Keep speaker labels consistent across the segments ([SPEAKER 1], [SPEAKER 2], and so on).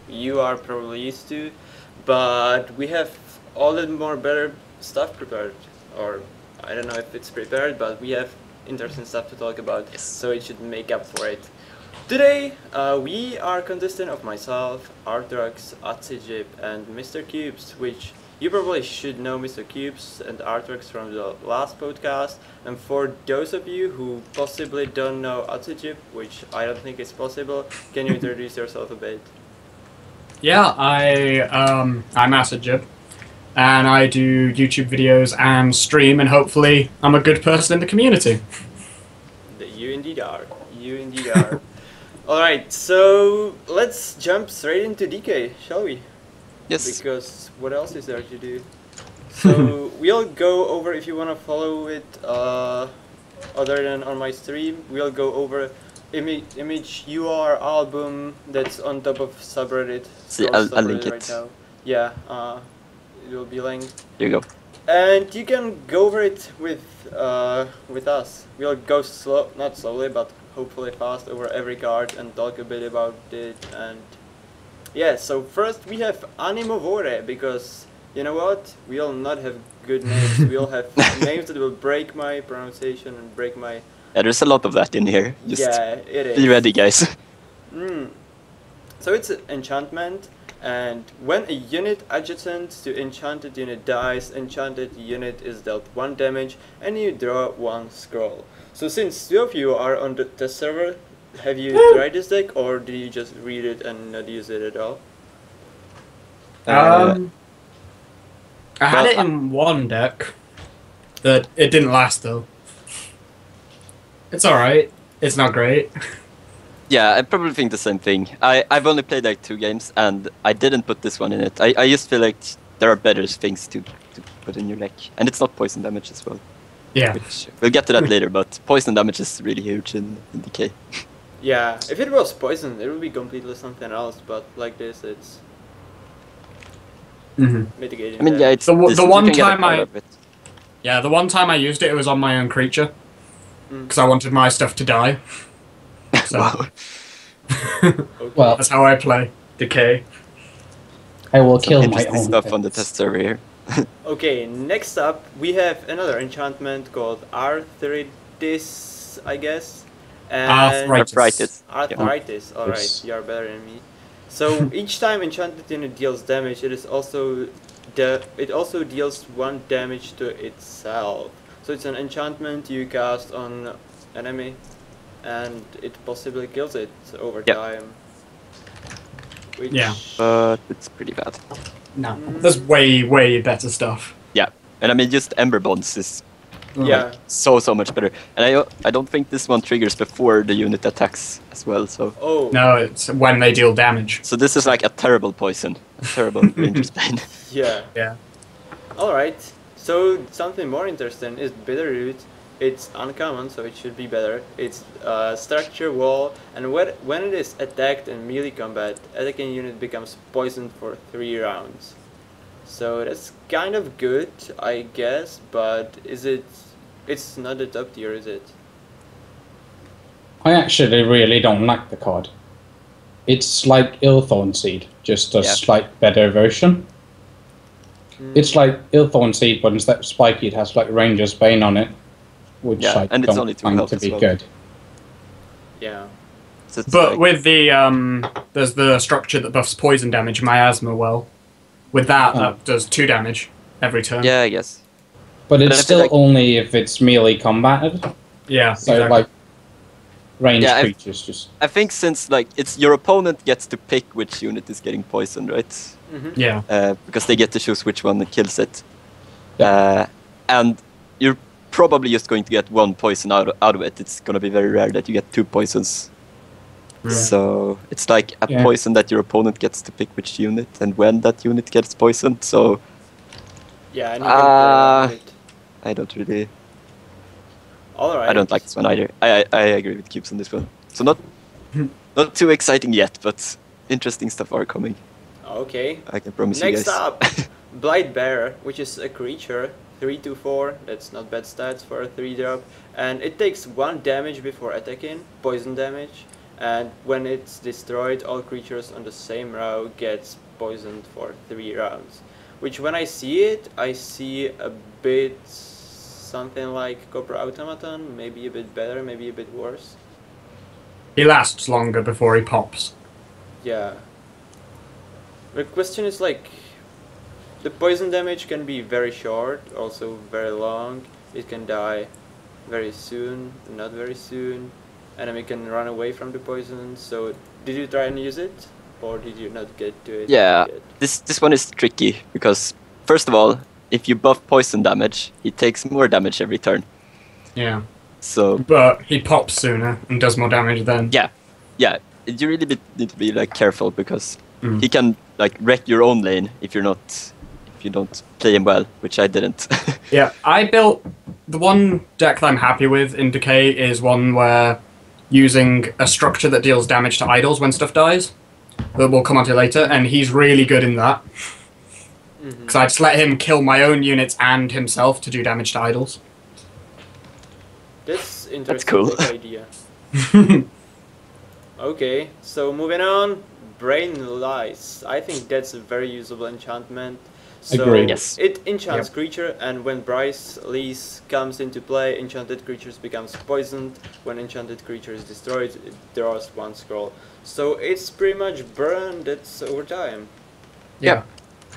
[SPEAKER 1] you are probably used to, but we have all the more better stuff prepared, or I don't know if it's prepared, but we have interesting stuff to talk about,
[SPEAKER 2] Yes.
[SPEAKER 1] so it should make up for it. Today, we are consistent of myself, Arthrax, Acidjib, and Mr. Cubes, which you probably should know Mr. Cubes and Arthrax from the last podcast. And for those of you who possibly don't know Acidjib, which I don't think is possible, can you introduce yourself a bit?
[SPEAKER 3] Yeah, I'm Acidjib, and I do YouTube videos and stream, and hopefully I'm a good person in the community.
[SPEAKER 1] You indeed are. You indeed are. Alright, so let's jump straight into DK, shall we?
[SPEAKER 2] Yes.
[SPEAKER 1] Because what else is there to do? So we'll go over, if you want to follow it other than on my stream, we'll go over image UR album that's on top of subreddit.
[SPEAKER 2] See, I'll link it.
[SPEAKER 1] Right now. Yeah, it will be linked.
[SPEAKER 2] Here you go.
[SPEAKER 1] And you can go over it with us. We'll go slow, not slowly, but hopefully fast over every card and talk a bit about it. And yeah, so first we have Animovore, because you know what? We'll not have good names. We'll have names that will break my pronunciation and break my...
[SPEAKER 2] Yeah, there's a lot of that in here. Just
[SPEAKER 1] yeah, it is.
[SPEAKER 2] be ready, guys.
[SPEAKER 1] So it's an enchantment, and when a unit adjacent to enchanted unit dies, enchanted unit is dealt 1 damage, and you draw 1 scroll. So since 2 of you are on the test server, have you tried this deck, or did you just read it and not use it at all?
[SPEAKER 3] I had it in one deck, but it didn't last though. It's alright. It's not great.
[SPEAKER 2] Yeah, I probably think the same thing. I've only played like 2 games, and I didn't put this one in it. I just feel like there are better things to put in your deck. And it's not poison damage as well.
[SPEAKER 3] Yeah.
[SPEAKER 2] Which, we'll get to that later, but poison damage is really huge in DK.
[SPEAKER 1] Yeah, if it was poison, it would be completely something else, but like this, it's mitigating.
[SPEAKER 2] I mean, yeah, it's
[SPEAKER 3] the
[SPEAKER 2] this,
[SPEAKER 3] one
[SPEAKER 2] you can get a
[SPEAKER 3] time
[SPEAKER 2] card
[SPEAKER 3] I-
[SPEAKER 2] out of it.
[SPEAKER 3] Yeah, the one time I used it, it was on my own creature, because I wanted my stuff to die. So
[SPEAKER 2] Wow.
[SPEAKER 1] Okay.
[SPEAKER 4] Well,
[SPEAKER 3] that's how I play Decay.
[SPEAKER 4] I will
[SPEAKER 2] Some
[SPEAKER 4] kill my
[SPEAKER 2] interesting
[SPEAKER 4] own
[SPEAKER 2] stuff on the
[SPEAKER 4] pets.
[SPEAKER 2] test server here.
[SPEAKER 1] Okay, next up we have another enchantment called Arthritis, I guess. And
[SPEAKER 2] Arthritis.
[SPEAKER 1] Arthritis, alright,
[SPEAKER 4] Yes.
[SPEAKER 1] you are better than me. So each time enchanted unit deals damage, it also deals 1 damage to itself. So it's an enchantment you cast on enemy, and it possibly kills it over
[SPEAKER 2] Yep.
[SPEAKER 1] time. Which,
[SPEAKER 3] Yeah.
[SPEAKER 2] But it's pretty bad.
[SPEAKER 3] No, there's way better stuff.
[SPEAKER 2] Yeah, and I mean, just Ember Bonds is
[SPEAKER 1] yeah.
[SPEAKER 2] so much better. And I don't think this one triggers before the unit attacks as well, so...
[SPEAKER 1] Oh.
[SPEAKER 3] No, it's when they deal damage.
[SPEAKER 2] So this is like a terrible poison. A terrible Ranger's Bane.
[SPEAKER 1] Yeah.
[SPEAKER 3] Yeah.
[SPEAKER 1] Alright, so something more interesting is Bitterroot. It's uncommon, so it should be better. It's structure wall, and when it is attacked in melee combat, attacking unit becomes poisoned for 3 rounds. So that's kind of good, I guess, but it's not the top tier, is it?
[SPEAKER 4] I actually really don't like the card. It's like Ilthorn Seed, just a slight better version. It's like Ilthorn Seed, but instead of spiky, it has like Ranger's Bane on it, which
[SPEAKER 2] Yeah,
[SPEAKER 4] I
[SPEAKER 2] and it's
[SPEAKER 4] don't
[SPEAKER 2] only 2
[SPEAKER 4] find
[SPEAKER 2] health
[SPEAKER 4] to
[SPEAKER 2] as
[SPEAKER 4] be
[SPEAKER 2] well.
[SPEAKER 4] good.
[SPEAKER 1] Yeah.
[SPEAKER 2] So it's
[SPEAKER 3] But
[SPEAKER 2] like-
[SPEAKER 3] with the there's the structure that buffs poison damage, miasma well. With that, that does 2 damage every turn.
[SPEAKER 2] Yeah, I guess.
[SPEAKER 4] But
[SPEAKER 2] I
[SPEAKER 4] it's
[SPEAKER 2] feel
[SPEAKER 4] still
[SPEAKER 2] like-
[SPEAKER 4] only if it's melee combated.
[SPEAKER 3] Yeah.
[SPEAKER 4] So
[SPEAKER 3] exactly.
[SPEAKER 4] like ranged
[SPEAKER 2] Yeah,
[SPEAKER 4] creatures just
[SPEAKER 2] I think since like it's your opponent gets to pick which unit is getting poisoned, right?
[SPEAKER 3] Yeah.
[SPEAKER 2] Because they get to choose which one kills it.
[SPEAKER 4] Yeah.
[SPEAKER 2] And you're probably just going to get 1 poison out of it. It's going to be very rare that you get 2 poisons.
[SPEAKER 3] Yeah.
[SPEAKER 2] So it's like a
[SPEAKER 4] Yeah.
[SPEAKER 2] poison that your opponent gets to pick which unit and when that unit gets poisoned. So
[SPEAKER 1] Yeah, and you can play around with it.
[SPEAKER 2] I don't really...
[SPEAKER 1] Alright.
[SPEAKER 2] I don't like this one either. I agree with Cubes on this one. So not too exciting yet, but interesting stuff are coming.
[SPEAKER 1] Okay.
[SPEAKER 2] I can promise
[SPEAKER 1] Next
[SPEAKER 2] you guys.
[SPEAKER 1] up, Blight Bear, which is a creature, 3/4. That's not bad stats for a 3-drop, and it takes 1 damage before attacking, poison damage, and when it's destroyed, all creatures on the same row gets poisoned for 3 rounds. Which when I see it, I see a bit something like Copper Automaton, maybe a bit better, maybe a bit worse.
[SPEAKER 3] He lasts longer before he pops.
[SPEAKER 1] Yeah. The question is like, the poison damage can be very short, also very long. It can die very soon, not very soon. Enemy can run away from the poison. So, did you try and use it? Or did you not get to it
[SPEAKER 2] Yeah,
[SPEAKER 1] yet?
[SPEAKER 2] this one is tricky because first of all, if you buff poison damage, he takes more damage every turn.
[SPEAKER 3] Yeah.
[SPEAKER 2] So
[SPEAKER 3] But he pops sooner and does more damage then.
[SPEAKER 2] yeah, you really need to be like careful because
[SPEAKER 3] Mm.
[SPEAKER 2] he can like wreck your own lane if you don't play him well, which I didn't.
[SPEAKER 3] Yeah, I built the one deck that I'm happy with in Decay is one where using a structure that deals damage to idols when stuff dies. That we'll come on to later, and he's really good in that. Because I just let him kill my own units and himself to do damage to idols.
[SPEAKER 1] That's interesting.
[SPEAKER 2] That's cool.
[SPEAKER 1] Big idea. Okay, so moving on, Brain Lice. I think that's a very usable enchantment. So
[SPEAKER 4] Agreed.
[SPEAKER 2] Yes.
[SPEAKER 1] it enchants creature, and when Bryce Lease comes into play, enchanted creatures becomes poisoned. When enchanted creature is destroyed, it draws 1 scroll. So it's pretty much burn that's over time.
[SPEAKER 3] Yeah.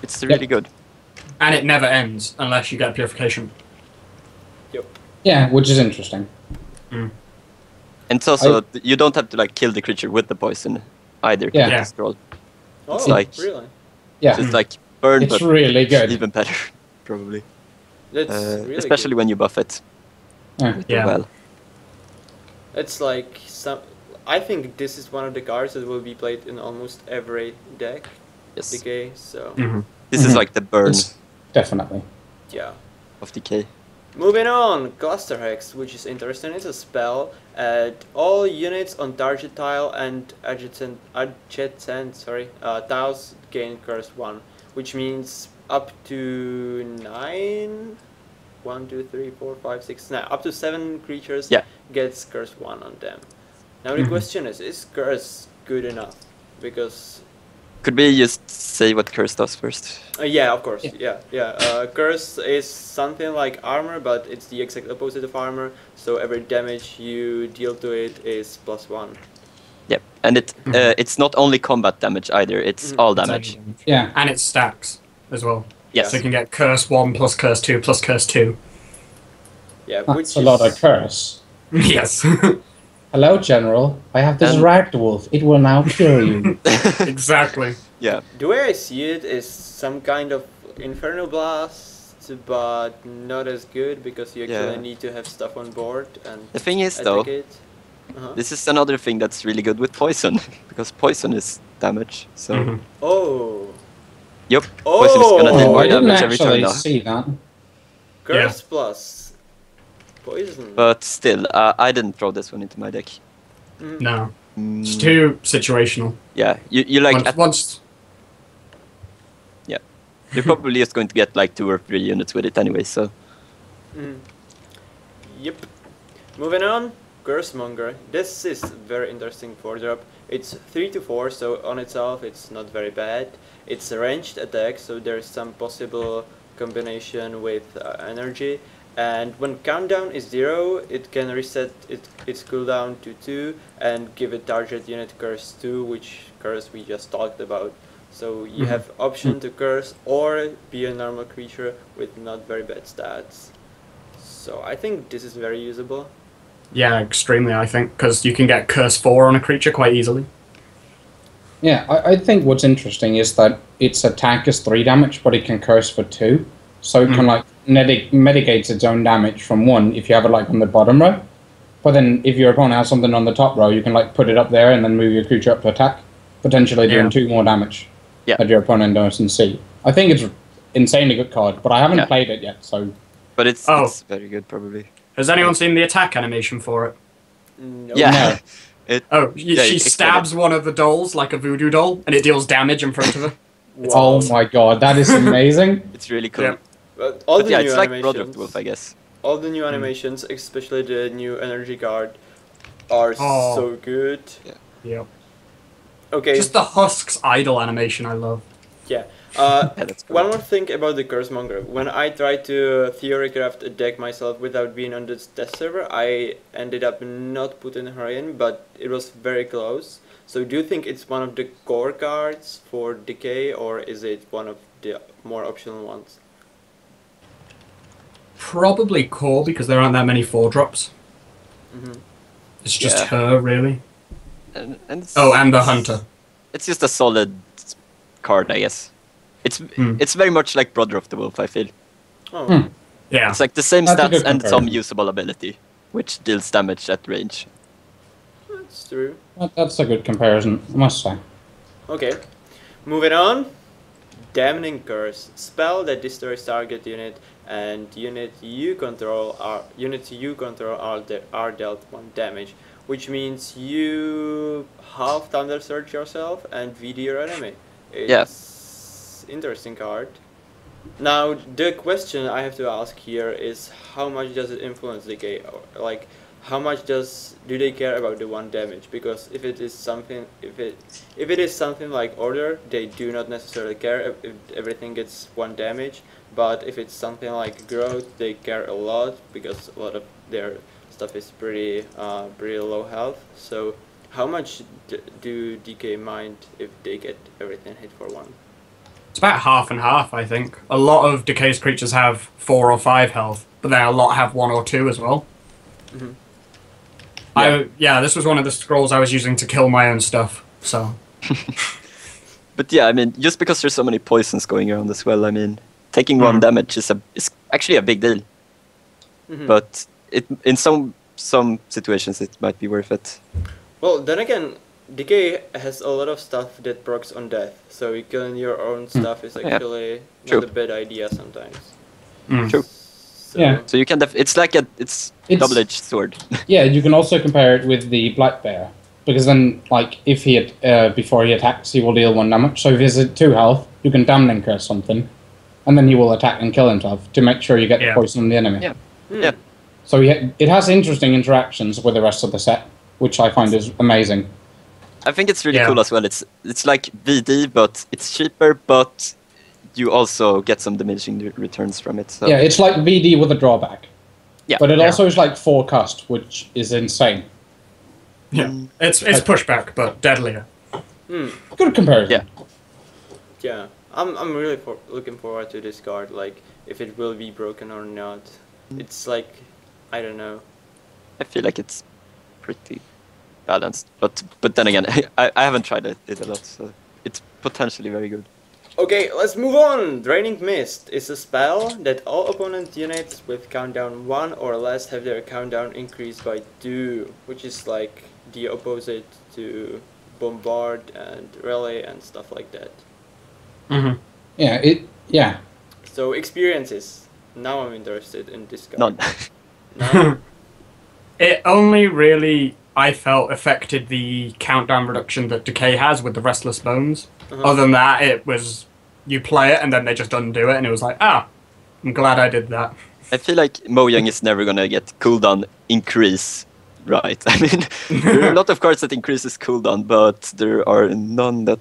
[SPEAKER 2] It's really good.
[SPEAKER 3] And it never ends unless you get purification.
[SPEAKER 1] Yep.
[SPEAKER 4] Yeah, which is interesting.
[SPEAKER 2] And it's also you don't have to like kill the creature with the poison either.
[SPEAKER 4] Yeah.
[SPEAKER 3] Yeah.
[SPEAKER 2] Scroll.
[SPEAKER 1] Oh,
[SPEAKER 2] It's like-
[SPEAKER 1] really?
[SPEAKER 4] Yeah,
[SPEAKER 2] It's like burn,
[SPEAKER 4] it's
[SPEAKER 2] but
[SPEAKER 4] really good.
[SPEAKER 2] even better, probably.
[SPEAKER 1] That's really
[SPEAKER 2] Especially
[SPEAKER 1] good.
[SPEAKER 2] when you buff it
[SPEAKER 4] Yeah.
[SPEAKER 3] Yeah.
[SPEAKER 2] well.
[SPEAKER 1] It's like some. I think this is one of the cards that will be played in almost every deck.
[SPEAKER 2] Yes.
[SPEAKER 1] Decay. So
[SPEAKER 2] This is
[SPEAKER 4] Mhm.
[SPEAKER 2] like the burn
[SPEAKER 4] It's definitely.
[SPEAKER 1] yeah.
[SPEAKER 2] of decay.
[SPEAKER 1] Moving on, Cluster Hex, which is interesting. It's a spell. All units on target tile and adjacent tiles gain curse 1, which means up to 9. 1, 2, 3, 4, 5, 6, 9. Up to 7 creatures
[SPEAKER 2] Yeah.
[SPEAKER 1] gets curse 1 on them. Now the question is curse good enough? Because
[SPEAKER 2] Could we just say what curse does first?
[SPEAKER 1] yeah, of course. Yeah. Curse is something like armor, but it's the exact opposite of armor. So every damage you deal to it is +1.
[SPEAKER 2] Yep, and it's not only combat damage either; it's all damage.
[SPEAKER 4] Yeah.
[SPEAKER 3] And it stacks as well.
[SPEAKER 2] Yes.
[SPEAKER 3] So you can get curse 1 plus curse 2 plus curse 2.
[SPEAKER 1] Yeah,
[SPEAKER 4] That's
[SPEAKER 1] which
[SPEAKER 4] a lot of curse.
[SPEAKER 3] Yes.
[SPEAKER 4] Hello, General. I have this
[SPEAKER 2] And-
[SPEAKER 4] ragdolf. It will now cure you.
[SPEAKER 3] Exactly.
[SPEAKER 2] Yeah,
[SPEAKER 1] The way I see it is some kind of Inferno Blast, but not as good because you actually
[SPEAKER 2] Yeah.
[SPEAKER 1] need to have stuff on board and
[SPEAKER 2] the thing is though,
[SPEAKER 1] attack it.
[SPEAKER 2] this is another thing that's really good with poison because poison is damage. So
[SPEAKER 3] Mhm.
[SPEAKER 1] Oh,
[SPEAKER 2] yep, poison is gonna deal
[SPEAKER 4] Oh,
[SPEAKER 2] more
[SPEAKER 4] I didn't
[SPEAKER 2] damage every turn
[SPEAKER 4] actually
[SPEAKER 2] now.
[SPEAKER 4] see that.
[SPEAKER 1] curse plus poison.
[SPEAKER 2] But still, I didn't throw this one into my deck.
[SPEAKER 3] No.
[SPEAKER 2] Mm,
[SPEAKER 3] It's too situational.
[SPEAKER 2] yeah, you like
[SPEAKER 3] Once
[SPEAKER 2] you're probably just going to get like 2 or 3 units with it anyway. So
[SPEAKER 1] Yep. Moving on, Cursemonger. This is very interesting 4-drop. It's 3 to 4, so on itself it's not very bad. It's a ranged attack, so there's some possible combination with energy. And when countdown is 0, it can reset its cooldown to 2 and give a target unit curse 2, which curse we just talked about. So you have option to curse or be a normal creature with not very bad stats. So I think this is very usable.
[SPEAKER 3] Yeah, extremely, I think, because you can get curse 4 on a creature quite easily.
[SPEAKER 4] Yeah, I think what's interesting is that its attack is 3 damage, but it can curse for 2. So it can like mitigates its own damage from 1 if you have it like on the bottom row. But then if your opponent has something on the top row, you can like put it up there and then move your creature up to attack, potentially doing 2 more damage that your opponent doesn't see. I think it's insanely good card, but I haven't played it yet, so...
[SPEAKER 2] but it's very good probably.
[SPEAKER 3] Has anyone seen the attack animation for it?
[SPEAKER 1] No.
[SPEAKER 2] Yeah.
[SPEAKER 3] Oh,
[SPEAKER 2] Yeah,
[SPEAKER 3] she
[SPEAKER 2] you
[SPEAKER 3] stabs one of the dolls like a voodoo doll, and it deals damage in front of her.
[SPEAKER 4] Oh my god, that is amazing.
[SPEAKER 2] It's really cool.
[SPEAKER 3] Yeah.
[SPEAKER 1] But all
[SPEAKER 2] But
[SPEAKER 1] the
[SPEAKER 2] yeah,
[SPEAKER 1] new
[SPEAKER 2] it's like
[SPEAKER 1] animations,
[SPEAKER 2] Brother Wolf, I guess.
[SPEAKER 1] all the new animations, especially the new energy card, are
[SPEAKER 3] Oh.
[SPEAKER 1] so good.
[SPEAKER 2] Yeah.
[SPEAKER 3] Yep.
[SPEAKER 1] Okay.
[SPEAKER 3] Just the husks idle animation I love.
[SPEAKER 1] Yeah.
[SPEAKER 2] Yeah, that's cool.
[SPEAKER 1] One more thing about the Cursemonger. When I tried to theorycraft a deck myself without being on this test server, I ended up not putting her in, but it was very close. So do you think it's one of the core cards for Decay, or is it one of the more optional ones?
[SPEAKER 3] Probably core because there aren't that many 4-drops.
[SPEAKER 1] Mm-hmm.
[SPEAKER 3] It's just
[SPEAKER 2] Yeah.
[SPEAKER 3] her, really.
[SPEAKER 2] And
[SPEAKER 3] Oh, and the hunter.
[SPEAKER 2] It's just a solid card, I guess. It's very much like Brother of the Wolf, I feel.
[SPEAKER 1] Oh.
[SPEAKER 3] Yeah.
[SPEAKER 2] It's like the same
[SPEAKER 4] That's a
[SPEAKER 2] stats
[SPEAKER 4] good
[SPEAKER 2] and some
[SPEAKER 4] comparison.
[SPEAKER 2] usable ability, which deals damage at range.
[SPEAKER 1] That's true.
[SPEAKER 4] That's a good comparison, I must say.
[SPEAKER 1] Okay. Moving on. Damning Curse. Spell that destroys target unit and units you control are dealt 1 damage. Which means you half Thunder Surge yourself and VD your enemy. It's interesting card. Now the question I have to ask here is how much does it influence Decay? Like how much do they care about the 1 damage? Because if it is something like Order, they do not necessarily care if everything gets 1 damage. But if it's something like Growth, they care a lot because a lot of their stuff is pretty low health. So how much do DK mind if they get everything hit for 1?
[SPEAKER 3] It's about half and half, I think. A lot of Decay's creatures have 4 or 5 health, but then a lot have 1 or 2 as well.
[SPEAKER 1] Mm-hmm.
[SPEAKER 3] Yeah, this was one of the scrolls I was using to kill my own stuff, so...
[SPEAKER 2] But yeah, I mean, just because there's so many poisons going around as well, I mean, taking 1 damage is actually a big deal.
[SPEAKER 1] Mm-hmm.
[SPEAKER 2] But in some situations it might be worth it.
[SPEAKER 1] Well, then again, Decay has a lot of stuff that procs on death, so killing your own stuff is actually not a bad idea sometimes.
[SPEAKER 2] True.
[SPEAKER 1] So,
[SPEAKER 4] Yeah.
[SPEAKER 2] So you can it's double-edged sword.
[SPEAKER 4] Yeah, you can also compare it with the Black Bear. Because then, like, if he before he attacks, he will deal 1 damage. So if he's at 2 health, you can Damning Curse something. And then he will attack and kill himself to make sure you get the poison on the enemy.
[SPEAKER 2] Yeah.
[SPEAKER 1] Hmm.
[SPEAKER 2] Yeah.
[SPEAKER 4] So it has interesting interactions with the rest of the set, which I find is amazing.
[SPEAKER 2] I think it's really cool as well. It's like VD, but it's cheaper, but you also get some diminishing returns from it. So.
[SPEAKER 4] Yeah, it's like VD with a drawback.
[SPEAKER 2] Yeah.
[SPEAKER 4] But it also is like 4 cost, which is insane.
[SPEAKER 3] Yeah, it's pushback, but deadlier.
[SPEAKER 4] Good comparison.
[SPEAKER 2] Yeah.
[SPEAKER 1] Yeah, I'm really looking forward to this card, like, if it will be broken or not. It's like, I don't know.
[SPEAKER 2] I feel like it's pretty balanced, but then again, I haven't tried it a lot, so it's potentially very good.
[SPEAKER 1] Okay, let's move on! Draining Mist is a spell that all opponent units with countdown 1 or less have their countdown increased by 2, which is like the opposite to Bombard and Relay and stuff like that.
[SPEAKER 3] Mm-hmm.
[SPEAKER 4] Yeah.
[SPEAKER 1] So experiences. Now I'm interested in this card.
[SPEAKER 2] None.
[SPEAKER 1] No?
[SPEAKER 3] It only really, I felt, affected the countdown reduction that Decay has with the Restless Bones. Other than that, it was, you play it and then they just undo it, and it was like, I'm glad I did that.
[SPEAKER 2] I feel like Mojang is never gonna get cooldown increase right. I mean, there are a lot of cards that increases cooldown, but there are none that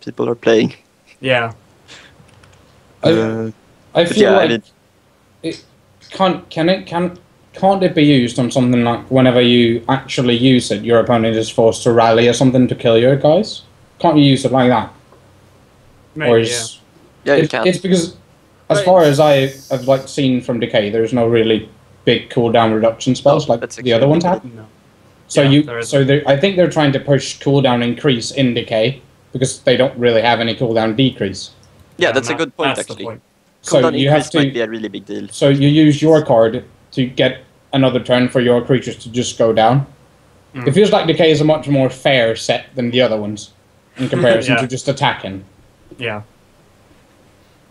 [SPEAKER 2] people are playing.
[SPEAKER 3] Yeah.
[SPEAKER 4] I feel
[SPEAKER 2] yeah,
[SPEAKER 4] like
[SPEAKER 2] I mean,
[SPEAKER 4] it can't it be used on something like whenever you actually use it, your opponent is forced to rally or something to kill your guys? Can't you use it like that?
[SPEAKER 3] Maybe,
[SPEAKER 4] Or is,
[SPEAKER 2] yeah, you can.
[SPEAKER 4] It's because, as far as I have like seen from Decay, there's no really big cooldown reduction spells like
[SPEAKER 2] that's
[SPEAKER 4] the other ones have.
[SPEAKER 3] No.
[SPEAKER 4] So
[SPEAKER 3] Yeah,
[SPEAKER 4] I think they're trying to push cooldown increase in Decay because they don't really have any cooldown decrease.
[SPEAKER 2] Yeah, that's a good point,
[SPEAKER 3] that's the
[SPEAKER 2] actually.
[SPEAKER 3] point.
[SPEAKER 4] So
[SPEAKER 2] Cooldown
[SPEAKER 4] you have
[SPEAKER 2] increase might be a really big deal.
[SPEAKER 4] So you use your card to get another turn for your creatures to just go down. It feels like Decay is a much more fair set than the other ones in comparison to just attacking.
[SPEAKER 3] Yeah.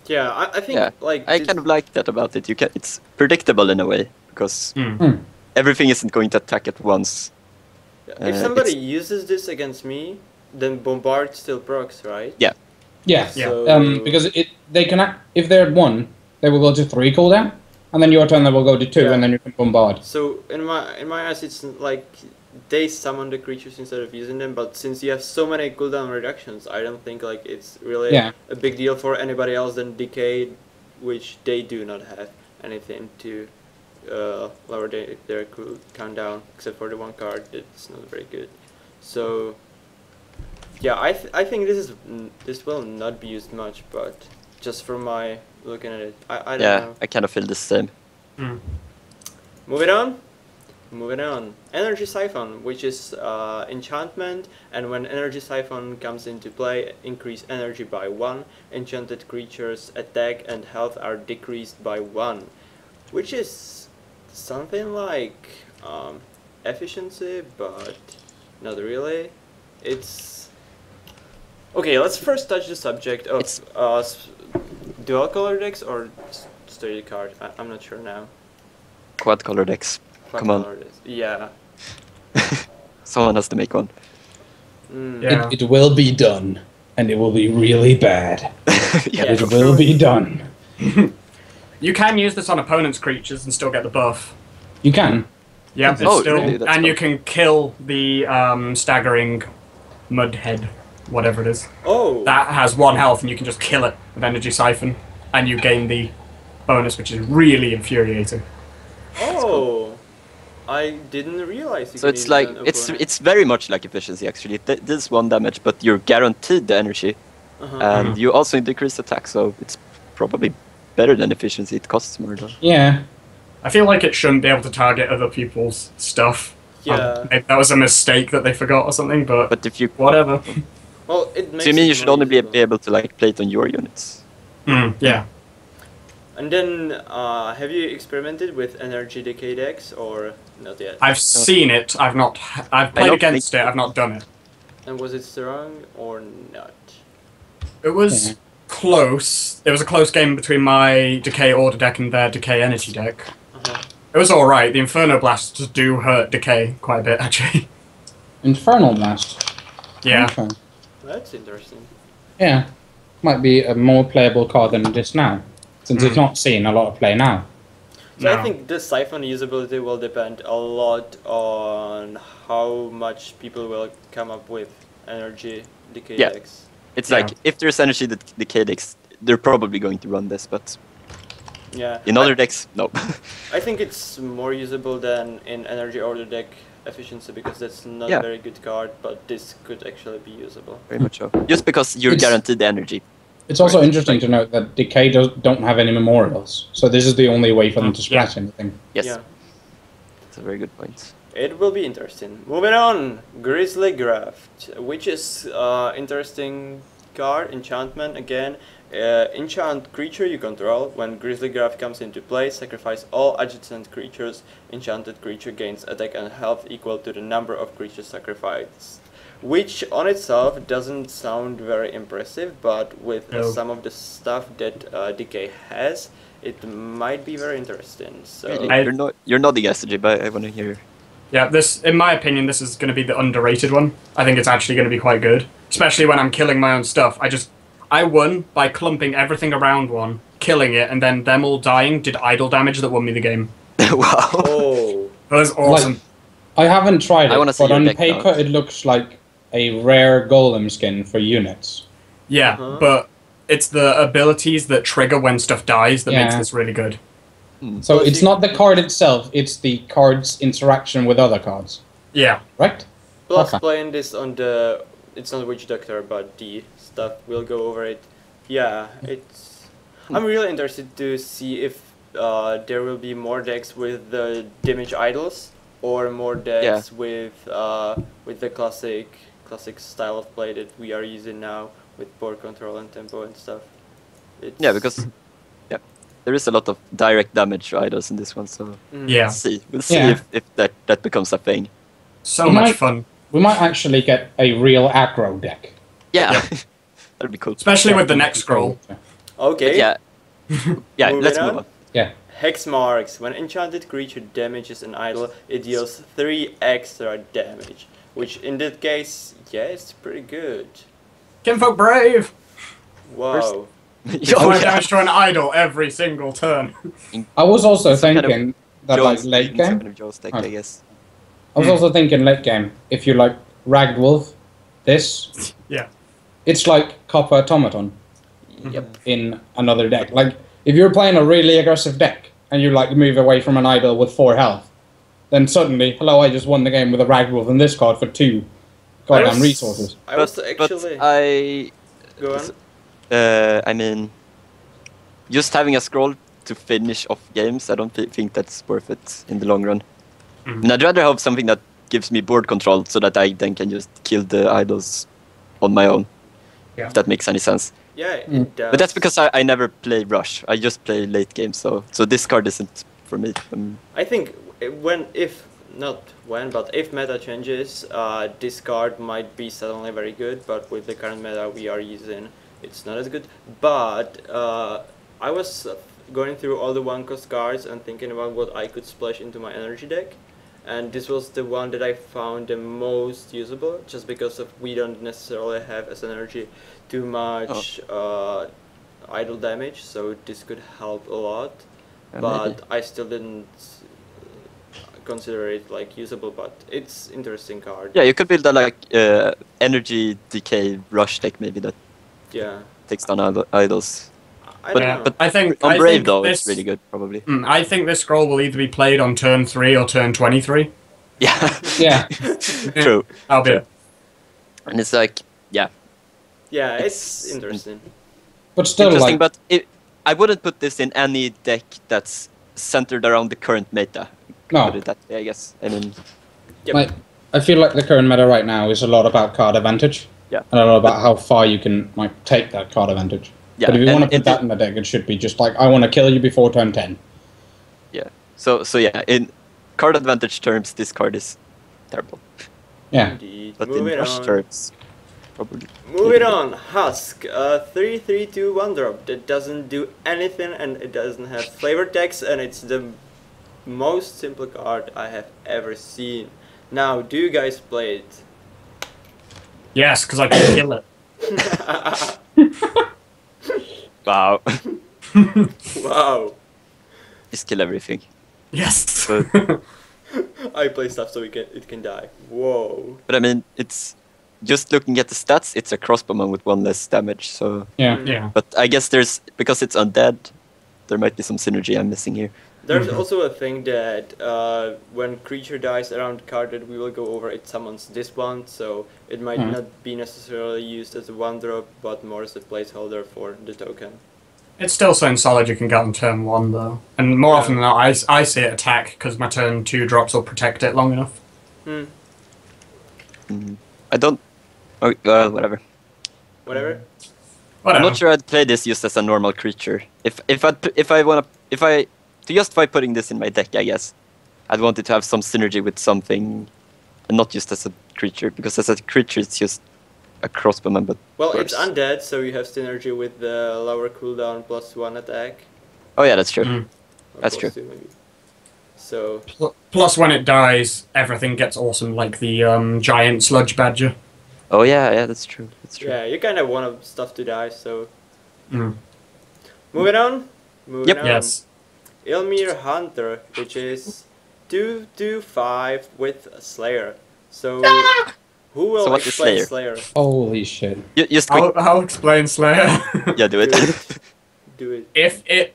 [SPEAKER 1] Yeah, I think, like...
[SPEAKER 2] I kind of like that about it. It's predictable in a way, because
[SPEAKER 3] Mm.
[SPEAKER 2] everything isn't going to attack at once.
[SPEAKER 1] If somebody uses this against me, then Bombard still procs, right?
[SPEAKER 2] Yeah.
[SPEAKER 4] Yeah.
[SPEAKER 1] So,
[SPEAKER 4] because they can if they're at 1, they will go to 3 cooldown, and then your turn they will go to 2,
[SPEAKER 1] Yeah.
[SPEAKER 4] and then you can bombard.
[SPEAKER 1] So in my eyes, it's like they summon the creatures instead of using them, but since you have so many cooldown reductions, I don't think like it's really
[SPEAKER 4] Yeah.
[SPEAKER 1] a big deal for anybody else than Decay, which they do not have anything to lower their cooldown down, except for the one card that's not very good. So yeah, I think this will not be used much, but just from my looking at it, I don't know.
[SPEAKER 2] I kind of feel the same.
[SPEAKER 1] Moving on. Energy Siphon, which is enchantment, and when Energy Siphon comes into play, increase energy by 1. Enchanted creatures' attack and health are decreased by 1, which is something like efficiency, but not really. It's okay. Let's first touch the subject of dual color decks or sturdy card. I'm not sure now.
[SPEAKER 2] Quad color decks. Come on.
[SPEAKER 1] Yeah.
[SPEAKER 2] Someone has to make one.
[SPEAKER 3] Yeah.
[SPEAKER 4] It will be done, and it will be really bad.
[SPEAKER 1] Yeah,
[SPEAKER 4] It will be done.
[SPEAKER 3] You can use this on opponent's creatures and still get the buff.
[SPEAKER 4] You can.
[SPEAKER 3] Yeah, it's
[SPEAKER 2] Oh,
[SPEAKER 3] still,
[SPEAKER 2] really? That's
[SPEAKER 3] and you
[SPEAKER 2] fun.
[SPEAKER 3] can kill the staggering mudhead, whatever it is.
[SPEAKER 1] Oh.
[SPEAKER 3] That has 1 health, and you can just kill it with Energy Siphon, and you gain the bonus, which is really infuriating.
[SPEAKER 1] Oh. I didn't realize. You
[SPEAKER 2] So
[SPEAKER 1] can
[SPEAKER 2] it's
[SPEAKER 1] use
[SPEAKER 2] like
[SPEAKER 1] an opponent.
[SPEAKER 2] it's very much like efficiency actually. This 1 damage, but you're guaranteed the energy, and you also decrease attack. So it's probably better than efficiency. It costs more though.
[SPEAKER 4] Yeah.
[SPEAKER 3] I feel like it shouldn't be able to target other people's stuff.
[SPEAKER 1] Yeah.
[SPEAKER 3] Maybe that was a mistake that they forgot or something, but
[SPEAKER 2] But if you,
[SPEAKER 3] whatever.
[SPEAKER 1] Well, it makes
[SPEAKER 2] so you mean
[SPEAKER 1] it
[SPEAKER 2] you should
[SPEAKER 1] more
[SPEAKER 2] only be
[SPEAKER 1] usable.
[SPEAKER 2] able to like play it on your units?
[SPEAKER 3] Yeah.
[SPEAKER 1] And then, have you experimented with energy decay decks or not yet?
[SPEAKER 3] I've seen it. I've not. I've played
[SPEAKER 2] don't
[SPEAKER 3] against
[SPEAKER 2] think-
[SPEAKER 3] it. I've not done it.
[SPEAKER 1] And was it strong or not?
[SPEAKER 3] It was
[SPEAKER 4] Yeah.
[SPEAKER 3] close. It was a close game between my Decay Order deck and their Decay Energy deck.
[SPEAKER 1] Uh-huh.
[SPEAKER 3] It was alright. The Inferno Blasts do hurt Decay quite a bit, actually.
[SPEAKER 4] Infernal Blast.
[SPEAKER 3] Yeah.
[SPEAKER 4] Okay.
[SPEAKER 1] That's interesting.
[SPEAKER 4] Yeah. Might be a more playable card than it is now, since it's not seeing a lot of play now.
[SPEAKER 1] So I
[SPEAKER 3] No.
[SPEAKER 1] think the Siphon usability will depend a lot on how much people will come up with energy decay
[SPEAKER 2] Yeah.
[SPEAKER 1] decks.
[SPEAKER 2] It's
[SPEAKER 3] Yeah.
[SPEAKER 2] like if there's energy decay decks, they're probably going to run this, but
[SPEAKER 1] Yeah.
[SPEAKER 2] in other decks, no.
[SPEAKER 1] I think it's more usable than in energy order deck efficiency because that's not
[SPEAKER 2] Yeah.
[SPEAKER 1] a very good card, but this could actually be usable.
[SPEAKER 2] Very much so. Just because you're
[SPEAKER 4] It's-
[SPEAKER 2] guaranteed the energy.
[SPEAKER 4] It's also
[SPEAKER 2] Right.
[SPEAKER 4] interesting to note that Decay don't have any memorials, so this is the only way for them to splash anything.
[SPEAKER 2] Yes,
[SPEAKER 1] Yeah.
[SPEAKER 2] that's a very good point.
[SPEAKER 1] It will be interesting. Moving on, Grizzly Graft, which is interesting card, enchantment again. Enchant creature you control. When Grizzly Graft comes into play, sacrifice all adjacent creatures. Enchanted creature gains attack and health equal to the number of creatures sacrificed. Which on itself doesn't sound very impressive, but with
[SPEAKER 3] No.
[SPEAKER 1] some of the stuff that Decay has, it might be very interesting. So
[SPEAKER 2] Really?
[SPEAKER 3] I-
[SPEAKER 2] You're nodding, Acidjib, I want to hear.
[SPEAKER 3] Yeah, this, in my opinion, this is going to be the underrated one. I think it's actually going to be quite good. Especially when I'm killing my own stuff. I won by clumping everything around one, killing it, and then them all dying did idle damage that won me the game.
[SPEAKER 2] Wow.
[SPEAKER 1] Oh,
[SPEAKER 3] That was awesome.
[SPEAKER 4] I haven't tried
[SPEAKER 2] I
[SPEAKER 4] it,
[SPEAKER 2] wanna see
[SPEAKER 4] but
[SPEAKER 2] your
[SPEAKER 4] on
[SPEAKER 2] deck
[SPEAKER 4] paper
[SPEAKER 2] now.
[SPEAKER 4] it looks like a rare golem skin for units.
[SPEAKER 3] Yeah,
[SPEAKER 1] Uh-huh.
[SPEAKER 3] but it's the abilities that trigger when stuff dies that makes
[SPEAKER 4] Yeah.
[SPEAKER 3] this really good.
[SPEAKER 4] So
[SPEAKER 1] Well,
[SPEAKER 4] it's
[SPEAKER 1] see-
[SPEAKER 4] not the card itself, it's the card's interaction with other cards,
[SPEAKER 3] Yeah.
[SPEAKER 4] right?
[SPEAKER 1] plus
[SPEAKER 4] Okay.
[SPEAKER 1] playing this on the, it's not Witch Doctor, but the stuff, we'll go over it. Yeah, it's, I'm really interested to see if there will be more decks with the damage idols or more decks with the classic style of play that we are using now with board control and tempo and stuff. It's,
[SPEAKER 2] Yeah, because there is a lot of direct damage idols in this one, so
[SPEAKER 3] Yeah.
[SPEAKER 2] we'll see
[SPEAKER 4] Yeah.
[SPEAKER 2] if that becomes a thing.
[SPEAKER 3] So
[SPEAKER 4] You
[SPEAKER 3] much
[SPEAKER 4] might-
[SPEAKER 3] fun.
[SPEAKER 4] We might actually get a real aggro deck.
[SPEAKER 2] Yeah, that'd be cool.
[SPEAKER 3] Especially with the next scroll.
[SPEAKER 1] Okay.
[SPEAKER 2] Yeah, yeah.
[SPEAKER 1] Moving
[SPEAKER 2] Let's
[SPEAKER 1] on.
[SPEAKER 2] move on.
[SPEAKER 4] Yeah.
[SPEAKER 1] Hex marks. When enchanted creature damages an idol, it deals 3 extra damage, which in that case, yeah, it's pretty good.
[SPEAKER 3] Kinfolk Brave!
[SPEAKER 1] Wow.
[SPEAKER 2] Oh,
[SPEAKER 3] I
[SPEAKER 2] yeah.
[SPEAKER 3] damage to an idol every single turn.
[SPEAKER 4] I was also
[SPEAKER 2] Some kind of
[SPEAKER 4] thinking that like
[SPEAKER 2] Jones-
[SPEAKER 4] late
[SPEAKER 2] some
[SPEAKER 4] game.
[SPEAKER 2] kind of Jones deck,
[SPEAKER 4] Oh.
[SPEAKER 2] I guess.
[SPEAKER 4] I was also thinking late game, if you like Ragged Wolf, this,
[SPEAKER 3] Yeah.
[SPEAKER 4] it's like Copper Automaton
[SPEAKER 1] Yep.
[SPEAKER 4] in another deck. Like, if you're playing a really aggressive deck, and you like move away from an idol with 4 health, then suddenly, hello, I just won the game with a Ragged Wolf in this card for 2 goddamn resources.
[SPEAKER 1] I was actually...
[SPEAKER 2] I...
[SPEAKER 1] Go on.
[SPEAKER 2] I mean, just having a scroll to finish off games, I don't think that's worth it in the long run. And I'd rather have something that gives me board control so that I then can just kill the idols on my own.
[SPEAKER 3] Yeah.
[SPEAKER 2] If that makes any sense.
[SPEAKER 1] Yeah, it does.
[SPEAKER 2] But that's because I never play Rush. I just play late game, so this card isn't for me.
[SPEAKER 1] I think if meta changes, this card might be suddenly very good, but with the current meta we are using, it's not as good. But I was going through all the 1-cost cards and thinking about what I could splash into my energy deck, and this was the one that I found the most usable, just because we don't necessarily have as energy too much idle damage, so this could help a lot. But I still didn't consider it like usable, but it's interesting card.
[SPEAKER 2] Yeah, you could build a like energy decay rush deck maybe that takes down idols.
[SPEAKER 1] I don't know.
[SPEAKER 2] But
[SPEAKER 3] I think
[SPEAKER 2] on
[SPEAKER 3] I
[SPEAKER 2] Brave
[SPEAKER 3] think
[SPEAKER 2] though,
[SPEAKER 3] this,
[SPEAKER 2] it's really good probably.
[SPEAKER 3] I think this scroll will either be played on turn 3 or turn 23.
[SPEAKER 2] Yeah.
[SPEAKER 4] Yeah.
[SPEAKER 2] True.
[SPEAKER 3] I'll be.
[SPEAKER 2] And it's like, yeah.
[SPEAKER 1] Yeah, it's interesting.
[SPEAKER 4] But still,
[SPEAKER 2] Interesting,
[SPEAKER 4] like,
[SPEAKER 2] but I wouldn't put this in any deck that's centered around the current meta.
[SPEAKER 4] No.
[SPEAKER 2] Put it that way, I guess. I mean,
[SPEAKER 1] Yep.
[SPEAKER 4] like, I feel like the current meta right now is a lot about card advantage.
[SPEAKER 2] Yeah.
[SPEAKER 4] And a lot about how far you can like take that card advantage.
[SPEAKER 2] yeah.
[SPEAKER 4] But if you
[SPEAKER 2] and
[SPEAKER 4] want to put that in the deck, it should be just like, I want to kill you before turn 10.
[SPEAKER 2] Yeah. So yeah, in card advantage terms, this card is terrible.
[SPEAKER 4] Yeah.
[SPEAKER 1] Indeed.
[SPEAKER 2] But in
[SPEAKER 1] Moving
[SPEAKER 2] rush
[SPEAKER 1] on.
[SPEAKER 2] terms, probably.
[SPEAKER 1] Moving on, Husk, 3/3/2 1-drop that doesn't do anything and it doesn't have flavor text, and it's the most simple card I have ever seen. Now, do you guys play it?
[SPEAKER 3] Yes, because I can kill it.
[SPEAKER 2] Wow.
[SPEAKER 1] Wow.
[SPEAKER 2] Just kill everything.
[SPEAKER 3] Yes.
[SPEAKER 2] But,
[SPEAKER 1] I play stuff so it can die. Whoa.
[SPEAKER 2] but I mean, it's just looking at the stats. It's a crossbowman with 1 less damage. So,
[SPEAKER 4] Yeah.
[SPEAKER 3] Yeah.
[SPEAKER 2] but I guess because it's undead, there might be some synergy I'm missing here.
[SPEAKER 1] There's also a thing that when creature dies around card that we will go over, it summons this one, so it might not be necessarily used as a 1-drop, but more as a placeholder for the token.
[SPEAKER 3] It still sounds solid you can get on turn 1 though. And more often than not, I see it attack because my turn 2 drops will protect it long enough.
[SPEAKER 2] I don't. Oh, well, whatever.
[SPEAKER 1] Whatever.
[SPEAKER 3] Whatever.
[SPEAKER 2] I'm not sure I'd play this just as a normal creature. To justify putting this in my deck, I guess I'd want it to have some synergy with something, and not just as a creature, because as a creature it's just a crossbowman. But
[SPEAKER 1] Well,
[SPEAKER 2] worse.
[SPEAKER 1] it's undead, so you have synergy with the lower cooldown +1 attack.
[SPEAKER 2] Oh yeah, that's true.
[SPEAKER 1] Or
[SPEAKER 2] That's true.
[SPEAKER 1] +2 maybe. So
[SPEAKER 3] Plus, when it dies, everything gets awesome, like the giant sludge badger.
[SPEAKER 2] Oh yeah, that's true. That's true.
[SPEAKER 1] yeah, you kind of want stuff to die. So
[SPEAKER 3] Mm.
[SPEAKER 1] moving on. Moving on.
[SPEAKER 3] Yes.
[SPEAKER 1] Ilmir Hunter, which is 2/5 with a Slayer. So who will
[SPEAKER 2] So what's the
[SPEAKER 1] explain
[SPEAKER 2] Slayer?
[SPEAKER 1] Slayer?
[SPEAKER 4] Holy shit.
[SPEAKER 2] Just quick.
[SPEAKER 3] I'll explain Slayer.
[SPEAKER 2] Yeah, do it.
[SPEAKER 1] Do it.
[SPEAKER 3] If it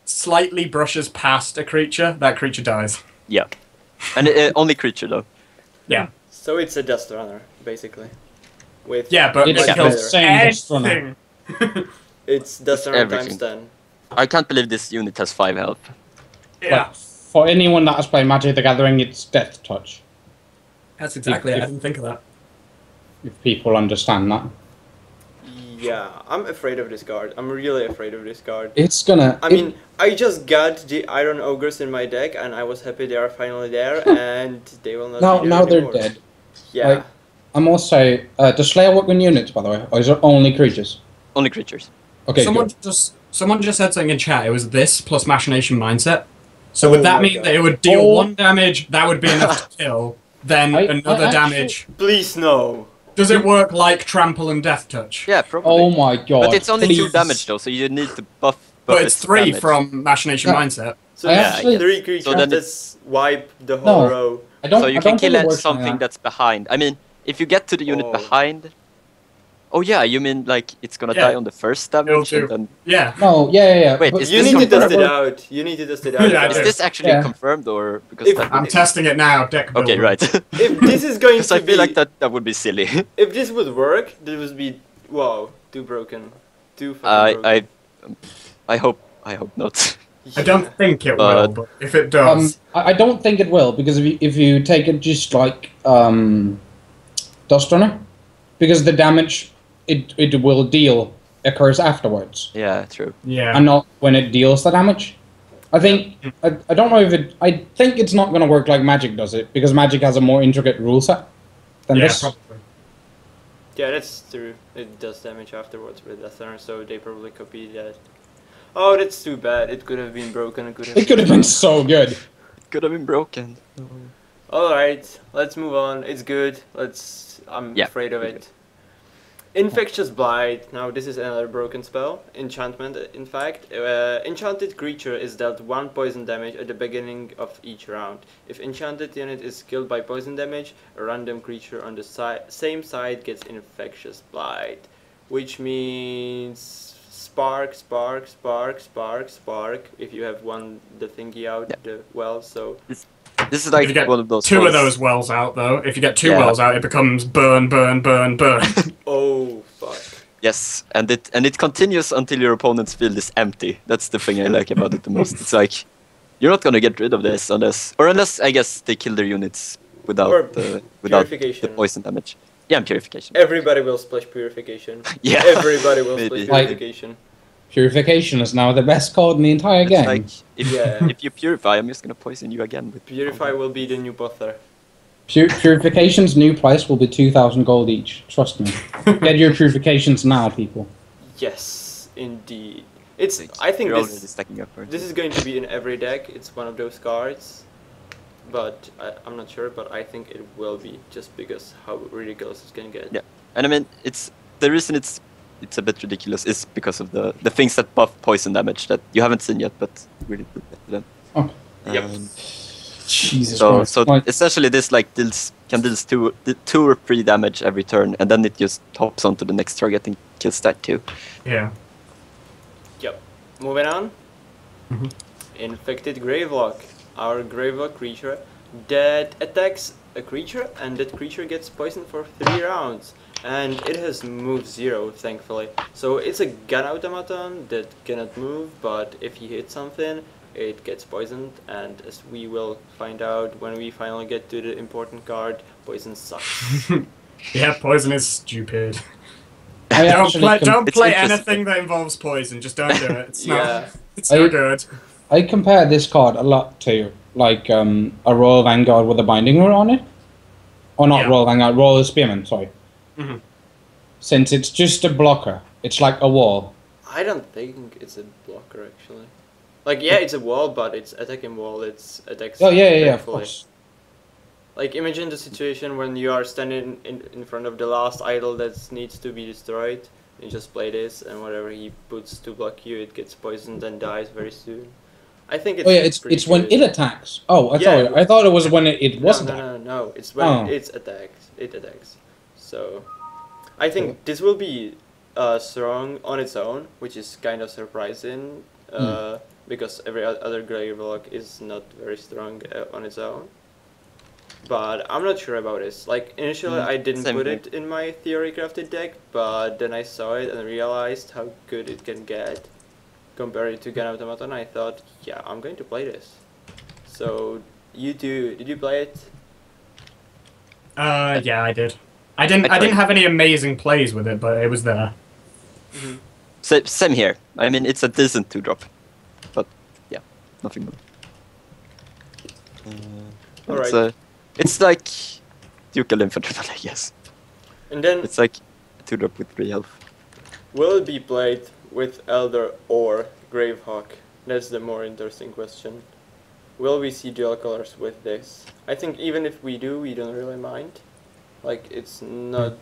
[SPEAKER 3] slightly brushes past a creature, that creature dies.
[SPEAKER 2] Yeah, and only creature though.
[SPEAKER 3] Yeah.
[SPEAKER 1] So it's a Dust Runner, basically. With
[SPEAKER 3] Yeah, but
[SPEAKER 4] It's
[SPEAKER 3] it
[SPEAKER 4] the
[SPEAKER 3] kills
[SPEAKER 4] same Dust Runner.
[SPEAKER 3] anything.
[SPEAKER 1] it's Dust Runner
[SPEAKER 2] everything.
[SPEAKER 1] times 10.
[SPEAKER 2] I can't believe this unit has 5 health.
[SPEAKER 3] Yeah.
[SPEAKER 4] Like, for anyone that has played Magic the Gathering, it's Death Touch.
[SPEAKER 3] That's exactly it. I didn't think of that.
[SPEAKER 4] If people understand that.
[SPEAKER 1] Yeah, I'm afraid of this card. I'm really afraid of this card.
[SPEAKER 4] It's gonna...
[SPEAKER 1] I mean, I just got the Iron Ogres in my deck, and I was happy they are finally there, and they will not be there
[SPEAKER 4] now they're
[SPEAKER 1] anymore.
[SPEAKER 4] dead.
[SPEAKER 1] Yeah.
[SPEAKER 4] Like, I must say, does Slayer work with units, by the way? Or is it only creatures?
[SPEAKER 2] Only creatures.
[SPEAKER 4] Okay,
[SPEAKER 3] Someone
[SPEAKER 4] good.
[SPEAKER 3] just said something in chat. It was this plus Machination Mindset. So would
[SPEAKER 1] Oh
[SPEAKER 3] that
[SPEAKER 1] my
[SPEAKER 3] mean
[SPEAKER 1] God.
[SPEAKER 3] that it would deal
[SPEAKER 4] Oh.
[SPEAKER 3] 1 damage? That would be enough to kill. Then
[SPEAKER 4] I
[SPEAKER 3] another
[SPEAKER 4] actually-
[SPEAKER 3] damage.
[SPEAKER 1] Please no.
[SPEAKER 3] Does it work like Trample and Death Touch?
[SPEAKER 2] Yeah, probably.
[SPEAKER 4] Oh my god.
[SPEAKER 2] But it's only 2
[SPEAKER 4] please.
[SPEAKER 2] damage though, so you need to buff.
[SPEAKER 3] But it's
[SPEAKER 2] its
[SPEAKER 3] 3
[SPEAKER 2] damage.
[SPEAKER 3] from Machination
[SPEAKER 4] Yeah.
[SPEAKER 3] Mindset.
[SPEAKER 1] So
[SPEAKER 4] I
[SPEAKER 1] that's
[SPEAKER 4] actually-
[SPEAKER 1] 3 creatures
[SPEAKER 2] So then
[SPEAKER 1] that wipe the whole
[SPEAKER 4] No.
[SPEAKER 1] row.
[SPEAKER 4] I don't.
[SPEAKER 2] So you
[SPEAKER 4] I
[SPEAKER 2] can
[SPEAKER 4] don't
[SPEAKER 2] kill
[SPEAKER 4] think it works like
[SPEAKER 2] something
[SPEAKER 4] that.
[SPEAKER 2] that's behind. I mean, if you get to the unit
[SPEAKER 1] Oh.
[SPEAKER 2] behind. Oh yeah, you mean like it's gonna
[SPEAKER 3] Yeah.
[SPEAKER 2] die on the first damage and
[SPEAKER 3] do.
[SPEAKER 2] then.
[SPEAKER 3] Yeah.
[SPEAKER 4] No, yeah.
[SPEAKER 2] Wait,
[SPEAKER 4] but
[SPEAKER 2] is
[SPEAKER 1] You
[SPEAKER 2] this
[SPEAKER 1] need to test
[SPEAKER 2] confirmed?
[SPEAKER 1] it out. You need to test it out.
[SPEAKER 3] Yeah, I
[SPEAKER 2] Is
[SPEAKER 3] do.
[SPEAKER 2] this actually
[SPEAKER 4] Yeah.
[SPEAKER 2] confirmed or because
[SPEAKER 1] If-
[SPEAKER 2] that?
[SPEAKER 3] I'm testing it now, deck builder.
[SPEAKER 2] Okay, right.
[SPEAKER 1] If this is going
[SPEAKER 2] Because
[SPEAKER 1] to
[SPEAKER 2] I
[SPEAKER 1] be,
[SPEAKER 2] feel like that would be silly.
[SPEAKER 1] if this would work, this would be wow, too broken, too fucking broken.
[SPEAKER 2] I hope not.
[SPEAKER 3] I don't think it
[SPEAKER 2] But-
[SPEAKER 3] will, but if it does,
[SPEAKER 4] I don't think it will, because if you take it just like Dust Runner, because the damage it will deal occurs afterwards
[SPEAKER 2] Yeah, true.
[SPEAKER 3] yeah.
[SPEAKER 4] and not when it deals the damage. I think I don't know if it. I think it's not going to work like Magic does it, because Magic has a more intricate rule set than
[SPEAKER 3] Yeah,
[SPEAKER 4] this.
[SPEAKER 3] probably.
[SPEAKER 1] Yeah, that's true. It does damage afterwards with Death Runner, so they probably copied that. Oh, that's too bad. It could have been broken.
[SPEAKER 4] It could have been so good.
[SPEAKER 2] Could have been broken.
[SPEAKER 1] Alright, let's move on. It's good. I'm
[SPEAKER 2] Yeah.
[SPEAKER 1] afraid of it. Infectious Blight. Now, this is another broken spell. Enchantment, in fact. Enchanted creature is dealt 1 poison damage at the beginning of each round. If enchanted unit is killed by poison damage, a random creature on the same side gets Infectious Blight. Which means spark, if you have the thingy out,
[SPEAKER 2] Yeah.
[SPEAKER 1] the well, so...
[SPEAKER 2] This is like
[SPEAKER 3] If you get
[SPEAKER 2] one of those.
[SPEAKER 3] two of
[SPEAKER 2] spells.
[SPEAKER 3] those wells out, though, if you get two
[SPEAKER 2] Yeah.
[SPEAKER 3] wells out, it becomes burn.
[SPEAKER 1] Oh, fuck.
[SPEAKER 2] Yes, and it continues until your opponent's field is empty. That's the thing I like about it the most. It's like you're not gonna get rid of this unless I guess they kill their units without
[SPEAKER 1] Or
[SPEAKER 2] without the
[SPEAKER 1] Purification.
[SPEAKER 2] poison damage. Yeah, and purification.
[SPEAKER 1] Everybody will splash Purification.
[SPEAKER 2] Yeah,
[SPEAKER 1] Everybody will splash
[SPEAKER 2] maybe.
[SPEAKER 1] Purification.
[SPEAKER 4] Purification is now the best card in the entire
[SPEAKER 2] It's
[SPEAKER 4] game.
[SPEAKER 2] like if
[SPEAKER 1] Yeah.
[SPEAKER 2] if you purify, I'm just gonna poison you again with
[SPEAKER 1] Purify will be the new buffer.
[SPEAKER 4] Purification's new price will be 2,000 gold each. Trust me. Get your purifications now, people.
[SPEAKER 1] Yes, indeed. It's.
[SPEAKER 2] Six.
[SPEAKER 1] I think
[SPEAKER 2] You're already
[SPEAKER 1] this
[SPEAKER 2] stacking up. Right?
[SPEAKER 1] this is going to be in every deck. It's one of those cards, but I'm not sure. But I think it will be just because how ridiculous it's gonna get.
[SPEAKER 2] Yeah. And I mean, it's the reason it's a bit ridiculous is because of the things that buff poison damage that you haven't seen yet, but really good at them.
[SPEAKER 4] Oh.
[SPEAKER 1] Yep.
[SPEAKER 4] Jesus
[SPEAKER 2] So
[SPEAKER 4] Christ.
[SPEAKER 2] so
[SPEAKER 4] Like,
[SPEAKER 2] essentially this like can deals two or 3 damage every turn, and then it just hops onto the next target and kills that too.
[SPEAKER 3] Yeah.
[SPEAKER 1] Yep. Moving on.
[SPEAKER 3] Mhm.
[SPEAKER 1] Infected Gravelock. Our Gravelock creature that attacks a creature, and that creature gets poisoned for 3 rounds. And it has move 0, thankfully. So it's a gun automaton that cannot move, but if you hit something, it gets poisoned. And as we will find out when we finally get to the important card, poison sucks.
[SPEAKER 3] Yeah, poison is stupid.
[SPEAKER 4] I actually
[SPEAKER 3] Don't
[SPEAKER 2] It's
[SPEAKER 3] play
[SPEAKER 2] interesting.
[SPEAKER 3] anything that involves poison. Just don't do it. It's
[SPEAKER 1] Yeah.
[SPEAKER 3] not. It's no
[SPEAKER 4] I-
[SPEAKER 3] good.
[SPEAKER 4] I compare this card a lot to like a Royal Vanguard with a binding rule on it. Or not
[SPEAKER 3] Yeah.
[SPEAKER 4] Royal Vanguard, Royal Spearman, sorry.
[SPEAKER 3] Mhm.
[SPEAKER 4] Since it's just a blocker. It's like a wall.
[SPEAKER 1] I don't think it's a blocker actually. Like yeah, it's a wall, but it's attacking wall. It's attacks.
[SPEAKER 4] Oh yeah, of
[SPEAKER 1] thankfully.
[SPEAKER 4] course.
[SPEAKER 1] Like imagine the situation when you are standing in front of the last idol that needs to be destroyed. You just play this, and whatever he puts to block you, it gets poisoned and dies very soon. I think it's.
[SPEAKER 4] Oh yeah,
[SPEAKER 1] pretty
[SPEAKER 4] it's when
[SPEAKER 1] good.
[SPEAKER 4] it attacks. Oh,
[SPEAKER 1] Yeah.
[SPEAKER 4] I thought it was when it
[SPEAKER 1] No,
[SPEAKER 4] was
[SPEAKER 1] no,
[SPEAKER 4] attacked.
[SPEAKER 1] no. It's when
[SPEAKER 4] Oh.
[SPEAKER 1] it's attacks. It attacks. So, I think this will be strong on its own, which is kind of surprising, because every other Gravelock is not very strong on its own. But I'm not sure about this. Like initially, I didn't
[SPEAKER 2] Same
[SPEAKER 1] put
[SPEAKER 2] here.
[SPEAKER 1] it in my theory crafted deck, but then I saw it and realized how good it can get compared to Gun Automaton. I thought, yeah, I'm going to play this. So you two, did you play it?
[SPEAKER 3] Yeah, I did. I didn't have any amazing plays with it, but it was there.
[SPEAKER 2] Same here. I mean, it's a decent 2-drop, but yeah, nothing more.
[SPEAKER 1] Alright.
[SPEAKER 2] It's like Ducal Infantryman, I guess.
[SPEAKER 1] And then
[SPEAKER 2] It's like a 2-drop with 3 health.
[SPEAKER 1] will it be played with Elder or Gravehawk? That's the more interesting question. Will we see dual colors with this? I think even if we do, we don't really mind. Like, it's not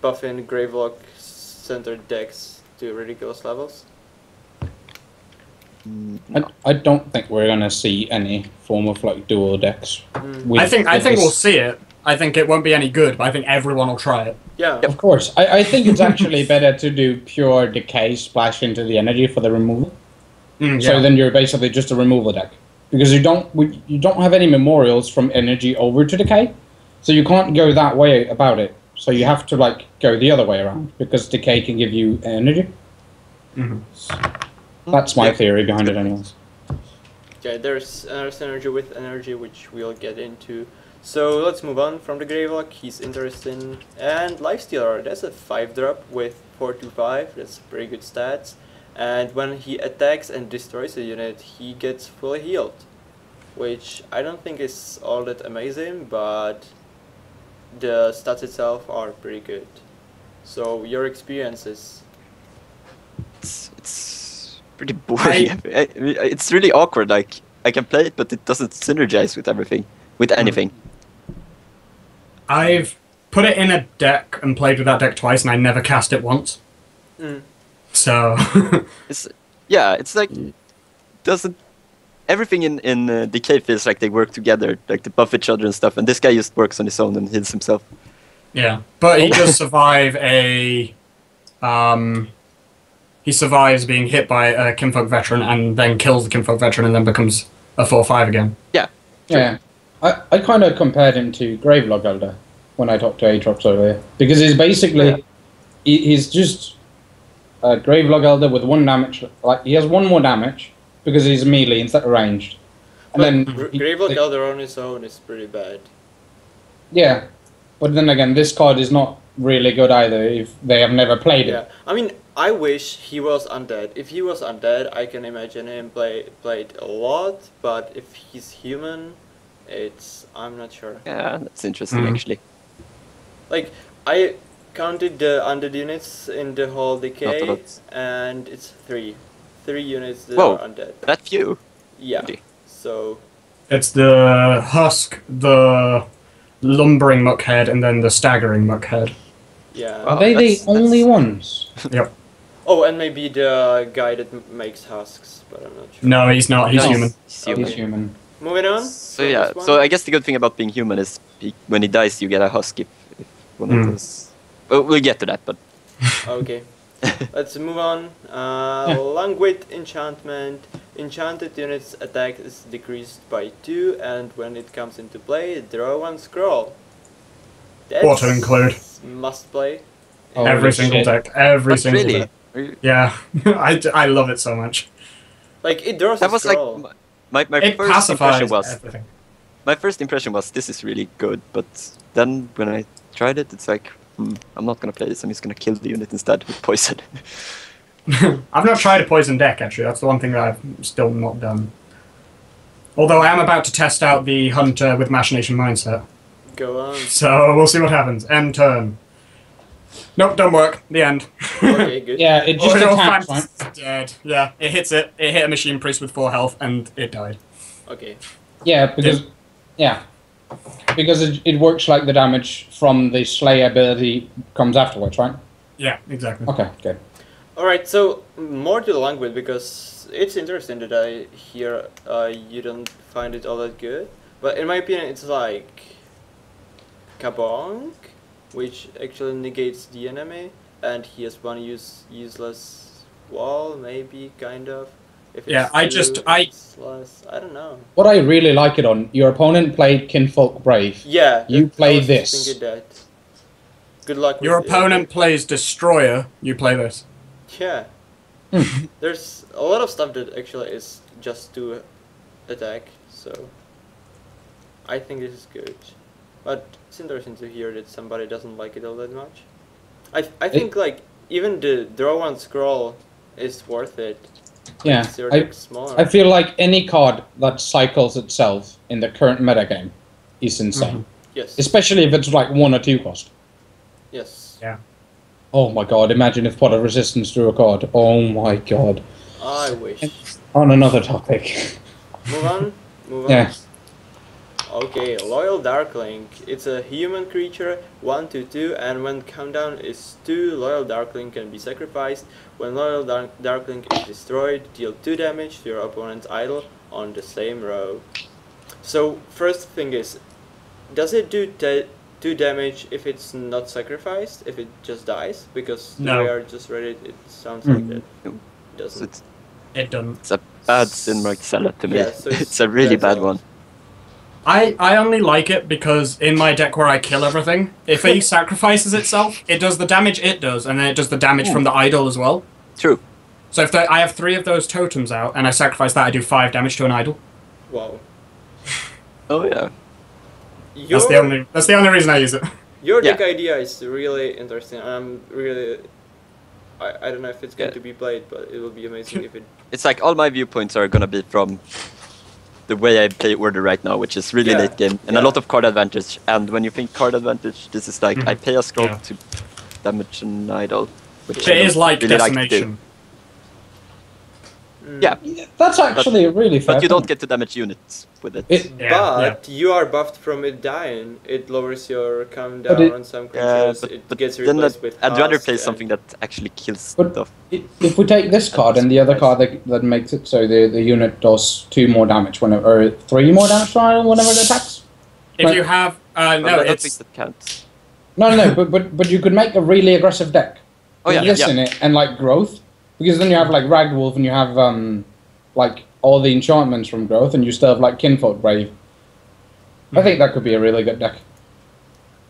[SPEAKER 1] buffing Gravelock centered decks to ridiculous levels.
[SPEAKER 4] I don't think we're gonna see any form of like dual decks.
[SPEAKER 3] I think we'll see it. I think it won't be any good, but I think everyone will try it.
[SPEAKER 1] Yeah.
[SPEAKER 4] Of course, I think it's actually better to do pure decay splash into the energy for the removal. So then you're basically just a removal deck because you don't have any memorials from energy over to decay, so you can't go that way about it. So you have to like go the other way around because decay can give you energy. That's my theory behind it, anyways.
[SPEAKER 1] Okay, there's another synergy with energy, which we'll get into. So let's move on from the Gravelock. He's interesting. And Lifestealer, that's a 5-drop with 4-5. That's pretty good stats. And when he attacks and destroys a unit, he gets fully healed. Which I don't think is all that amazing, but the stats itself are pretty good. So your experiences?
[SPEAKER 2] It's pretty boring. It's really awkward. Like I can play it, but it doesn't synergize with everything, with anything.
[SPEAKER 3] I've put it in a deck and played with that deck twice, and I never cast it once. So
[SPEAKER 2] it's like doesn't everything in Decay feels like they work together, like they buff each other and stuff. And this guy just works on his own and heals himself.
[SPEAKER 3] Yeah, but he does survive a. He survives being hit by a Kinfolk veteran and then kills the Kinfolk veteran and then becomes a 4/5 again.
[SPEAKER 2] Yeah.
[SPEAKER 4] Yeah. I kind of compared him to Gravelog Elder when I talked to Aatrox earlier. Because he's basically... He's just a Gravelog Elder with 1 damage. Like, he has 1 more damage because he's melee instead of ranged. And then
[SPEAKER 1] Gravelog Elder on his own is pretty bad.
[SPEAKER 4] Yeah. But then again, this card is not really good either if they have never played it.
[SPEAKER 1] Yeah, I mean, I wish he was undead. If he was undead, I can imagine him played a lot, but if he's human, I'm not sure.
[SPEAKER 2] Yeah, that's interesting actually.
[SPEAKER 1] Like, I counted the undead units in the whole decay, and it's 3. 3 units that are undead.
[SPEAKER 2] That few?
[SPEAKER 1] Yeah,
[SPEAKER 2] really?
[SPEAKER 1] So...
[SPEAKER 3] It's the Husk, the Lumbering Muckhead, and then the Staggering Muckhead.
[SPEAKER 1] Yeah.
[SPEAKER 4] Are they the only ones?
[SPEAKER 3] Yep.
[SPEAKER 1] Oh, and maybe the guy that makes husks, but I'm not sure.
[SPEAKER 3] No, he's not. He's human.
[SPEAKER 4] He's human.
[SPEAKER 1] Moving on.
[SPEAKER 2] So yeah, so I guess the good thing about being human is when he dies, you get a husk if one of those. Well, we'll get to that, but.
[SPEAKER 1] Okay. Let's move on. Languid enchantment. Enchanted units' attack is decreased by 2, and when it comes into play, draw 1 scroll. That's
[SPEAKER 3] Auto include.
[SPEAKER 1] Must play.
[SPEAKER 4] Oh,
[SPEAKER 3] Every single deck. Every single
[SPEAKER 2] really?
[SPEAKER 3] deck. Yeah, I love it so much.
[SPEAKER 1] Like, it draws
[SPEAKER 2] That
[SPEAKER 1] a
[SPEAKER 2] was
[SPEAKER 1] scroll.
[SPEAKER 2] like my
[SPEAKER 3] It
[SPEAKER 2] first impression
[SPEAKER 3] pacifies
[SPEAKER 2] was
[SPEAKER 3] everything.
[SPEAKER 2] my first impression was this is really good, but then when I tried it, it's like I'm not gonna play this. I'm just gonna kill the unit instead with poison.
[SPEAKER 3] I've not tried a poison deck, actually. That's the one thing that I've still not done. Although I am about to test out the Hunter with Machination Mindset.
[SPEAKER 1] Go on.
[SPEAKER 3] So we'll see what happens. End turn. Nope, don't work. The end.
[SPEAKER 1] Okay, good.
[SPEAKER 4] Yeah, it just
[SPEAKER 3] Orbital
[SPEAKER 4] attacks,
[SPEAKER 3] Phantom's
[SPEAKER 4] right?
[SPEAKER 3] dead. Yeah, it hits it. It hit a Machine Priest with 4 health, and it died.
[SPEAKER 1] Okay.
[SPEAKER 4] Yeah, because... Yeah. Because it works like the damage from the Slay ability comes afterwards, right?
[SPEAKER 3] Yeah, exactly.
[SPEAKER 4] Okay, good.
[SPEAKER 1] Alright, so more to the language, because it's interesting that I hear you don't find it all that good. But in my opinion, it's like Kabonk, which actually negates the enemy, and he has 1 useless wall, maybe, kind of. If it's
[SPEAKER 3] Yeah,
[SPEAKER 1] it's less, I don't know.
[SPEAKER 4] What I really like it on, your opponent played Kinfolk Brave.
[SPEAKER 1] Yeah,
[SPEAKER 4] You
[SPEAKER 1] I
[SPEAKER 4] play
[SPEAKER 1] was
[SPEAKER 4] this.
[SPEAKER 1] thinking that. Good luck
[SPEAKER 3] Your
[SPEAKER 1] with it.
[SPEAKER 3] opponent plays Destroyer, you play this.
[SPEAKER 1] Yeah. There's a lot of stuff that actually is just to attack, so I think this is good. But it's interesting to hear that somebody doesn't like it all that much. I think like even the draw 1 scroll is worth it.
[SPEAKER 4] Yeah,
[SPEAKER 1] It's your deck smaller.
[SPEAKER 4] I feel like any card that cycles itself in the current metagame is insane.
[SPEAKER 1] Yes.
[SPEAKER 4] Especially if it's like 1 or 2 cost.
[SPEAKER 1] Yes.
[SPEAKER 3] Yeah.
[SPEAKER 4] Oh my god, imagine if Pot of Resistance drew a card. Oh my god.
[SPEAKER 1] I wish.
[SPEAKER 4] On another topic.
[SPEAKER 1] Move on. Move on.
[SPEAKER 4] Yeah.
[SPEAKER 1] Okay, Loyal Darkling. It's a human creature, 1/2/2, and when countdown is 2, Loyal Darkling can be sacrificed. When Loyal Darkling is destroyed, deal 2 damage to your opponent's idol on the same row. So, first thing is, does it do 2 damage if it's not sacrificed, if it just dies? Because the way I just read it, it sounds like that.
[SPEAKER 2] No.
[SPEAKER 1] It doesn't.
[SPEAKER 3] It doesn't.
[SPEAKER 2] It's a bad Sinmark Zealot to me.
[SPEAKER 1] Yeah, so
[SPEAKER 2] it's a really bad one.
[SPEAKER 3] I only like it because in my deck where I kill everything, if he sacrifices itself, it does the damage it does, and then it does the damage from the idol as well.
[SPEAKER 2] True.
[SPEAKER 3] So if I have 3 of those totems out, and I sacrifice that, I do 5 damage to an idol.
[SPEAKER 1] Wow.
[SPEAKER 2] Oh yeah.
[SPEAKER 3] That's the only reason I use it.
[SPEAKER 1] Your deck idea is really interesting. I'm really... I don't know if it's going to be played, but it will be amazing if it...
[SPEAKER 2] It's like all my viewpoints are gonna be from the way I play Order right now, which is really late game, and a lot of card advantage. And when you think card advantage, this is like, I pay a scroll to damage an idol. Which
[SPEAKER 3] It is like
[SPEAKER 2] really
[SPEAKER 3] Decimation.
[SPEAKER 2] Yeah.
[SPEAKER 4] That's actually a really fair
[SPEAKER 2] But you don't
[SPEAKER 4] point.
[SPEAKER 2] get to damage units with it.
[SPEAKER 1] But you are buffed from it dying. It lowers your countdown on some creatures. It gets
[SPEAKER 2] then
[SPEAKER 1] replaced with
[SPEAKER 2] I'd rather
[SPEAKER 1] husk
[SPEAKER 2] play
[SPEAKER 1] and-
[SPEAKER 2] something that actually kills
[SPEAKER 4] But
[SPEAKER 2] stuff.
[SPEAKER 4] if we take this card and the other card that makes it so the unit does 2 more damage whenever, or 3 more damage whenever it attacks.
[SPEAKER 3] If you have...
[SPEAKER 2] But I
[SPEAKER 3] no,
[SPEAKER 2] don't think
[SPEAKER 3] it's...
[SPEAKER 2] that counts.
[SPEAKER 4] No, but you could make a really aggressive deck.
[SPEAKER 2] Oh yeah,
[SPEAKER 4] With this in it and like growth, because then you have like Ragdolf and you have like all the enchantments from growth, and you still have like Kinfolk Brave. I think that could be a really good deck.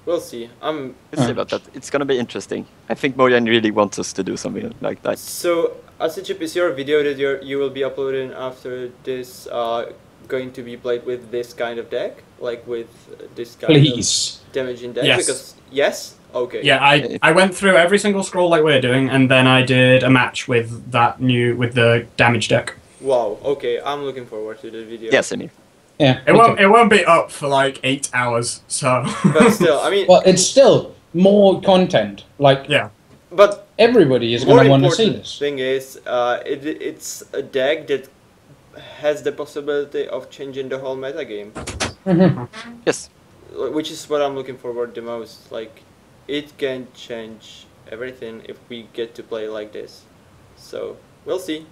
[SPEAKER 1] We'll see.
[SPEAKER 2] Let's see about that. It's gonna be interesting. I think Mojang really wants us to do something like that.
[SPEAKER 1] So, Acidjib, is your video that you will be uploading after this going to be played with this kind of deck? Like with this kind
[SPEAKER 4] Please.
[SPEAKER 1] of damaging deck?
[SPEAKER 3] Yes.
[SPEAKER 1] Because, yes? Okay.
[SPEAKER 3] Yeah, I went through every single scroll like we're doing, and then I did a match with with the damage deck.
[SPEAKER 1] Wow, okay, I'm looking forward to the video.
[SPEAKER 2] Yes, I mean.
[SPEAKER 4] Yeah.
[SPEAKER 3] It won't be up for like 8 hours, so...
[SPEAKER 1] But still, I mean...
[SPEAKER 4] Well, it's still more content. Like,
[SPEAKER 3] yeah.
[SPEAKER 1] But
[SPEAKER 4] everybody is
[SPEAKER 1] more
[SPEAKER 4] going to want to see
[SPEAKER 1] important
[SPEAKER 4] this.
[SPEAKER 1] thing is, it's a deck that has the possibility of changing the whole metagame.
[SPEAKER 2] Yes.
[SPEAKER 1] Which is what I'm looking forward the most. Like, it can change everything if we get to play like this. So, we'll see.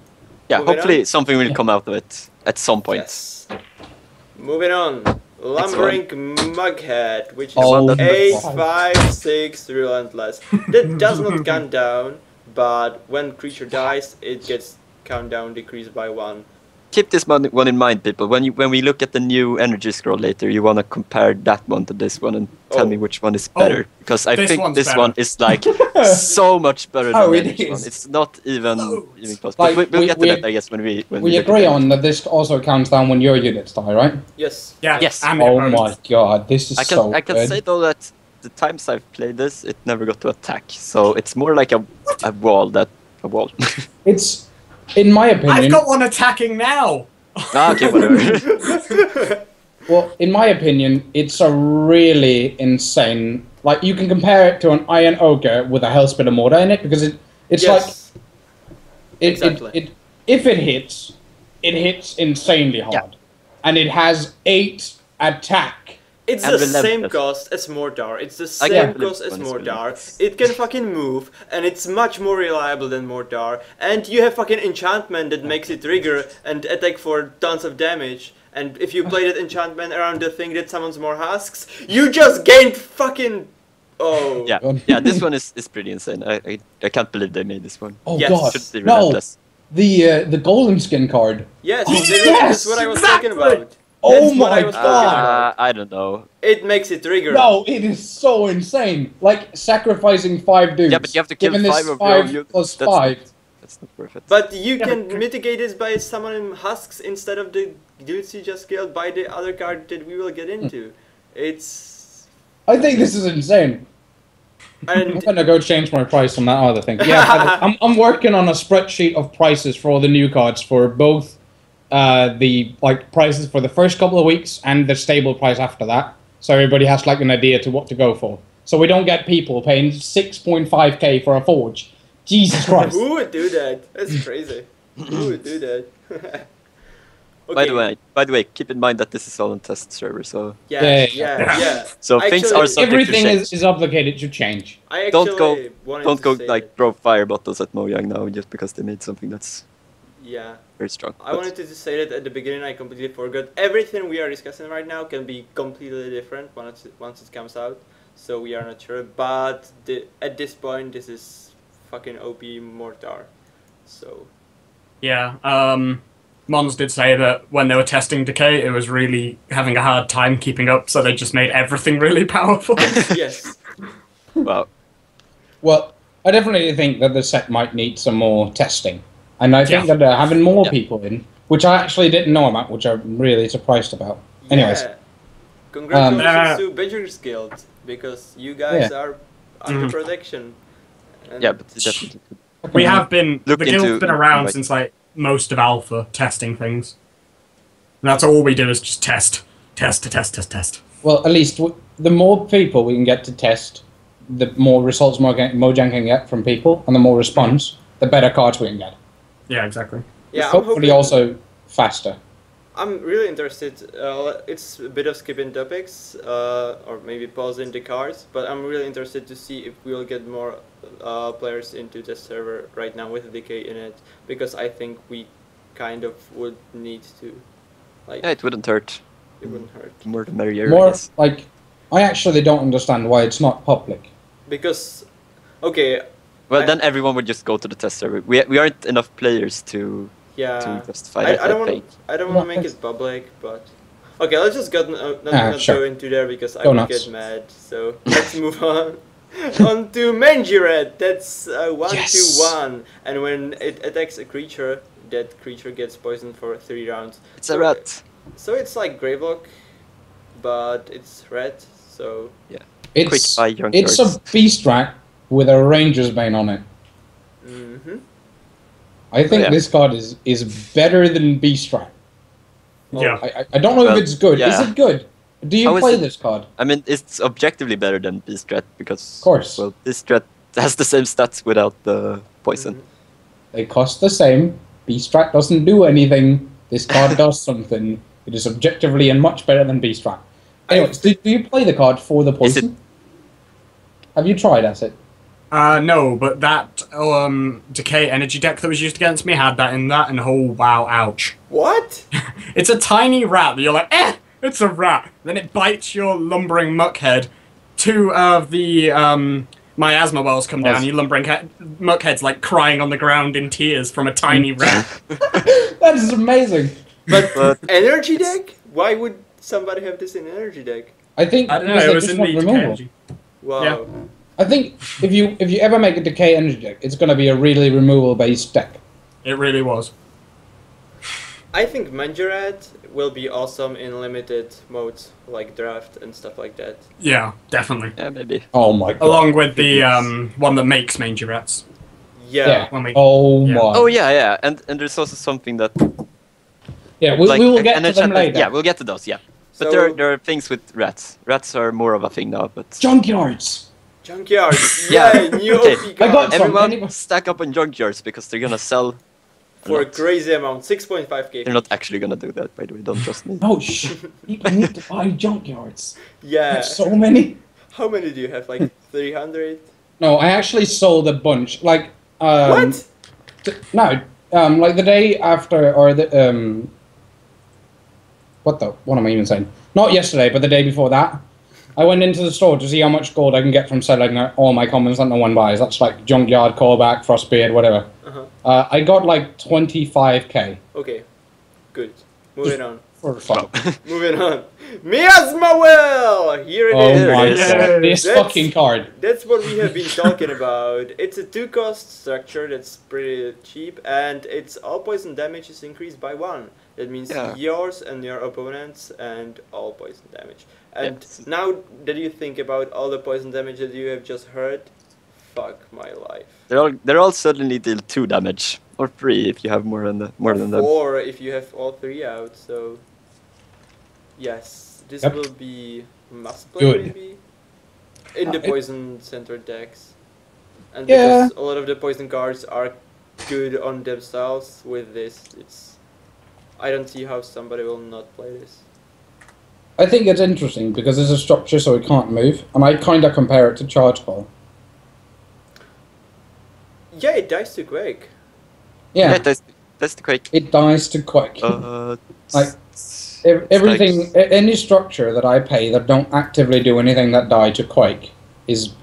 [SPEAKER 2] Yeah,
[SPEAKER 1] Moving
[SPEAKER 2] hopefully
[SPEAKER 1] on.
[SPEAKER 2] something will come out of it at some point.
[SPEAKER 1] Yes. Moving on. Lumbering Mughead, which is
[SPEAKER 4] Oh my
[SPEAKER 1] 8,
[SPEAKER 4] God.
[SPEAKER 1] 5, 6, Relentless. That does not count down, but when creature dies, it gets countdown decreased by 1.
[SPEAKER 2] Keep this one in mind, people. When we look at the new energy scroll later, you want to compare that one to this one and tell me which one is better. Because I
[SPEAKER 3] this
[SPEAKER 2] think
[SPEAKER 3] one's
[SPEAKER 2] this
[SPEAKER 3] better.
[SPEAKER 2] one is like so much better than the
[SPEAKER 4] it
[SPEAKER 2] energy one.
[SPEAKER 4] is.
[SPEAKER 2] It's not even possible.
[SPEAKER 4] Like,
[SPEAKER 2] But we'll get to
[SPEAKER 4] we-
[SPEAKER 2] that, I guess, when we
[SPEAKER 4] We
[SPEAKER 2] look at
[SPEAKER 4] agree
[SPEAKER 2] it.
[SPEAKER 4] on that this also counts down when your units die, right?
[SPEAKER 1] Yes.
[SPEAKER 3] Yeah,
[SPEAKER 2] Yes.
[SPEAKER 3] and the
[SPEAKER 4] Oh
[SPEAKER 3] opponents.
[SPEAKER 4] my god, this is
[SPEAKER 2] I
[SPEAKER 4] so
[SPEAKER 2] can
[SPEAKER 4] good.
[SPEAKER 2] say though that the times I've played this, it never got to attack. So it's more like a wall that a wall.
[SPEAKER 4] It's, in my opinion...
[SPEAKER 3] I've got one attacking now!
[SPEAKER 2] Okay, whatever.
[SPEAKER 4] Well, in my opinion, it's a really insane... Like, you can compare it to an Iron Ogre with a Hellspit Mortar in it, because it's
[SPEAKER 1] Yes.
[SPEAKER 4] like...
[SPEAKER 1] Exactly.
[SPEAKER 4] If it hits insanely hard.
[SPEAKER 2] Yeah.
[SPEAKER 4] And it has 8 attack.
[SPEAKER 1] It's
[SPEAKER 2] And
[SPEAKER 1] the
[SPEAKER 2] relentless.
[SPEAKER 1] same cost as Mordar. It's the
[SPEAKER 2] I
[SPEAKER 1] same
[SPEAKER 2] can't believe
[SPEAKER 1] cost as
[SPEAKER 2] this one is
[SPEAKER 1] Mordar.
[SPEAKER 2] relentless.
[SPEAKER 1] It can fucking move, and it's much more reliable than Mordar. And you have fucking enchantment that makes it trigger and attack for tons of damage. And if you play that enchantment around the thing that summons more husks, you just gained fucking... Oh.
[SPEAKER 2] Yeah, yeah. This one is pretty insane. I can't believe they made this one.
[SPEAKER 4] Oh
[SPEAKER 1] Yes.
[SPEAKER 4] god,
[SPEAKER 2] Should be
[SPEAKER 4] no!
[SPEAKER 2] relentless.
[SPEAKER 4] The golem skin card.
[SPEAKER 1] Yes,
[SPEAKER 4] Yes,
[SPEAKER 1] that's what I was
[SPEAKER 3] exactly.
[SPEAKER 1] talking about.
[SPEAKER 4] Oh
[SPEAKER 1] That's what
[SPEAKER 4] my
[SPEAKER 1] I was talking
[SPEAKER 4] god!
[SPEAKER 1] about.
[SPEAKER 2] I don't know.
[SPEAKER 1] It makes it trigger.
[SPEAKER 4] No, it is so insane. Like sacrificing 5 dudes.
[SPEAKER 2] Yeah, but you have to kill
[SPEAKER 4] Given this
[SPEAKER 2] 5 of your
[SPEAKER 4] 5
[SPEAKER 2] units.
[SPEAKER 4] plus
[SPEAKER 2] That's
[SPEAKER 4] 5.
[SPEAKER 2] That's not worth it.
[SPEAKER 1] But you
[SPEAKER 3] Yeah,
[SPEAKER 1] can
[SPEAKER 3] but-
[SPEAKER 1] mitigate this by summoning husks instead of the dudes you just killed by the other card that we will get into. It's...
[SPEAKER 4] I think this is insane. I'm
[SPEAKER 1] And
[SPEAKER 4] gonna go change my price on that other thing. Yeah, I'm working on a spreadsheet of prices for all the new cards for both the like prices for the first couple of weeks and the stable price after that. So everybody has like an idea to what to go for. So we don't get people paying 6.5k for a forge. Jesus Christ.
[SPEAKER 1] who would do that? That's crazy. Who would do that?
[SPEAKER 2] By the way, keep in mind that this is all on test server, so
[SPEAKER 1] Yeah.
[SPEAKER 2] so things are subject
[SPEAKER 4] Everything
[SPEAKER 2] to change.
[SPEAKER 4] is obligated to change.
[SPEAKER 1] I actually
[SPEAKER 2] Don't go like throw fire bottles at Mojang now just because they made something that's very strong.
[SPEAKER 1] I wanted to say that at the beginning. I completely forgot. Everything we are discussing right now can be completely different once it comes out. So we are not sure. But at this point, this is fucking OP Mortar. So.
[SPEAKER 3] Yeah. Mons did say that when they were testing Decay, it was really having a hard time keeping up, so they just made everything really powerful.
[SPEAKER 1] Yes.
[SPEAKER 2] Wow.
[SPEAKER 4] Well, I definitely think that the set might need some more testing. And I think that having more people in, which I actually didn't know about, which I'm really surprised about. Anyways.
[SPEAKER 1] Yeah. Congratulations to Bencher's Guild, because you guys are under protection. And
[SPEAKER 2] But definitely.
[SPEAKER 3] We have been...
[SPEAKER 2] Look
[SPEAKER 3] the guild's been around since, like, most of Alpha, testing things. And that's all we do is just test. Test.
[SPEAKER 4] Well, at least the more people we can get to test, the more results Mojang can get from people, and the more response, the better cards we can get.
[SPEAKER 3] Yeah, exactly.
[SPEAKER 1] Yeah,
[SPEAKER 4] hopefully also faster.
[SPEAKER 1] I'm really interested. It's a bit of skipping topics, or maybe pausing the cards, but I'm really interested to see if we'll get more players into the server right now with Decay in it, because I think we kind of would need to. Like,
[SPEAKER 2] Yeah, it wouldn't hurt.
[SPEAKER 1] It wouldn't hurt.
[SPEAKER 2] The more the merrier.
[SPEAKER 4] More
[SPEAKER 2] I guess.
[SPEAKER 4] like, I actually don't understand why it's not public.
[SPEAKER 1] Because, okay.
[SPEAKER 2] Well, then everyone would just go to the test server. We aren't enough players to justify that.
[SPEAKER 1] I don't want to make it public, but okay, let's just not go into there because I would get mad. So let's move on. On to Mangiret. That's 1-1, and when it attacks a creature, that creature gets poisoned for 3 rounds.
[SPEAKER 2] It's a rat.
[SPEAKER 1] So it's like Gravelock, but it's red. So
[SPEAKER 2] yeah,
[SPEAKER 4] it's a beast rat with a Ranger's Bane on it. I think this card is better than Beast Rat.
[SPEAKER 3] Yeah.
[SPEAKER 4] I don't know if it's good. Is it good? Do you play this card?
[SPEAKER 2] I mean, it's objectively better than Beast Rat because,
[SPEAKER 4] of course,
[SPEAKER 2] well, Beast Rat has the same stats without the poison.
[SPEAKER 4] They cost the same. Beast Rat doesn't do anything. This card does something. It is objectively and much better than Beast Rat. Anyways, do you play the card for the poison? Have you tried Acid?
[SPEAKER 3] No, but that Decay energy deck that was used against me had that in that, and oh wow, ouch.
[SPEAKER 1] What?
[SPEAKER 3] It's a tiny rat that you're like, it's a rat. Then it bites your lumbering muckhead. 2 of the miasma wells come down. Your lumbering muckhead's like crying on the ground in tears from a tiny rat.
[SPEAKER 4] That is amazing.
[SPEAKER 1] But energy deck? Why would somebody have this in energy deck?
[SPEAKER 4] I don't know. It was in the Decay energy.
[SPEAKER 1] Wow.
[SPEAKER 3] Yeah.
[SPEAKER 4] I think if you ever make a Decay energy deck, it's going to be a really removal based deck.
[SPEAKER 3] It really was.
[SPEAKER 1] I think Mangiret will be awesome in limited modes like draft and stuff like that.
[SPEAKER 3] Yeah, definitely.
[SPEAKER 2] Yeah, maybe.
[SPEAKER 4] Oh my god.
[SPEAKER 3] Along with the one that makes mangy rats.
[SPEAKER 1] Yeah.
[SPEAKER 4] My.
[SPEAKER 2] Oh yeah. And there's also something that.
[SPEAKER 4] Yeah, we will get to them later.
[SPEAKER 2] Yeah, we'll get to those. Yeah. But there are things with rats. Rats are more of a thing now. But
[SPEAKER 4] junkyards.
[SPEAKER 1] Junkyards. Yeah, new OP cards.
[SPEAKER 4] I got
[SPEAKER 2] everyone stack up on junkyards because they're gonna sell.
[SPEAKER 1] For a crazy amount, 6.5k.
[SPEAKER 2] They're not actually gonna do that, by the way. Don't trust me.
[SPEAKER 4] Oh people need to buy junkyards.
[SPEAKER 1] Yeah.
[SPEAKER 4] There's so many.
[SPEAKER 1] How many do you have? Like 300?
[SPEAKER 4] No, I actually sold a bunch. Like
[SPEAKER 1] what?
[SPEAKER 4] No, like the day after, or the what am I even saying? Not yesterday, but the day before that. I went into the store to see how much gold I can get from selling all my commons that no one buys. That's like Junkyard, Callback, Frostbeard, whatever. I got like 25k.
[SPEAKER 1] Okay, good. Moving on.
[SPEAKER 4] For fun.
[SPEAKER 1] Moving on. Miasma Well! Here it is.
[SPEAKER 4] Oh my god, this fucking card.
[SPEAKER 1] That's what we have been talking about. It's a 2-cost structure that's pretty cheap, and its all poison damage is increased by 1. That means yours and your opponents and all poison damage. And now that you think about all the poison damage that you have just heard, fuck my life.
[SPEAKER 2] They're all suddenly deal 2 damage. Or 3 if you have more than them.
[SPEAKER 1] 4 if you have all 3 out, so... Yes, this will be must play maybe? In the poison-centered decks. And because a lot of the poison cards are good on themselves, with this, it's... I don't see how somebody will not play this.
[SPEAKER 4] I think it's interesting because it's a structure so it can't move, and I kind of compare it to Charge Ball.
[SPEAKER 1] Yeah, it dies to Quake.
[SPEAKER 4] Yeah,
[SPEAKER 2] that's the Quake.
[SPEAKER 4] it dies to Quake. Like everything, any structure that I pay that don't actively do anything that die to Quake is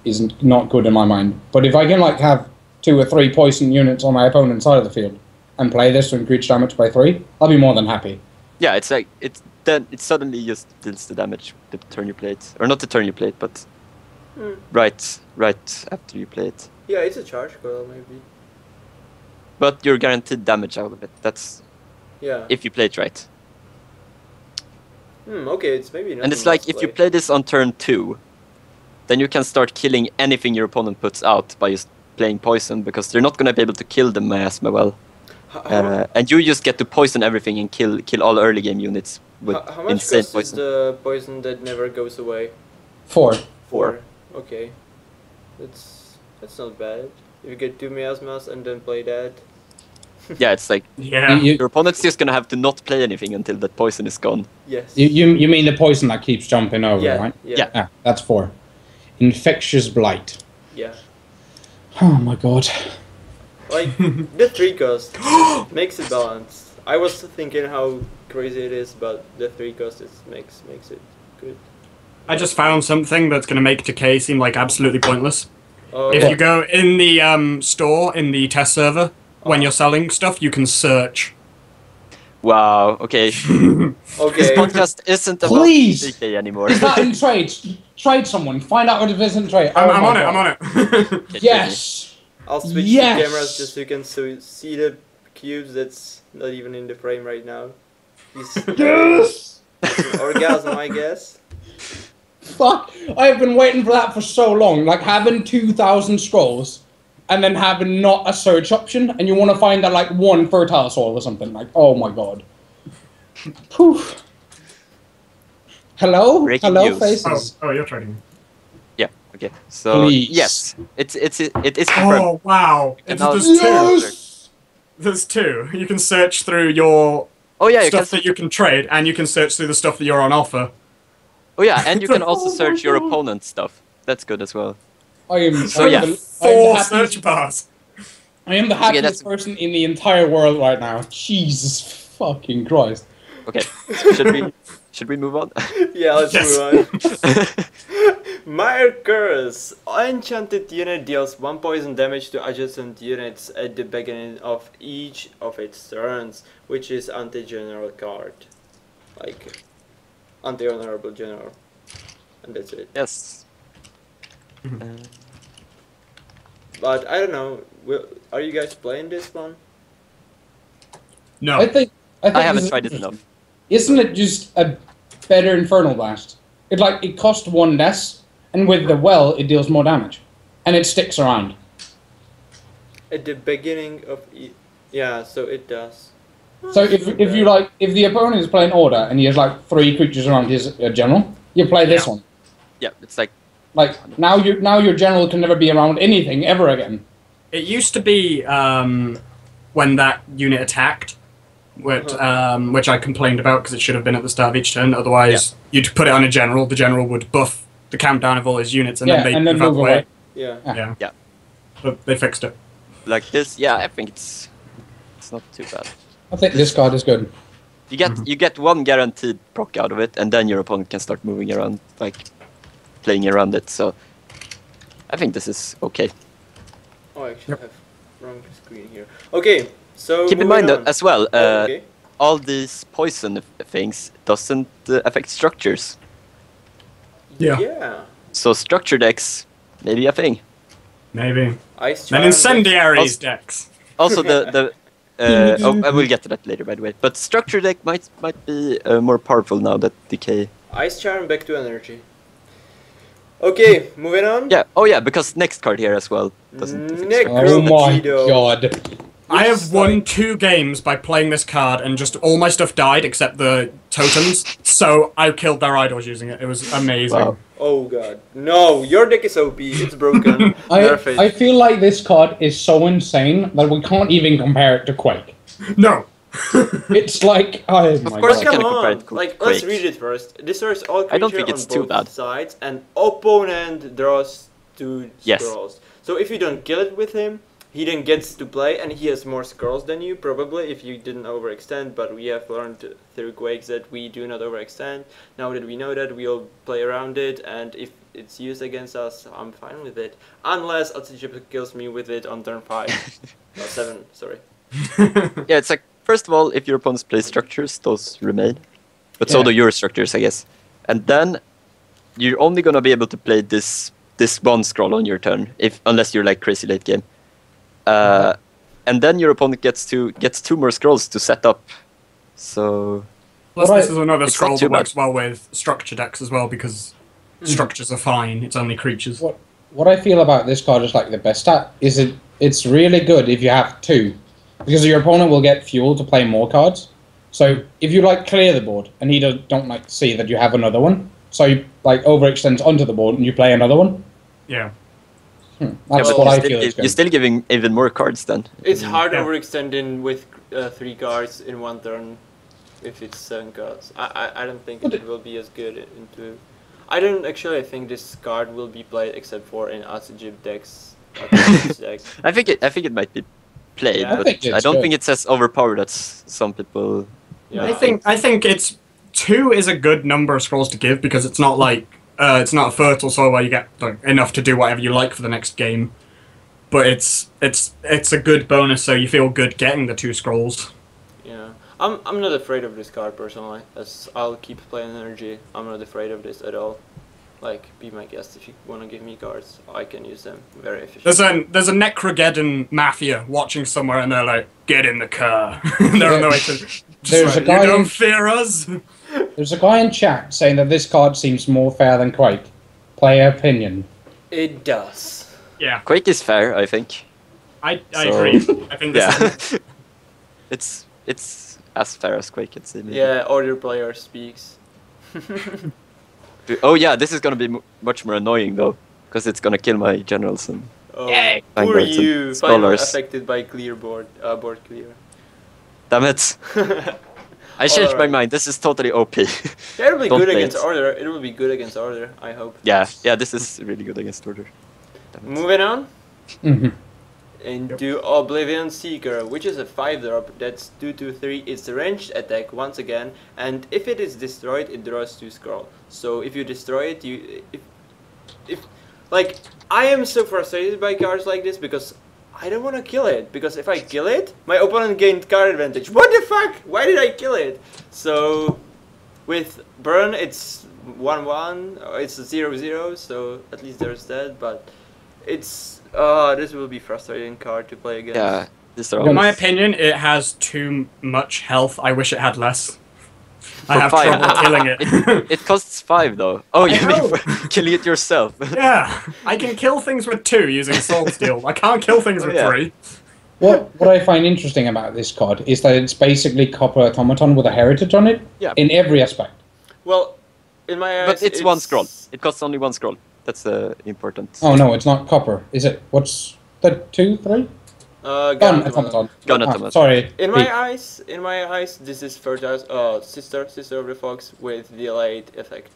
[SPEAKER 4] not good in my mind. But if I can like have 2 or 3 poison units on my opponent's side of the field and play this to increase damage by 3, I'll be more than happy.
[SPEAKER 2] Yeah, it's like then it suddenly just deals the damage the turn you play it, or not the turn you play it, but right after you play it.
[SPEAKER 1] Yeah, it's a charge coil maybe.
[SPEAKER 2] But you're guaranteed damage out of it. That's if you play it right.
[SPEAKER 1] Okay, it's maybe not.
[SPEAKER 2] And it's like if you play this on turn 2, then you can start killing anything your opponent puts out by just playing poison, because they're not gonna be able to kill the miasma well. And you just get to poison everything and kill all early game units with
[SPEAKER 1] how much
[SPEAKER 2] insane
[SPEAKER 1] cost
[SPEAKER 2] poison.
[SPEAKER 1] is the poison that never goes away?
[SPEAKER 4] 4.
[SPEAKER 1] 4. Okay, that's not bad. If you get 2 miasmas and then play that.
[SPEAKER 2] Yeah, it's like your opponent's just gonna have to not play anything until that poison is gone.
[SPEAKER 1] Yes.
[SPEAKER 4] You mean the poison that keeps jumping over, right?
[SPEAKER 1] Yeah.
[SPEAKER 4] That's 4. Infectious Blight.
[SPEAKER 1] Yeah.
[SPEAKER 4] Oh my god.
[SPEAKER 1] Like, the 3 cost makes it balanced. I was thinking how crazy it is, but the 3 cost makes it good.
[SPEAKER 3] I just found something that's going to make decay seem like absolutely pointless.
[SPEAKER 1] Oh.
[SPEAKER 3] If you go in the store, in the test server, when you're selling stuff, you can search.
[SPEAKER 2] Wow, okay. This podcast isn't about decay anymore.
[SPEAKER 4] Is that in trades? Trade someone. Find out what it is in trade.
[SPEAKER 3] I'm on it.
[SPEAKER 4] Yes!
[SPEAKER 1] I'll switch the cameras just so you can see the cubes that's not even in the frame right now. Yes! Orgasm, I guess.
[SPEAKER 4] Fuck! I've been waiting for that for so long. Like having 2,000 scrolls and then having not a search option, and you want to find that like 1 fertile soil or something. Like, oh my god. Poof. Hello?
[SPEAKER 2] Breaking
[SPEAKER 4] Hello,
[SPEAKER 2] news.
[SPEAKER 4] faces.
[SPEAKER 3] Oh, you're trading.
[SPEAKER 2] Yeah, okay. So,
[SPEAKER 4] Please.
[SPEAKER 2] yes, it is confirmed.
[SPEAKER 3] Oh, wow. There's 2. You can search through your stuff that you can trade, and you can search through the stuff that you're on offer.
[SPEAKER 2] Oh yeah, and you can also search your opponent's stuff. That's good as well.
[SPEAKER 4] I am
[SPEAKER 3] 4 search bars.
[SPEAKER 4] I am the happiest person in the entire world right now. Jesus fucking Christ.
[SPEAKER 2] Okay, should we move on?
[SPEAKER 1] Yeah, let's move on. Mire Curse. Enchanted unit deals 1 poison damage to adjacent units at the beginning of each of its turns, which is anti-general card. Like, anti-honorable general. And that's it.
[SPEAKER 2] Yes.
[SPEAKER 1] But I don't know, are you guys playing this one?
[SPEAKER 3] No.
[SPEAKER 4] I think
[SPEAKER 2] I haven't tried it enough.
[SPEAKER 4] Isn't it just a better Infernal Blast? It costs 1 less, and with the well, it deals more damage, and it sticks around.
[SPEAKER 1] At the beginning of yeah, so it does.
[SPEAKER 4] So if the opponent is playing Order and he has like 3 creatures around his general, you play this one.
[SPEAKER 2] Yeah, it's like
[SPEAKER 4] now your general can never be around anything ever again.
[SPEAKER 3] It used to be when that unit attacked, which I complained about because it should have been at the start of each turn. Otherwise, you'd put it on a general. The general would buff the countdown of all his units, and then they move away.
[SPEAKER 1] Yeah.
[SPEAKER 3] But they fixed it.
[SPEAKER 2] Like this. Yeah, I think it's not too bad.
[SPEAKER 4] I think this card is good.
[SPEAKER 2] You get 1 guaranteed proc out of it, and then your opponent can start moving around, like playing around it. So I think this is okay.
[SPEAKER 1] Oh, I actually have wrong screen here. Okay, so
[SPEAKER 2] keep in mind that as well,
[SPEAKER 1] okay.
[SPEAKER 2] all these poison things doesn't affect structures.
[SPEAKER 1] Yeah.
[SPEAKER 2] So structure decks, maybe a thing.
[SPEAKER 3] Maybe.
[SPEAKER 1] Ice
[SPEAKER 3] Then incendiaries decks.
[SPEAKER 2] Also I will get to that later, by the way. But structure deck might be more powerful now that decay.
[SPEAKER 1] Ice Charm back to energy. Okay, moving on.
[SPEAKER 2] Yeah. Oh yeah, because next card here as well doesn't.
[SPEAKER 4] Oh my god.
[SPEAKER 3] I have won 2 games by playing this card, and just all my stuff died except the totems. So I killed their idols using it. It was amazing.
[SPEAKER 2] Wow.
[SPEAKER 1] Oh god. No, your deck is OP. It's broken.
[SPEAKER 4] I feel like this card is so insane that we can't even compare it to Quake.
[SPEAKER 3] No.
[SPEAKER 4] It's like, oh my
[SPEAKER 2] course
[SPEAKER 4] god.
[SPEAKER 2] you can
[SPEAKER 1] Come
[SPEAKER 2] compare
[SPEAKER 1] on,
[SPEAKER 2] it to
[SPEAKER 1] like let's
[SPEAKER 2] Quake.
[SPEAKER 1] read it first. Destroys all creatures
[SPEAKER 2] I don't think it's
[SPEAKER 1] on
[SPEAKER 2] too
[SPEAKER 1] both
[SPEAKER 2] bad.
[SPEAKER 1] sides, and opponent draws 2
[SPEAKER 2] Yes.
[SPEAKER 1] scrolls. So if you don't kill it with him, he then gets to play, and he has more scrolls than you, probably, if you didn't overextend, but we have learned through Quakes that we do not overextend. Now that we know that, we'll play around it, and if it's used against us, I'm fine with it. Unless Acidjib kills me with it on turn 5. 7, sorry.
[SPEAKER 2] Yeah, it's like, first of all, if your opponents play structures, those remain. But so
[SPEAKER 4] Yeah.
[SPEAKER 2] do your structures, I guess. And then you're only gonna be able to play this one scroll on your turn, unless you're like crazy late game. And then your opponent gets 2 more scrolls to set up. So
[SPEAKER 3] Plus,
[SPEAKER 4] Well,
[SPEAKER 3] this is another
[SPEAKER 2] it's not
[SPEAKER 3] scroll
[SPEAKER 2] too
[SPEAKER 3] that works well with structure decks as well, because structures are fine, it's only creatures.
[SPEAKER 4] What I feel about this card is like the best stat is it's really good if you have 2, because your opponent will get fuel to play more cards. So if you like clear the board and he don't like see that you have another one, so you like overextends onto the board and you play another one.
[SPEAKER 3] Yeah.
[SPEAKER 4] That's
[SPEAKER 2] but
[SPEAKER 4] what I
[SPEAKER 2] you're
[SPEAKER 4] feel is
[SPEAKER 2] you're
[SPEAKER 4] good.
[SPEAKER 2] still giving even more cards then.
[SPEAKER 1] It's hard
[SPEAKER 3] Yeah.
[SPEAKER 1] overextending with 3 cards in one turn if it's 7 cards. I don't think
[SPEAKER 4] But
[SPEAKER 1] it will be as good into... I don't actually think this card will be played except for in Acidjib decks. Deck.
[SPEAKER 2] I think it might be played,
[SPEAKER 1] Yeah. I
[SPEAKER 2] but
[SPEAKER 4] think it's
[SPEAKER 2] I don't
[SPEAKER 4] good.
[SPEAKER 2] think it's as overpowered as some people.
[SPEAKER 1] Yeah.
[SPEAKER 3] I think it's 2 is a good number of scrolls to give, because it's not like it's not a fertile soil where you get like, enough to do whatever you like for the next game. But it's a good bonus, so you feel good getting the 2 scrolls.
[SPEAKER 1] Yeah. I'm not afraid of this card personally, as I'll keep playing energy. I'm not afraid of this at all. Like, be my guest if you want to give me cards. I can use them very efficiently.
[SPEAKER 3] There's a Necrogeddon mafia watching somewhere, and they're like, "Get in the car." They're on the way to.
[SPEAKER 4] There's a
[SPEAKER 3] You
[SPEAKER 4] guy
[SPEAKER 3] don't
[SPEAKER 4] in-
[SPEAKER 3] fear us.
[SPEAKER 4] There's a guy in chat saying that this card seems more fair than Quake. Player opinion.
[SPEAKER 1] It does.
[SPEAKER 3] Yeah,
[SPEAKER 2] Quake is fair, I think.
[SPEAKER 3] I
[SPEAKER 2] So-
[SPEAKER 3] agree. I think this
[SPEAKER 2] Yeah,
[SPEAKER 3] is
[SPEAKER 2] it's as fair as Quake, I'd say. Maybe.
[SPEAKER 1] Yeah, other player speaks.
[SPEAKER 2] Oh yeah, this is gonna be much more annoying though, because it's gonna kill my generals and.
[SPEAKER 1] Oh,
[SPEAKER 2] Yay!
[SPEAKER 1] poor
[SPEAKER 2] Vanguards and
[SPEAKER 1] you, finally
[SPEAKER 2] scholars.
[SPEAKER 1] affected by clear board clear.
[SPEAKER 2] Damn it! I changed my
[SPEAKER 1] Alright.
[SPEAKER 2] mind. This is totally OP.
[SPEAKER 1] Yeah, it'll be
[SPEAKER 2] Don't
[SPEAKER 1] good
[SPEAKER 2] play
[SPEAKER 1] against
[SPEAKER 2] it.
[SPEAKER 1] Order. It will be good against Order, I hope.
[SPEAKER 2] yeah, this is really good against Order. Damn it.
[SPEAKER 1] Moving on
[SPEAKER 4] Hmm.
[SPEAKER 1] into Oblivion Seeker, which is a 5-drop that's 2/3. It's a ranged attack once again, and if it is destroyed, it draws 2 scroll. So if you destroy it, if like, I am so frustrated by cards like this because I don't want to kill it, because if I kill it, my opponent gained card advantage. What the fuck? Why did I kill it? So with Burn, it's 1/1, it's a 0/0, so at least there's that, but it's this will be frustrating card to play against.
[SPEAKER 2] Yeah, these are
[SPEAKER 3] In
[SPEAKER 2] all.
[SPEAKER 3] my opinion, it has too much health. I wish it had less. I
[SPEAKER 2] For
[SPEAKER 3] have
[SPEAKER 2] 5.
[SPEAKER 3] trouble killing it.
[SPEAKER 2] It costs 5 though. Oh, you mean
[SPEAKER 3] know.
[SPEAKER 2] for killing it yourself?
[SPEAKER 3] Yeah, I can kill things with 2 using Soul Steel. I can't kill things
[SPEAKER 2] Oh,
[SPEAKER 3] with
[SPEAKER 2] yeah.
[SPEAKER 3] 3.
[SPEAKER 4] What I find interesting about this card is that it's basically Copper Automaton with a heritage on it.
[SPEAKER 2] Yeah.
[SPEAKER 4] In every aspect.
[SPEAKER 1] Well, in my eyes,
[SPEAKER 2] But it's 1 scroll. It costs only 1 scroll. That's important.
[SPEAKER 4] Oh no, it's not Copper. Is it? What's the 2, 3?
[SPEAKER 1] Gun
[SPEAKER 4] Gun Automaton.
[SPEAKER 2] Gun
[SPEAKER 4] Ah,
[SPEAKER 2] Automaton.
[SPEAKER 4] sorry.
[SPEAKER 1] In
[SPEAKER 4] Pete.
[SPEAKER 1] my eyes, this is fertile. Sister of the Fox with delayed effect,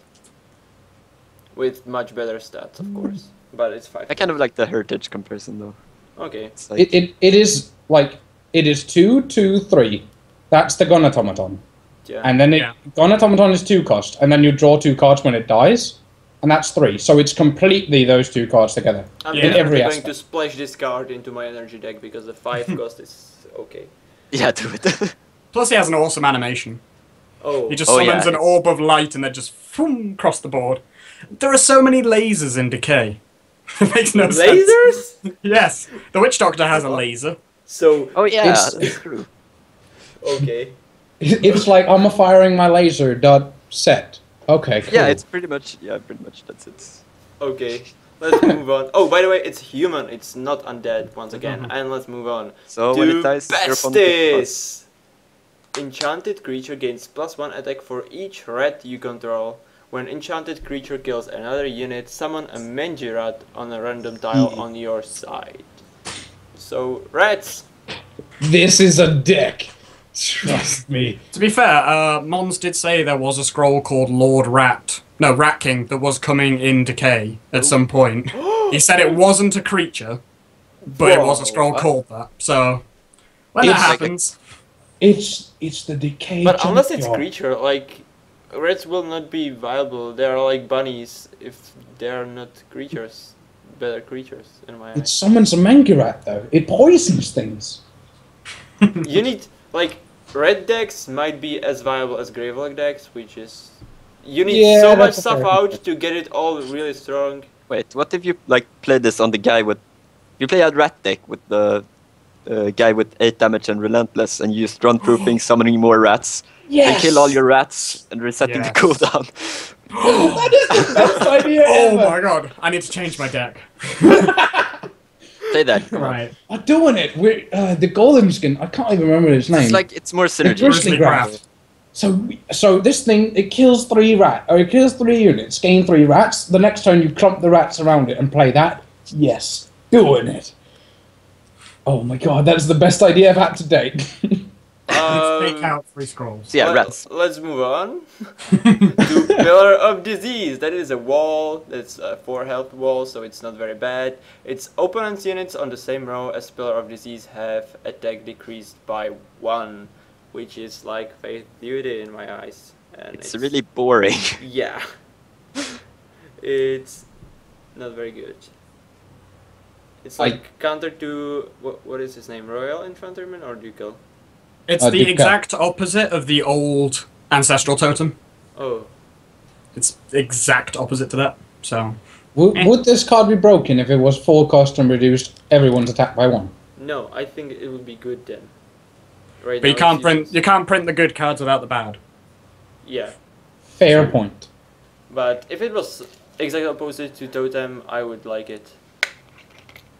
[SPEAKER 1] with much better stats, of course. But it's 5.
[SPEAKER 2] I kind of like the heritage comparison though.
[SPEAKER 1] Okay.
[SPEAKER 2] It's like,
[SPEAKER 4] It is like it is 2, 2, 3. That's the Gun Automaton.
[SPEAKER 1] Yeah.
[SPEAKER 4] And then
[SPEAKER 3] Yeah.
[SPEAKER 4] Gun Automaton is 2 cost, and then you draw 2 cards when it dies, and that's 3. So it's completely those 2 cards together.
[SPEAKER 1] I'm
[SPEAKER 3] Yeah.
[SPEAKER 4] In
[SPEAKER 1] definitely
[SPEAKER 4] every
[SPEAKER 1] going
[SPEAKER 4] aspect.
[SPEAKER 1] to splash this card into my energy deck because the 5 cost is okay.
[SPEAKER 2] yeah, do it.
[SPEAKER 3] Plus, he has an awesome animation.
[SPEAKER 1] Oh.
[SPEAKER 3] He just
[SPEAKER 2] Oh,
[SPEAKER 3] summons
[SPEAKER 2] yeah,
[SPEAKER 3] an
[SPEAKER 2] it's-
[SPEAKER 3] orb of light and then just boom, across the board. There are so many lasers in Decay. It makes no sense.
[SPEAKER 1] Lasers?
[SPEAKER 3] Yes, the Witch Doctor has a laser.
[SPEAKER 1] So
[SPEAKER 2] Oh yeah,
[SPEAKER 4] It's-
[SPEAKER 2] that's true.
[SPEAKER 1] okay.
[SPEAKER 4] It's like I'm firing my laser dot set. Okay. Cool.
[SPEAKER 2] Yeah, it's pretty much that's it.
[SPEAKER 1] Okay. Let's move on. Oh, by the way, it's human. It's not undead once again. And let's move on.
[SPEAKER 2] So
[SPEAKER 1] to
[SPEAKER 2] when it dies, your opponent gets
[SPEAKER 1] Besties. Enchanted creature gains +1 attack for each rat you control. When enchanted creature kills another unit, summon a Menjirat on a random tile on your side. So, rats.
[SPEAKER 4] This is a deck. Trust me.
[SPEAKER 3] To be fair, Mons did say there was a scroll called Rat King, that was coming in Decay at some point. He said it wasn't a creature, but it was a scroll called that. So when that happens,
[SPEAKER 4] it's the Decay.
[SPEAKER 1] But unless it's creature, like reds will not be viable. They are like bunnies if they are not creatures. Better creatures in my eyes.
[SPEAKER 4] It summons a Mangurat though. It poisons things.
[SPEAKER 1] You need like red decks might be as viable as Gravelog decks, which is you need so much stuff out to get it all really strong.
[SPEAKER 2] Wait, what if you like play this on the guy with? You play a rat deck with the guy with 8 damage and relentless, and you just run through things, summoning more rats.
[SPEAKER 4] Yes.
[SPEAKER 2] And kill all your rats and resetting the cooldown.
[SPEAKER 4] That is the best idea
[SPEAKER 3] oh
[SPEAKER 4] ever.
[SPEAKER 3] my god, I need to change my deck.
[SPEAKER 2] Say that.
[SPEAKER 3] Right.
[SPEAKER 4] I'm doing it. We're the golem skin. I can't even remember his name.
[SPEAKER 2] It's like it's more synergy.
[SPEAKER 4] Grizzly Craft. So this thing, it kills 3 units, gain 3 rats. The next turn you clump the rats around it and play that. Yes, doing it. Oh my god, that is the best idea I've had to date.
[SPEAKER 3] Let's take out 3 scrolls.
[SPEAKER 2] Yeah, rats.
[SPEAKER 1] Let's move on to Pillar of Disease. That is a wall. That's a 4 health wall, so it's not very bad. Its opponent's units on the same row as Pillar of Disease have attack decreased by 1, which is like Faith Beauty in my eyes. And
[SPEAKER 2] it's really boring.
[SPEAKER 1] Yeah. It's not very good. It's like counter to what is his name? Royal Infantryman or Ducal?
[SPEAKER 3] It's the exact opposite of the old Ancestral Totem.
[SPEAKER 1] Oh.
[SPEAKER 3] It's exact opposite to that, so...
[SPEAKER 4] Would this card be broken if it was full cost and reduced everyone's attack by 1?
[SPEAKER 1] No, I think it would be good then. Right.
[SPEAKER 3] But you can't print the good cards without the bad.
[SPEAKER 1] Yeah.
[SPEAKER 4] Fair point.
[SPEAKER 1] But if it was exact opposite to Totem, I would like it.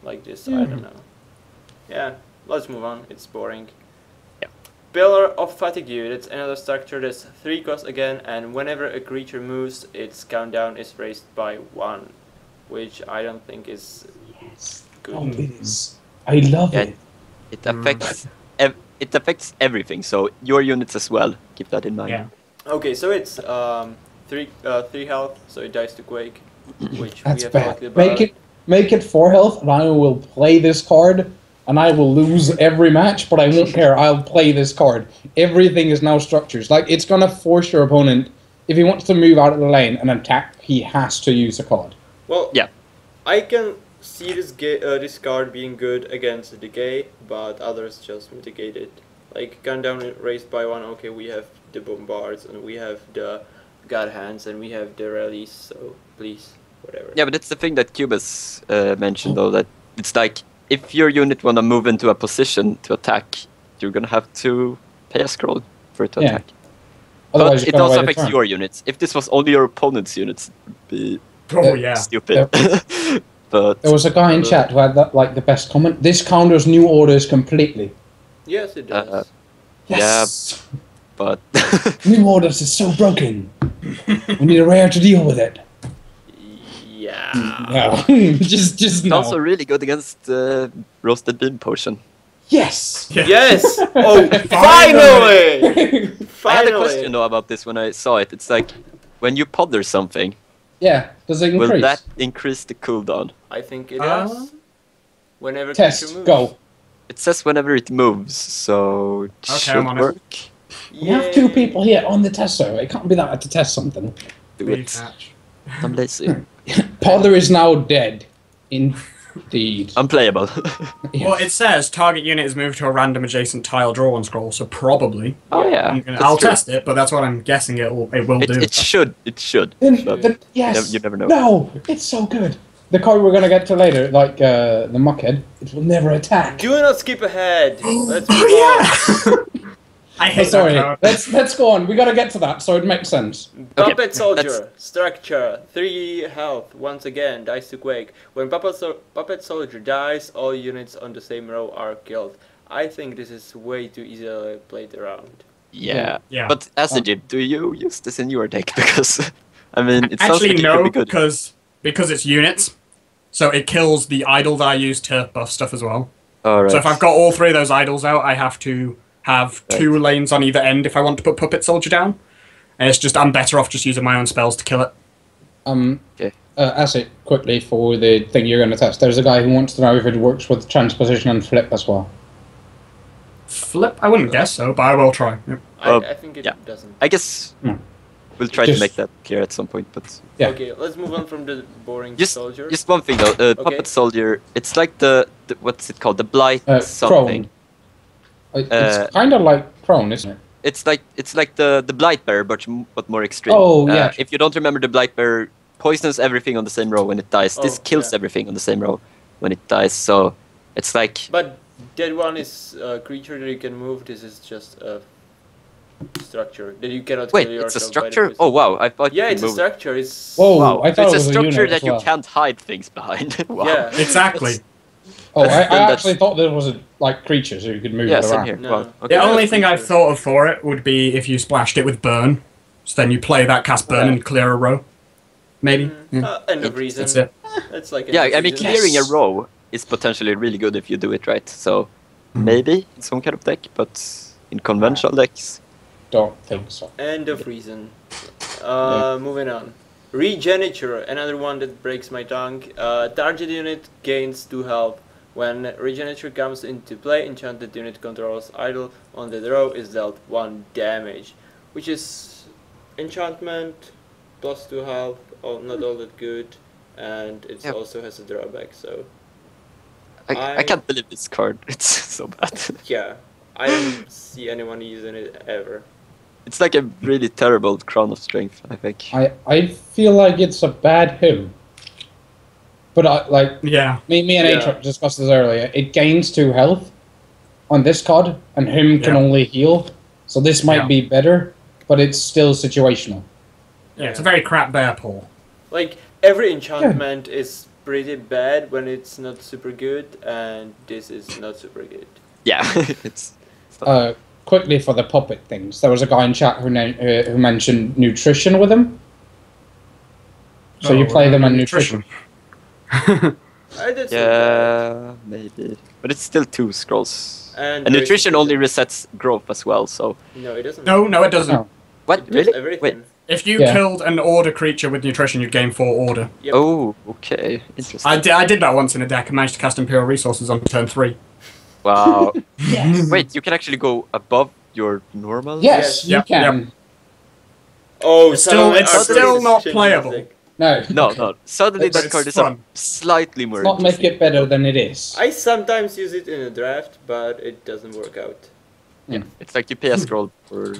[SPEAKER 1] Like this, I don't know. Yeah, let's move on. It's boring. Pillar of Fatigue, that's another structure that's 3 cost again, and whenever a creature moves, its countdown is raised by 1, which I don't think is good.
[SPEAKER 4] Oh, it is. I love it.
[SPEAKER 2] It affects it affects everything, so your units as well. Keep that in mind.
[SPEAKER 3] Yeah.
[SPEAKER 1] Okay, so it's 3 health, so it dies to Quake, which
[SPEAKER 4] That's
[SPEAKER 1] we have
[SPEAKER 4] bad.
[SPEAKER 1] talked about.
[SPEAKER 4] Make it 4 health, and I will play this card. And I will lose every match, but I won't care. I'll play this card. Everything is now structures. Like, it's going to force your opponent, if he wants to move out of the lane and attack, he has to use a card.
[SPEAKER 1] Well,
[SPEAKER 2] yeah.
[SPEAKER 1] I can see this card being good against the Decay, but others just mitigate it. Like, countdown raised by 1, okay, we have the Bombards, and we have the God Hands, and we have the Rallies, so please, whatever.
[SPEAKER 2] Yeah, but it's the thing that Cubez mentioned, though, that it's like, if your unit want to move into a position to attack, you're going to have to pay a scroll for it to attack.
[SPEAKER 4] Otherwise,
[SPEAKER 2] but it also affects your units. If this was only your opponent's units, it would be stupid. But
[SPEAKER 4] there was a guy in chat who had that, like the best comment. This counters new orders completely.
[SPEAKER 1] Yes, it does.
[SPEAKER 4] Yes.
[SPEAKER 2] Yeah, but...
[SPEAKER 4] new orders is so broken. We need a rare to deal with it.
[SPEAKER 1] Yeah.
[SPEAKER 4] No. just no.
[SPEAKER 2] Also really good against Roasted Bean Potion.
[SPEAKER 4] Yes!
[SPEAKER 1] Yeah. Yes! Oh, finally!
[SPEAKER 2] I had a question though about this when I saw it. It's like, when you ponder something...
[SPEAKER 4] Yeah, does it increase?
[SPEAKER 2] Will that increase the cooldown?
[SPEAKER 1] I think it does. Whenever
[SPEAKER 4] test,
[SPEAKER 1] moves.
[SPEAKER 4] go.
[SPEAKER 2] It says whenever it moves, so it should work.
[SPEAKER 4] We have 2 people here on the test server. It can't be that hard to test something.
[SPEAKER 2] Do it. I'm lazy.
[SPEAKER 4] Podder is now dead. Indeed.
[SPEAKER 2] Unplayable.
[SPEAKER 3] Well, it says target unit is moved to a random adjacent tile, draw 1 scroll, so probably.
[SPEAKER 2] Oh yeah.
[SPEAKER 3] I'll test it, but that's what I'm guessing it will do.
[SPEAKER 2] It should.
[SPEAKER 4] Yes.
[SPEAKER 2] You never know.
[SPEAKER 4] No, it's so good. The card we're gonna get to later, like the Muckhead, it will never attack.
[SPEAKER 1] Do not skip ahead. Let's move on.
[SPEAKER 3] I hate
[SPEAKER 4] sorry.
[SPEAKER 3] that card.
[SPEAKER 4] Let's go on. We gotta get to that, so it makes sense.
[SPEAKER 1] Puppet Soldier, structure, 3 health, once again, dies to Quake. When Puppet Soldier dies, all units on the same row are killed. I think this is way too easily played around.
[SPEAKER 2] Yeah. But Acidjib, do you use this in your deck? Because, I mean, it sounds
[SPEAKER 3] actually
[SPEAKER 2] like it
[SPEAKER 3] no,
[SPEAKER 2] could be good.
[SPEAKER 3] because it's units, so it kills the idol that I use to buff stuff as well.
[SPEAKER 2] Alright.
[SPEAKER 3] So if I've got all 3 of those idols out, I have to have 2 lanes on either end if I want to put Puppet Soldier down. And it's just, I'm better off just using my own spells to kill it.
[SPEAKER 2] Okay.
[SPEAKER 4] Acid, quickly, for the thing you're going to test. There's a guy who wants to know if it works with transposition and flip as well.
[SPEAKER 3] Flip? I wouldn't guess so, but I will try. Yep.
[SPEAKER 1] I think it doesn't.
[SPEAKER 2] I guess we'll try to make that clear at some point, but...
[SPEAKER 4] Yeah.
[SPEAKER 1] Okay, let's move on from the boring
[SPEAKER 2] Just
[SPEAKER 1] soldier.
[SPEAKER 2] Just one thing though, Puppet Soldier, it's like the what's it called? The Blight something.
[SPEAKER 4] It's kind of like prone, isn't it?
[SPEAKER 2] It's like the Blight Bearer, but more extreme.
[SPEAKER 4] Oh, yeah.
[SPEAKER 2] If you don't remember, the Blight Bearer poisons everything on the same row when it dies. This kills everything on the same row when it dies, so it's like...
[SPEAKER 1] But that one is a creature that you can move, this is just a structure that you cannot
[SPEAKER 2] Wait,
[SPEAKER 1] kill
[SPEAKER 2] it's a
[SPEAKER 1] yourself by the
[SPEAKER 2] structure?
[SPEAKER 1] poison.
[SPEAKER 2] Oh wow, I thought you
[SPEAKER 1] Yeah,
[SPEAKER 2] could
[SPEAKER 1] it's a
[SPEAKER 2] move it.
[SPEAKER 1] structure, it's...
[SPEAKER 4] Whoa,
[SPEAKER 2] Wow,
[SPEAKER 4] I thought
[SPEAKER 2] it's
[SPEAKER 4] it
[SPEAKER 2] a
[SPEAKER 4] was a
[SPEAKER 2] structure
[SPEAKER 4] unit
[SPEAKER 2] that
[SPEAKER 4] as
[SPEAKER 2] you
[SPEAKER 4] well.
[SPEAKER 2] can't hide things behind. Wow.
[SPEAKER 1] Yeah.
[SPEAKER 3] Exactly.
[SPEAKER 4] Oh, I
[SPEAKER 2] Then
[SPEAKER 4] actually thought there was a creature, so you could move
[SPEAKER 2] Yeah,
[SPEAKER 4] it
[SPEAKER 2] same
[SPEAKER 4] around.
[SPEAKER 2] here.
[SPEAKER 1] No.
[SPEAKER 2] Wow.
[SPEAKER 3] The
[SPEAKER 2] Okay.
[SPEAKER 3] only thing I've thought of for it would be if you splashed it with Burn. So then you play that, cast Burn, and clear a row. Maybe. Yeah.
[SPEAKER 1] End of reason.
[SPEAKER 3] That's it.
[SPEAKER 1] It's like
[SPEAKER 2] Yeah,
[SPEAKER 1] end of
[SPEAKER 2] I mean,
[SPEAKER 1] reason.
[SPEAKER 2] clearing a row is potentially really good if you do it right. So maybe in some kind of deck, but in conventional decks,
[SPEAKER 4] Don't think so.
[SPEAKER 1] End of reason. Moving on. Regeniture, another one that breaks my tongue. Target unit gains 2 health. When Regeniture comes into play, enchanted unit controls idle on the row is dealt 1 damage. Which is enchantment, plus 2 health, not all that good. And it also has a drawback, so...
[SPEAKER 2] I can't believe this card. It's so bad.
[SPEAKER 1] Yeah, I don't see anyone using it ever.
[SPEAKER 2] It's like a really terrible Crown of Strength, I think.
[SPEAKER 4] I feel like it's a bad him. But
[SPEAKER 3] Yeah.
[SPEAKER 4] me and Aatrox discussed this earlier. It gains 2 health on this card, and him can only heal. So this might be better, but it's still situational.
[SPEAKER 3] Yeah, it's a very crap bear paw.
[SPEAKER 1] Like, every enchantment is pretty bad when it's not super good, and this is not super good.
[SPEAKER 2] Yeah, it's...
[SPEAKER 4] Quickly for the puppet things, there was a guy in chat who mentioned nutrition with him. So you play them on nutrition.
[SPEAKER 2] Yeah, maybe. But it's still 2 scrolls. And nutrition only resets growth as well, so...
[SPEAKER 1] No, it doesn't.
[SPEAKER 3] No, it doesn't.
[SPEAKER 4] No.
[SPEAKER 2] What?
[SPEAKER 1] It does
[SPEAKER 2] Really?
[SPEAKER 1] everything.
[SPEAKER 2] Wait.
[SPEAKER 3] If you killed an order creature with nutrition, you'd gain 4 order.
[SPEAKER 1] Yep.
[SPEAKER 2] Oh, okay. Interesting.
[SPEAKER 3] I did that once in a deck and managed to cast Imperial Resources on turn 3.
[SPEAKER 2] Wow.
[SPEAKER 4] Yes.
[SPEAKER 2] Wait, you can actually go above your normal?
[SPEAKER 4] Yes, you
[SPEAKER 3] Yep,
[SPEAKER 4] can.
[SPEAKER 1] Oh,
[SPEAKER 3] It's still not playable.
[SPEAKER 2] No. Suddenly that
[SPEAKER 3] It's
[SPEAKER 2] card is
[SPEAKER 3] fun.
[SPEAKER 2] slightly more
[SPEAKER 4] Not make
[SPEAKER 2] interesting.
[SPEAKER 4] it better than it is.
[SPEAKER 1] I sometimes use it in a draft, but it doesn't work out.
[SPEAKER 2] Yeah, it's like you pay a scroll for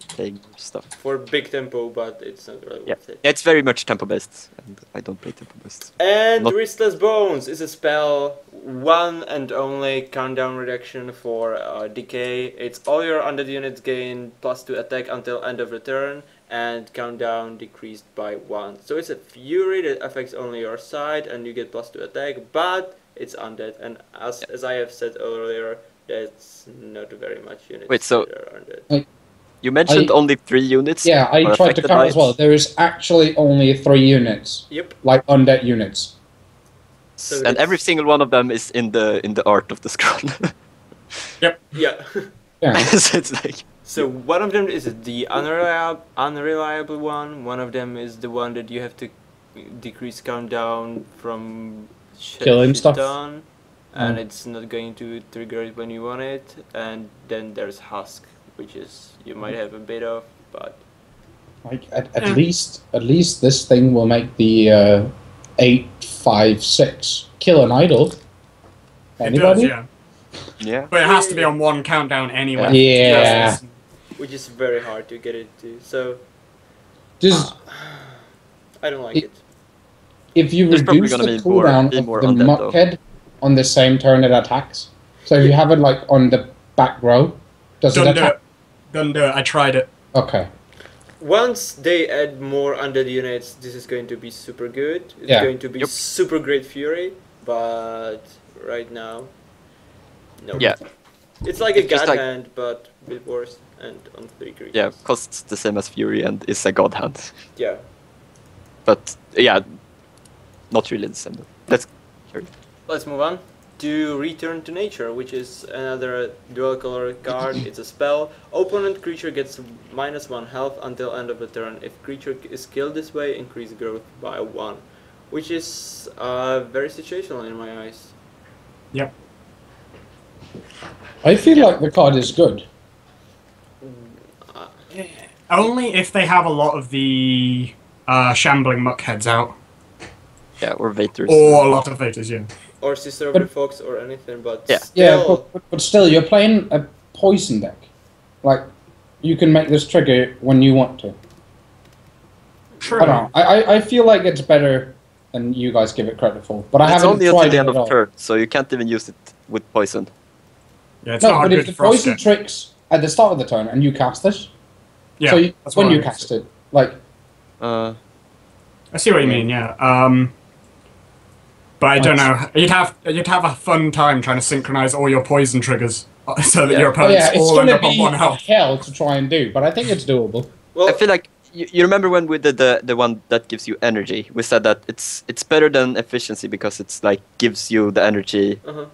[SPEAKER 2] playing stuff.
[SPEAKER 1] For big tempo, but it's not really worth it.
[SPEAKER 2] Yeah, it's very much tempo based, and I don't play tempo based.
[SPEAKER 1] And
[SPEAKER 2] Not-
[SPEAKER 1] Restless Bones is a spell, 1 and only countdown reduction for decay. It's all your undead units gain +2 attack until end of the turn, and countdown decreased by 1. So it's a fury that affects only your side, and you get +2 attack, but it's undead. And as I have said earlier, that's not very much units.
[SPEAKER 2] Wait, so-
[SPEAKER 1] that are undead.
[SPEAKER 2] You mentioned only 3 units.
[SPEAKER 4] Yeah, I
[SPEAKER 2] are
[SPEAKER 4] tried to
[SPEAKER 2] affected
[SPEAKER 4] count
[SPEAKER 2] by
[SPEAKER 4] as well.
[SPEAKER 2] it.
[SPEAKER 4] There is actually only 3 units,
[SPEAKER 1] Yep.
[SPEAKER 4] like undead units.
[SPEAKER 1] So
[SPEAKER 2] And
[SPEAKER 1] it's-
[SPEAKER 2] every single one of them is in the art of the scroll.
[SPEAKER 1] Yeah.
[SPEAKER 4] Yeah.
[SPEAKER 2] So it's like...
[SPEAKER 1] So one of them is the unreliable one of them is the one that you have to decrease countdown from
[SPEAKER 4] Killing
[SPEAKER 1] shit
[SPEAKER 4] stuff.
[SPEAKER 1] done, and it's not going to trigger it when you want it. And then there's Husk, which is you might have a bit of, but
[SPEAKER 4] Like at least this thing will make the 856 kill an idol. Anybody?
[SPEAKER 3] It does,
[SPEAKER 2] Yeah.
[SPEAKER 3] But it has to be on 1 countdown anyway.
[SPEAKER 4] Yeah.
[SPEAKER 3] Yes.
[SPEAKER 1] which is very hard to get it to. So
[SPEAKER 4] Just
[SPEAKER 1] I don't like it.
[SPEAKER 4] if you
[SPEAKER 2] There's probably
[SPEAKER 4] reduce the
[SPEAKER 2] gonna be more-
[SPEAKER 4] cooldown
[SPEAKER 2] be
[SPEAKER 4] of
[SPEAKER 2] more
[SPEAKER 4] the
[SPEAKER 2] undead, though.
[SPEAKER 4] muckhead on the same turn it attacks. So if you have it like on the back row, does it
[SPEAKER 3] Don't do
[SPEAKER 4] attack?
[SPEAKER 3] it. Don't do it. I tried it.
[SPEAKER 4] Okay.
[SPEAKER 1] Once they add more undead units, this is going to be super good. It's
[SPEAKER 4] Yeah.
[SPEAKER 1] going to be super great fury, but right now, no.
[SPEAKER 2] Yeah.
[SPEAKER 1] It's like a
[SPEAKER 2] It's just
[SPEAKER 1] god
[SPEAKER 2] like-
[SPEAKER 1] hand, but a bit worse and on 3 creatures.
[SPEAKER 2] Yeah, costs the same as Fury and is a god hand.
[SPEAKER 1] Yeah.
[SPEAKER 2] But yeah, not really the same. Let's
[SPEAKER 1] Let's move on to Return to Nature, which is another dual color card. It's a spell. Opponent creature gets -1 health until end of the turn. If creature is killed this way, increase growth by 1, which is very situational in my eyes.
[SPEAKER 3] Yep.
[SPEAKER 4] I feel like the card is good.
[SPEAKER 3] Only if they have a lot of the shambling muckheads out.
[SPEAKER 2] Yeah, or Vators.
[SPEAKER 3] Or a lot of Vators, yeah.
[SPEAKER 1] Or Sister of the Fox or anything, but
[SPEAKER 2] Yeah.
[SPEAKER 1] still...
[SPEAKER 4] But still, you're playing a poison deck. Like, you can make this trigger when you want to.
[SPEAKER 3] True.
[SPEAKER 4] I don't know. I feel like it's better than you guys give it credit for. But I
[SPEAKER 2] It's
[SPEAKER 4] haven't
[SPEAKER 2] only
[SPEAKER 4] tried
[SPEAKER 2] until the
[SPEAKER 4] it
[SPEAKER 2] end
[SPEAKER 4] at
[SPEAKER 2] of
[SPEAKER 4] all.
[SPEAKER 2] turn, so you can't even use it with poison.
[SPEAKER 3] Yeah, it's
[SPEAKER 4] No,
[SPEAKER 3] not
[SPEAKER 4] but
[SPEAKER 3] a
[SPEAKER 4] if
[SPEAKER 3] good
[SPEAKER 4] the poison
[SPEAKER 3] frost.
[SPEAKER 4] tricks at the start of the turn and you cast this,
[SPEAKER 3] Yeah,
[SPEAKER 4] so
[SPEAKER 3] that's
[SPEAKER 4] when
[SPEAKER 3] what I
[SPEAKER 4] you
[SPEAKER 3] mean.
[SPEAKER 4] cast it, like,
[SPEAKER 3] I see what you mean, yeah. But I don't know. You'd have a fun time trying to synchronize all your poison triggers so that
[SPEAKER 2] Yeah.
[SPEAKER 3] your
[SPEAKER 4] oh
[SPEAKER 3] opponents
[SPEAKER 4] yeah, it's
[SPEAKER 3] all end
[SPEAKER 4] gonna
[SPEAKER 3] up on
[SPEAKER 4] be
[SPEAKER 3] 1 health.
[SPEAKER 4] hell to try and do, but I think it's doable.
[SPEAKER 1] Well,
[SPEAKER 2] I feel like you remember when we did the one that gives you energy. We said that it's better than efficiency because it's like gives you the energy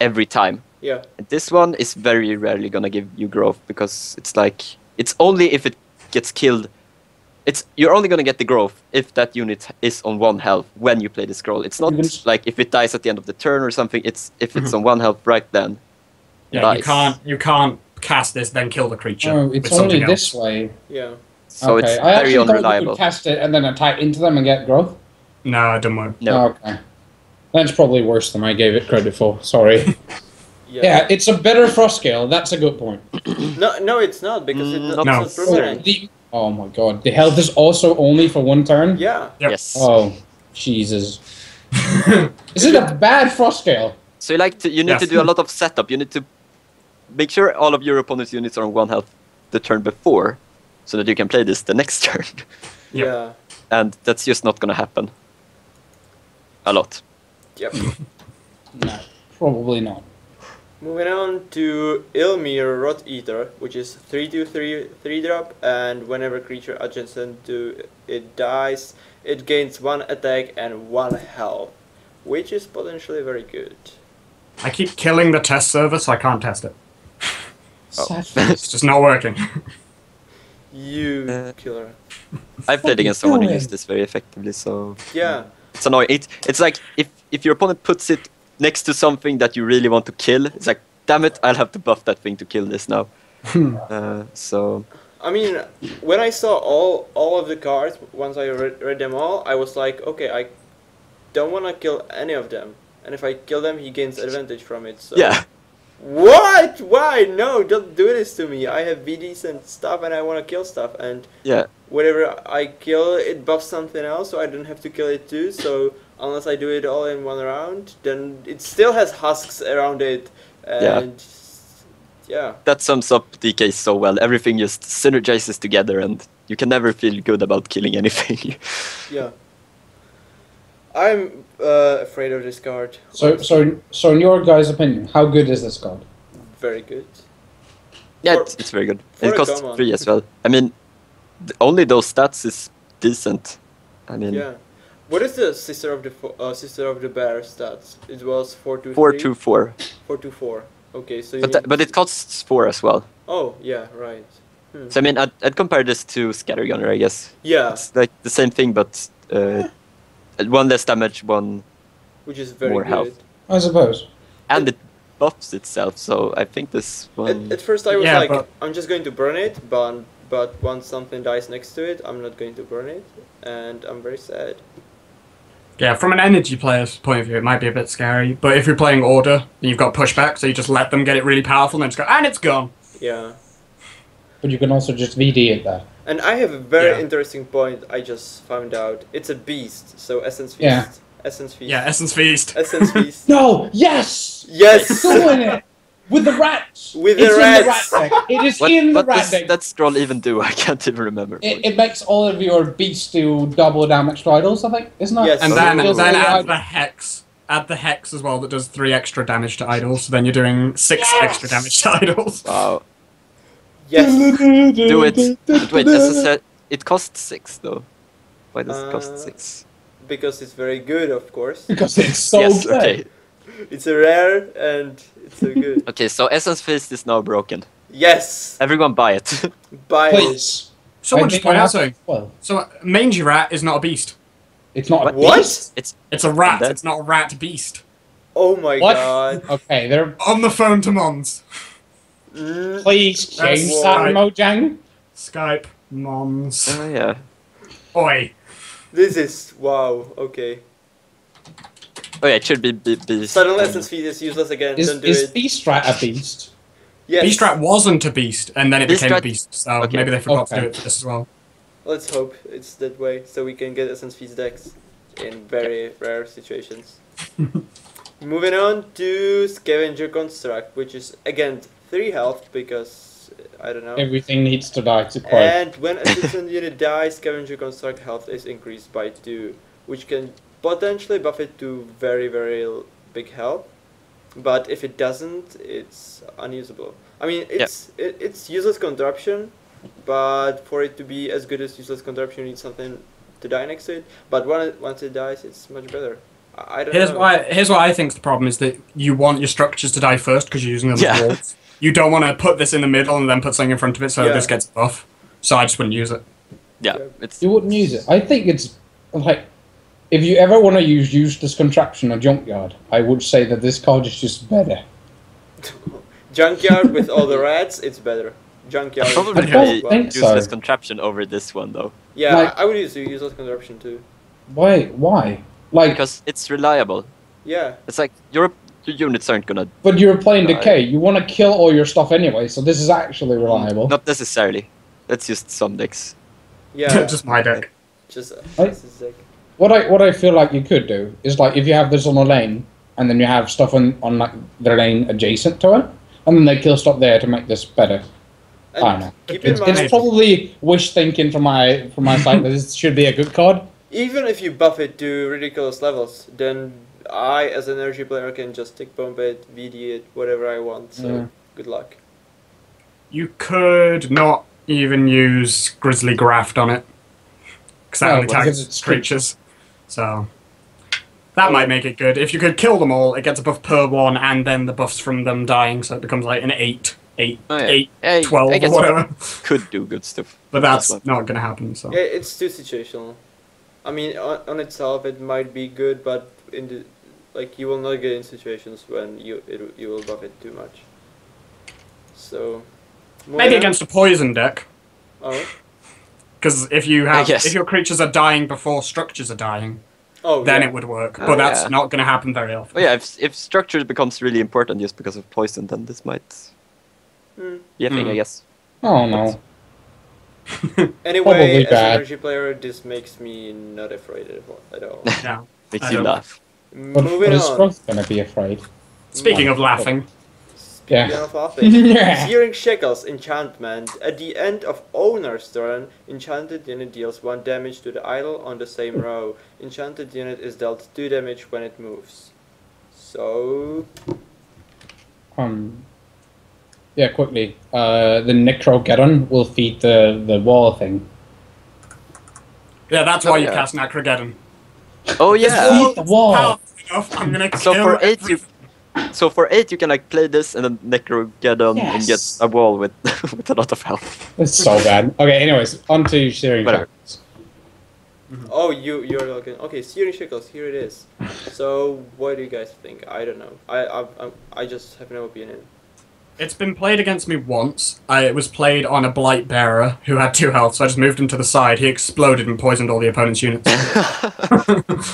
[SPEAKER 2] every time.
[SPEAKER 1] yeah.
[SPEAKER 2] And this one is very rarely gonna give you growth because it's like it's only if it gets killed. You're only gonna get the growth if that unit is on 1 health when you play the scroll. It's not like if it dies at the end of the turn or something. It's if it's on 1 health right then.
[SPEAKER 3] Yeah,
[SPEAKER 2] dies.
[SPEAKER 3] you can't cast this then kill the creature.
[SPEAKER 4] Oh,
[SPEAKER 3] with
[SPEAKER 4] it's
[SPEAKER 3] something
[SPEAKER 4] only this
[SPEAKER 3] else.
[SPEAKER 4] way.
[SPEAKER 1] Yeah.
[SPEAKER 2] So
[SPEAKER 4] okay.
[SPEAKER 2] it's
[SPEAKER 4] I
[SPEAKER 2] very
[SPEAKER 4] actually thought you
[SPEAKER 2] unreliable.
[SPEAKER 4] could cast it and then attack into them and get growth.
[SPEAKER 3] No, it doesn't work.
[SPEAKER 2] No.
[SPEAKER 4] Okay. That's probably worse than I gave it credit for. Sorry.
[SPEAKER 1] Yeah.
[SPEAKER 4] Yeah, it's a better frost scale. That's a good point.
[SPEAKER 1] No, it's not because it's
[SPEAKER 2] No.
[SPEAKER 1] not permanent.
[SPEAKER 4] Oh my god. The health is also only for 1 turn?
[SPEAKER 1] Yeah.
[SPEAKER 3] Yep.
[SPEAKER 2] Yes.
[SPEAKER 4] Oh, Jesus. Is it a bad frost scale?
[SPEAKER 2] So you need to do a lot of setup. You need to make sure all of your opponent's units are on 1 health the turn before, so that you can play this the next turn.
[SPEAKER 3] Yep.
[SPEAKER 1] Yeah.
[SPEAKER 2] And that's just not gonna happen. A lot.
[SPEAKER 1] Yep.
[SPEAKER 4] No, probably not.
[SPEAKER 1] Moving on to Ilmir Rot Eater, which is 3/3 3-drop, and whenever creature adjacent to it dies, it gains 1 attack and 1 health, which is potentially very good.
[SPEAKER 3] I keep killing the test server, so I can't test it.
[SPEAKER 4] Sadly.
[SPEAKER 3] It's just not working.
[SPEAKER 1] You killer.
[SPEAKER 2] I've played against someone who used this very effectively, so
[SPEAKER 1] Yeah.
[SPEAKER 2] it's annoying. It's like if your opponent puts it next to something that you really want to kill, it's like, damn it, I'll have to buff that thing to kill this now. So
[SPEAKER 1] I mean, when I saw all of the cards, once I read them all, I was like, okay, I don't want to kill any of them. And if I kill them, he gains advantage from it. So.
[SPEAKER 2] yeah,
[SPEAKER 1] What? Why? No, don't do this to me. I have VDs and stuff and I want to kill stuff. And
[SPEAKER 2] yeah.
[SPEAKER 1] whenever I kill, it buffs something else, so I don't have to kill it too. So unless I do it all in 1 round, then it still has husks around it. And yeah.
[SPEAKER 2] That sums up DK so well. Everything just synergizes together, and you can never feel good about killing anything.
[SPEAKER 1] Yeah. I'm afraid of this card.
[SPEAKER 4] So in your guys' opinion, how good is this card?
[SPEAKER 1] Very good.
[SPEAKER 2] Yeah,
[SPEAKER 1] For-
[SPEAKER 2] it's very good.
[SPEAKER 1] for
[SPEAKER 2] It
[SPEAKER 1] a
[SPEAKER 2] costs
[SPEAKER 1] common.
[SPEAKER 2] 3 as well. I mean, only those stats is decent. I mean,
[SPEAKER 1] Yeah. What is the Sister of the Bear stats? It was 4/2/3?
[SPEAKER 2] 4/2/4.
[SPEAKER 1] 4/2/4. Okay, so you need
[SPEAKER 2] But it costs 4 as well.
[SPEAKER 1] Oh, yeah, right.
[SPEAKER 2] So I mean, I'd compare this to Scattergunner, I guess.
[SPEAKER 1] Yeah,
[SPEAKER 2] It's like the same thing, but 1 less damage, 1,
[SPEAKER 1] which is very
[SPEAKER 2] more
[SPEAKER 1] good.
[SPEAKER 2] health.
[SPEAKER 4] I suppose.
[SPEAKER 2] and it buffs itself. So I think this one.
[SPEAKER 1] At first I was
[SPEAKER 3] Yeah,
[SPEAKER 1] like,
[SPEAKER 3] but-
[SPEAKER 1] I'm just going to burn it, but once something dies next to it, I'm not going to burn it, and I'm very sad.
[SPEAKER 3] Yeah, from an energy player's point of view, it might be a bit scary. But if you're playing Order, then you've got pushback, so you just let them get it really powerful, and then just go, and it's gone.
[SPEAKER 1] Yeah.
[SPEAKER 4] But you can also just VD it there.
[SPEAKER 1] And I have a very
[SPEAKER 3] Yeah.
[SPEAKER 1] interesting point I just found out. It's a beast, so Essence Feast.
[SPEAKER 4] Yeah.
[SPEAKER 1] Essence Feast.
[SPEAKER 3] Yeah, Essence Feast.
[SPEAKER 1] Essence Feast.
[SPEAKER 4] No! Yes!
[SPEAKER 1] Yes!
[SPEAKER 4] Doing it! With the rats!
[SPEAKER 1] With the
[SPEAKER 4] it's
[SPEAKER 1] rats.
[SPEAKER 4] in the rat deck. It is
[SPEAKER 2] What,
[SPEAKER 4] in the
[SPEAKER 2] what
[SPEAKER 4] rat
[SPEAKER 2] does
[SPEAKER 4] deck.
[SPEAKER 2] that scroll even do? I can't even remember.
[SPEAKER 4] It makes all of your beasts do double damage to idols, I think. Isn't that?
[SPEAKER 1] Yes.
[SPEAKER 3] And
[SPEAKER 2] Oh.
[SPEAKER 3] then
[SPEAKER 4] Feels
[SPEAKER 3] add
[SPEAKER 4] like-
[SPEAKER 3] the Hex. Add the Hex as well that does 3 extra damage to idols, so then you're doing 6 extra damage to idols.
[SPEAKER 2] Wow.
[SPEAKER 1] Yes!
[SPEAKER 2] Do it. But wait, as I said, it costs 6 though. Why does it cost 6?
[SPEAKER 1] Because it's very good, of course.
[SPEAKER 4] Because it's so
[SPEAKER 2] yes,
[SPEAKER 4] good.
[SPEAKER 2] okay.
[SPEAKER 1] It's a rare and it's so good.
[SPEAKER 2] Okay, so Essence Feast is now broken.
[SPEAKER 1] Yes!
[SPEAKER 2] Everyone buy it.
[SPEAKER 1] Buy it.
[SPEAKER 4] Please.
[SPEAKER 3] Someone
[SPEAKER 4] I
[SPEAKER 3] just
[SPEAKER 4] think
[SPEAKER 3] point
[SPEAKER 4] I
[SPEAKER 3] out
[SPEAKER 4] have-
[SPEAKER 3] something.
[SPEAKER 4] Well,
[SPEAKER 3] So, Mangy Rat is not a beast.
[SPEAKER 4] it's not a
[SPEAKER 1] What?
[SPEAKER 4] beast.
[SPEAKER 3] It's a rat,
[SPEAKER 2] Then-
[SPEAKER 3] it's not a rat beast.
[SPEAKER 1] Oh my
[SPEAKER 4] What?
[SPEAKER 1] god.
[SPEAKER 4] Okay, they're
[SPEAKER 3] On the phone to Mons.
[SPEAKER 1] Mm.
[SPEAKER 4] please change
[SPEAKER 3] That's
[SPEAKER 4] that,
[SPEAKER 3] right.
[SPEAKER 4] Mojang.
[SPEAKER 3] Skype, Mons.
[SPEAKER 2] Oh yeah.
[SPEAKER 3] Oi.
[SPEAKER 1] This is wow. Okay.
[SPEAKER 2] Oh yeah, it should be
[SPEAKER 1] Sudden Essence Feed is useless again. Don't do
[SPEAKER 4] Is
[SPEAKER 1] it.
[SPEAKER 4] Beast Rat a beast?
[SPEAKER 1] Yes.
[SPEAKER 3] Beast Rat wasn't a beast, and then it
[SPEAKER 2] Beast
[SPEAKER 3] became a
[SPEAKER 2] Rat-
[SPEAKER 3] beast, so
[SPEAKER 2] okay.
[SPEAKER 3] maybe they forgot to
[SPEAKER 4] Okay.
[SPEAKER 3] do it for this as well.
[SPEAKER 1] Let's hope it's that way, so we can get Essence Feed decks in very rare situations. Moving on to Scavenger Construct, which is again 3 health because I don't know.
[SPEAKER 4] Everything needs to die to quote.
[SPEAKER 1] And when a citizen unit dies, Scavenger Construct health is increased by 2, which can potentially buff it to very big health. But if it doesn't, it's unusable. I mean, it's useless contraption, but for it to be as good as useless contraption, you need something to die next to it. But once it dies, it's much better. I don't know.
[SPEAKER 3] Here's what I think's the problem is that you want your structures to die first because you're using them as
[SPEAKER 2] Yeah.
[SPEAKER 3] walls. You don't want to put this in the middle and then put something in front of it so
[SPEAKER 1] Yeah.
[SPEAKER 3] this gets buff. So I just wouldn't use it.
[SPEAKER 2] Yeah, it's
[SPEAKER 4] You wouldn't use it. I think it's like if you ever want to use this contraption or junkyard, I would say that this card is just better.
[SPEAKER 1] Junkyard with all the rats, it's better. Junkyard. is
[SPEAKER 2] probably
[SPEAKER 4] I don't
[SPEAKER 2] be
[SPEAKER 4] think so.
[SPEAKER 2] useless contraption over this one though,
[SPEAKER 1] Yeah,
[SPEAKER 4] like-
[SPEAKER 1] I would use useless contraption too.
[SPEAKER 4] Why? Like,
[SPEAKER 2] because it's reliable.
[SPEAKER 1] Yeah.
[SPEAKER 2] It's like your units aren't gonna.
[SPEAKER 4] but you're playing
[SPEAKER 2] Right.
[SPEAKER 4] Decay. You want to kill all your stuff anyway, so this is actually reliable.
[SPEAKER 2] Not necessarily. That's just some decks.
[SPEAKER 1] Yeah.
[SPEAKER 3] Just my deck.
[SPEAKER 1] just
[SPEAKER 4] Right.
[SPEAKER 1] this is like
[SPEAKER 4] What I feel like you could do is like if you have this on a lane, and then you have stuff on like their lane adjacent to it, and then they kill stuff there to make this better. I don't know.
[SPEAKER 1] keep in
[SPEAKER 4] It's
[SPEAKER 1] mind,
[SPEAKER 4] probably wish thinking from my side that this should be a good card.
[SPEAKER 1] even if you buff it to ridiculous levels, then I, as an energy player, can just tick bomb it, VD it, whatever I want. So
[SPEAKER 4] Yeah.
[SPEAKER 1] good luck.
[SPEAKER 3] You could not even use Grizzly Graft on it. Because that
[SPEAKER 4] No,
[SPEAKER 3] only
[SPEAKER 4] because
[SPEAKER 3] tags
[SPEAKER 4] it's
[SPEAKER 3] creatures. So that might make it good. If you could kill them all, it gets a buff per one and then the buffs from them dying, so it becomes like an 8,
[SPEAKER 2] Oh, yeah.
[SPEAKER 3] 8,
[SPEAKER 2] Yeah,
[SPEAKER 3] 12
[SPEAKER 2] I guess
[SPEAKER 3] or whatever.
[SPEAKER 2] could do good stuff.
[SPEAKER 3] But that's
[SPEAKER 2] one.
[SPEAKER 3] not going to happen, so.
[SPEAKER 1] Yeah, it's too situational. I mean, on itself, it might be good, but in the you will not get in situations when you will buff it too much. So
[SPEAKER 3] Maybe
[SPEAKER 1] moving on-
[SPEAKER 3] against a poison deck.
[SPEAKER 1] Oh,
[SPEAKER 3] Because if you have,
[SPEAKER 2] guess.
[SPEAKER 3] if your creatures are dying before structures are dying,
[SPEAKER 1] oh,
[SPEAKER 3] then
[SPEAKER 1] yeah.
[SPEAKER 3] it would work.
[SPEAKER 2] Oh,
[SPEAKER 3] But that's
[SPEAKER 2] yeah.
[SPEAKER 3] not going to happen very often.
[SPEAKER 2] Oh yeah, if structure becomes really important just because of poison, then this might
[SPEAKER 1] Hmm.
[SPEAKER 2] be a thing, I guess.
[SPEAKER 4] Oh no.
[SPEAKER 1] Anyway,
[SPEAKER 4] Probably
[SPEAKER 1] as an
[SPEAKER 4] bad.
[SPEAKER 1] energy player, this makes me not afraid at all.
[SPEAKER 3] Yeah.
[SPEAKER 2] Makes
[SPEAKER 3] I
[SPEAKER 2] you
[SPEAKER 3] don't-
[SPEAKER 2] laugh.
[SPEAKER 4] But
[SPEAKER 1] Moving
[SPEAKER 4] is
[SPEAKER 1] on.
[SPEAKER 4] Growth gonna be afraid?
[SPEAKER 3] Speaking of laughing,
[SPEAKER 1] Speaking
[SPEAKER 4] Yeah.
[SPEAKER 1] of laughing,
[SPEAKER 4] Yeah.
[SPEAKER 1] Searing Shackles enchantment. At the end of owner's turn, enchanted unit deals 1 damage to the idol on the same row. Enchanted unit is dealt 2 damage when it moves. So
[SPEAKER 4] Yeah, quickly. The Necrogeddon will feed the wall thing.
[SPEAKER 3] yeah, that's
[SPEAKER 2] Oh,
[SPEAKER 3] why you
[SPEAKER 2] yeah.
[SPEAKER 3] cast Necrogeddon.
[SPEAKER 2] Oh yeah.
[SPEAKER 4] Feed the wall.
[SPEAKER 3] Powerful enough, I'm gonna
[SPEAKER 2] So
[SPEAKER 3] kill
[SPEAKER 2] for 8 you,
[SPEAKER 3] everything.
[SPEAKER 2] so for 8 you can like play this and then Necrogeddon and get
[SPEAKER 4] Yes.
[SPEAKER 2] a wall with with a lot of health.
[SPEAKER 4] It's so bad. Okay, anyways, on to Searing
[SPEAKER 2] Whatever.
[SPEAKER 4] Shackles.
[SPEAKER 1] oh, you're looking. Okay, Searing Shackles. Here it is. So what do you guys think? I don't know. I just have no opinion.
[SPEAKER 3] It's been played against me once. It was played on a Blight Bearer who had 2 health, so I just moved him to the side. He exploded and poisoned all the opponent's units.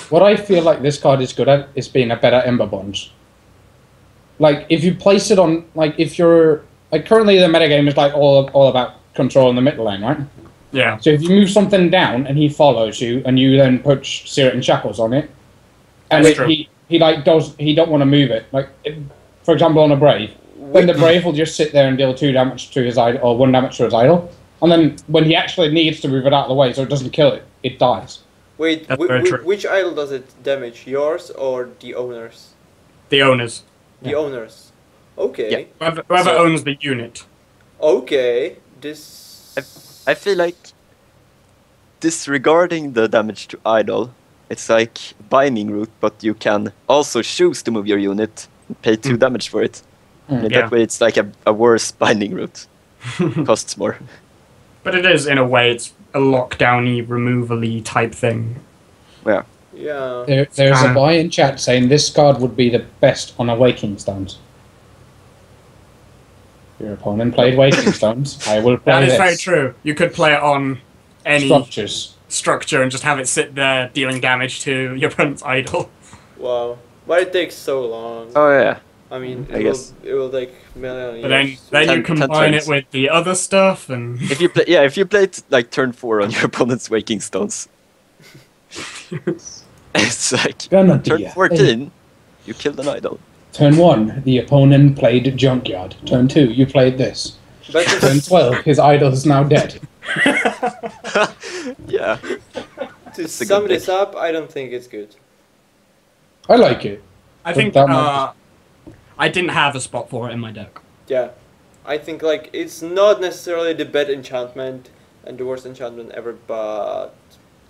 [SPEAKER 4] What I feel like this card is good at is being a better Ember Bonds. Like, if you place it on, like, if you're, like, currently the metagame is, like, all about control in the middle lane, right?
[SPEAKER 3] Yeah.
[SPEAKER 4] So if you move something down and he follows you, and you then put Searing Shackles on it, and
[SPEAKER 3] That's true.
[SPEAKER 4] he don't want to move it, like, for example, on a Brave, then the Brave will just sit there and deal 2 damage to his idol, or 1 damage to his idol, and then when he actually needs to move it out of the way so it doesn't kill it, it dies.
[SPEAKER 1] Wait,
[SPEAKER 3] That's very true.
[SPEAKER 1] which idol does it damage? Yours or the owners?
[SPEAKER 3] The owners.
[SPEAKER 1] The
[SPEAKER 4] Yeah.
[SPEAKER 1] owners. Okay.
[SPEAKER 2] Yeah.
[SPEAKER 3] Whoever
[SPEAKER 2] So-
[SPEAKER 3] owns the unit.
[SPEAKER 1] Okay. This.
[SPEAKER 2] I feel like disregarding the damage to idol, It's like binding route, but you can also choose to move your unit and pay 2 damage for it. And in that way, it's like a worse binding route. Costs more.
[SPEAKER 3] But it is, in a way, it's a lockdowny, removal-y type thing.
[SPEAKER 2] Yeah.
[SPEAKER 1] Yeah.
[SPEAKER 4] There's a boy in chat saying this card would be the best on a Waking Stones. Your opponent played Waking Stones. I will play
[SPEAKER 3] That is
[SPEAKER 4] this.
[SPEAKER 3] very true. You could play it on any
[SPEAKER 4] Structure
[SPEAKER 3] and just have it sit there dealing damage to your opponent's idol.
[SPEAKER 1] Wow. But it takes so long.
[SPEAKER 2] Oh yeah.
[SPEAKER 1] I mean,
[SPEAKER 2] I guess.
[SPEAKER 1] it will take million
[SPEAKER 3] But
[SPEAKER 1] years.
[SPEAKER 3] then you
[SPEAKER 2] 10
[SPEAKER 3] combine
[SPEAKER 2] turns.
[SPEAKER 3] it with the other stuff, and
[SPEAKER 2] If you play it like turn 4 on your opponent's Waking Stones, it's like
[SPEAKER 4] Gonna
[SPEAKER 2] turn
[SPEAKER 4] be a
[SPEAKER 2] 14, you killed an idol.
[SPEAKER 4] Turn 1, the opponent played Junkyard. Turn 2, you played this.
[SPEAKER 1] But
[SPEAKER 4] Turn 12, his idol is now dead.
[SPEAKER 2] Yeah.
[SPEAKER 1] to
[SPEAKER 2] It's a
[SPEAKER 1] sum
[SPEAKER 2] good
[SPEAKER 1] this
[SPEAKER 2] deck.
[SPEAKER 1] up, I don't think it's good.
[SPEAKER 4] I like it.
[SPEAKER 3] I think
[SPEAKER 4] that might
[SPEAKER 3] I didn't have a spot for it in my deck.
[SPEAKER 1] Yeah. I think like it's not necessarily the bad enchantment and the worst enchantment ever, but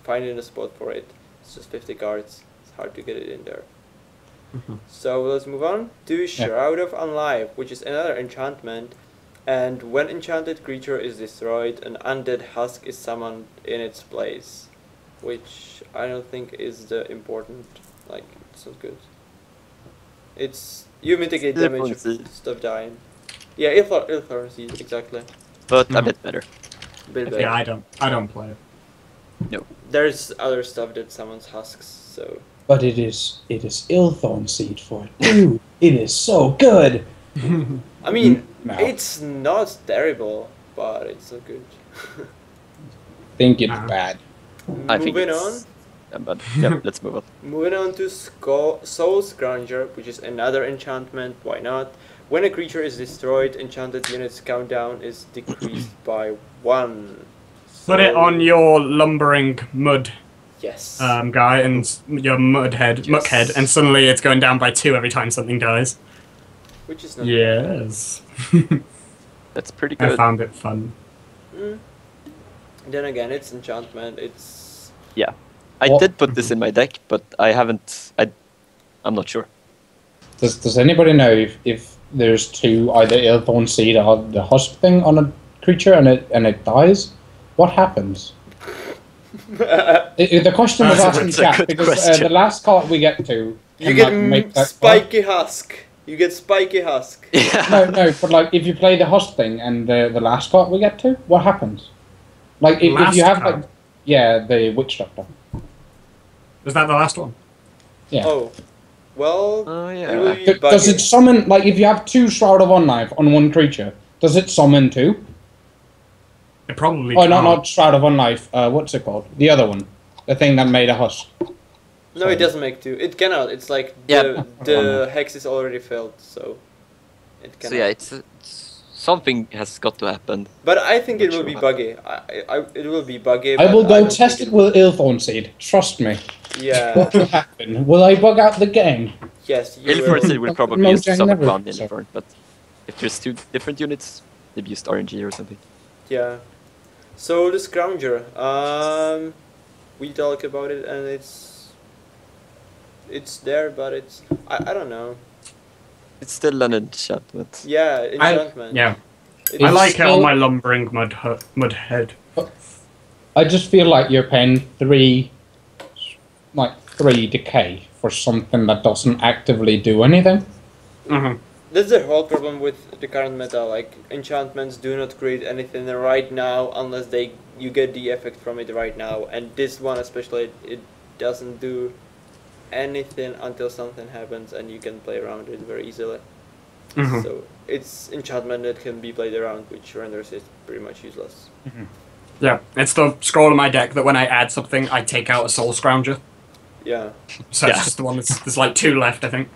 [SPEAKER 1] finding a spot for it, it's just 50 cards. It's hard to get it in there. So let's move on to Shroud of Unlife, which is another enchantment. And when enchanted creature is destroyed, an undead husk is summoned in its place. Which I don't think is the important, like, it's not good. It's, you mitigate damage of
[SPEAKER 2] Illusion.
[SPEAKER 1] stuff dying. Yeah, Illusion Seed, exactly.
[SPEAKER 2] But a bit better.
[SPEAKER 1] Bit better.
[SPEAKER 3] Yeah, I don't play it.
[SPEAKER 2] No.
[SPEAKER 1] There's other stuff that summons husks, so...
[SPEAKER 4] But it is Ilthorn Seed for it. Dude, it is so good!
[SPEAKER 1] I mean,
[SPEAKER 4] No.
[SPEAKER 1] it's not terrible, but it's not good.
[SPEAKER 4] Think it's
[SPEAKER 3] Nah.
[SPEAKER 4] bad.
[SPEAKER 2] I think
[SPEAKER 1] Moving
[SPEAKER 2] it's-
[SPEAKER 1] on.
[SPEAKER 2] But yeah, let's move on.
[SPEAKER 1] Moving on to Soul Scrounger, which is another enchantment, why not? When a creature is destroyed, enchanted units countdown is decreased by 1.
[SPEAKER 3] Put it
[SPEAKER 1] So-
[SPEAKER 3] on your lumbering mud
[SPEAKER 1] Yes.
[SPEAKER 3] guy and your muckhead, and suddenly it's going down by 2 every time something dies.
[SPEAKER 1] Which is not
[SPEAKER 3] Yes.
[SPEAKER 2] That's pretty
[SPEAKER 3] I
[SPEAKER 2] good.
[SPEAKER 3] found it fun.
[SPEAKER 1] bad. Then again, it's enchantment, it's...
[SPEAKER 2] Yeah. I
[SPEAKER 4] What-
[SPEAKER 2] did put this in my deck, but I haven't. I'm not sure.
[SPEAKER 4] Does anybody know if there's two either Ilthorn Seed or the Husk thing on a creature and it dies? What happens? The question was asked in
[SPEAKER 2] That's a
[SPEAKER 4] chat
[SPEAKER 2] good
[SPEAKER 4] because
[SPEAKER 2] question.
[SPEAKER 4] the last card we get to
[SPEAKER 1] You
[SPEAKER 4] can,
[SPEAKER 1] get
[SPEAKER 4] like, make that
[SPEAKER 1] Spiky Husk. You get Spiky Husk.
[SPEAKER 4] card. No, but like if you play the Husk thing and the last card we get to, what happens? Like if
[SPEAKER 3] Last
[SPEAKER 4] you have
[SPEAKER 3] card?
[SPEAKER 4] like the Witch Doctor.
[SPEAKER 3] Was that the last one?
[SPEAKER 4] Yeah.
[SPEAKER 1] Oh. Well,
[SPEAKER 2] Oh,
[SPEAKER 1] it will
[SPEAKER 2] yeah.
[SPEAKER 1] be
[SPEAKER 4] Does
[SPEAKER 1] buggy.
[SPEAKER 4] it summon like if you have two Shroud of Unlife on one creature? Does it summon two?
[SPEAKER 3] It probably
[SPEAKER 4] Oh,
[SPEAKER 3] can't.
[SPEAKER 4] not Shroud of Unlife. What's it called? The other one, the thing that made a Husk.
[SPEAKER 1] No, it doesn't make 2. It cannot. It's like
[SPEAKER 2] Yeah.
[SPEAKER 1] the hex is already filled, so it cannot.
[SPEAKER 2] So yeah, it's something has got to happen.
[SPEAKER 1] But I think it
[SPEAKER 2] Not
[SPEAKER 1] will
[SPEAKER 2] sure
[SPEAKER 1] be
[SPEAKER 2] how.
[SPEAKER 1] buggy. It will be buggy.
[SPEAKER 4] I
[SPEAKER 1] but
[SPEAKER 4] will go
[SPEAKER 1] don't
[SPEAKER 4] test
[SPEAKER 1] think
[SPEAKER 4] it with Ilthorn Seed. Trust me.
[SPEAKER 1] Yeah.
[SPEAKER 4] What will happen? Will I bug out the game?
[SPEAKER 1] Yes, you
[SPEAKER 2] Illiforn
[SPEAKER 1] will.
[SPEAKER 2] Seed will probably
[SPEAKER 4] No,
[SPEAKER 2] use
[SPEAKER 4] Jane
[SPEAKER 2] some
[SPEAKER 4] never-
[SPEAKER 2] one
[SPEAKER 4] so-
[SPEAKER 2] Illiforn, but if there's 2 different units, maybe used RNG or something.
[SPEAKER 1] Yeah. So the Scrounger. We talk about it and it's there, but it's I don't know.
[SPEAKER 2] It's still an enchantment.
[SPEAKER 1] Yeah, enchantment.
[SPEAKER 3] Yeah.
[SPEAKER 1] It's,
[SPEAKER 3] I like it on
[SPEAKER 4] still-
[SPEAKER 3] my lumbering mud head.
[SPEAKER 4] I just feel like you're paying three decay for something that doesn't actively do anything.
[SPEAKER 1] That's the whole problem with the current meta. Like enchantments do not create anything right now unless you get the effect from it right now. And this one especially, it doesn't do anything until something happens, and you can play around it very easily. So it's enchantment that can be played around, which renders it pretty much useless.
[SPEAKER 3] Yeah, it's the scroll in my deck that when I add something, I take out a Soul Scrounger.
[SPEAKER 1] Yeah.
[SPEAKER 3] So
[SPEAKER 2] Yeah.
[SPEAKER 3] it's just the one there's like 2 left, I think.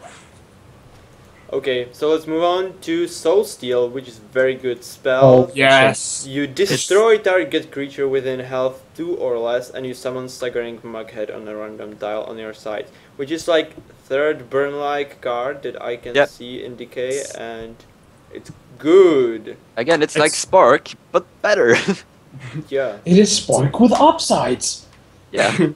[SPEAKER 1] Okay, so let's move on to Soul Steal, which is very good spell.
[SPEAKER 4] Oh,
[SPEAKER 3] Yes.
[SPEAKER 1] You destroy target creature within health 2 or less, and you summon Staggering Mughead on a random tile on your side, which is like 3rd burn-like card that I can
[SPEAKER 2] Yep.
[SPEAKER 1] see in Decay, and it's good.
[SPEAKER 2] Again, it's like
[SPEAKER 3] It's-
[SPEAKER 2] Spark, but better.
[SPEAKER 1] Yeah.
[SPEAKER 4] It is Spark with upsides.
[SPEAKER 2] Yeah.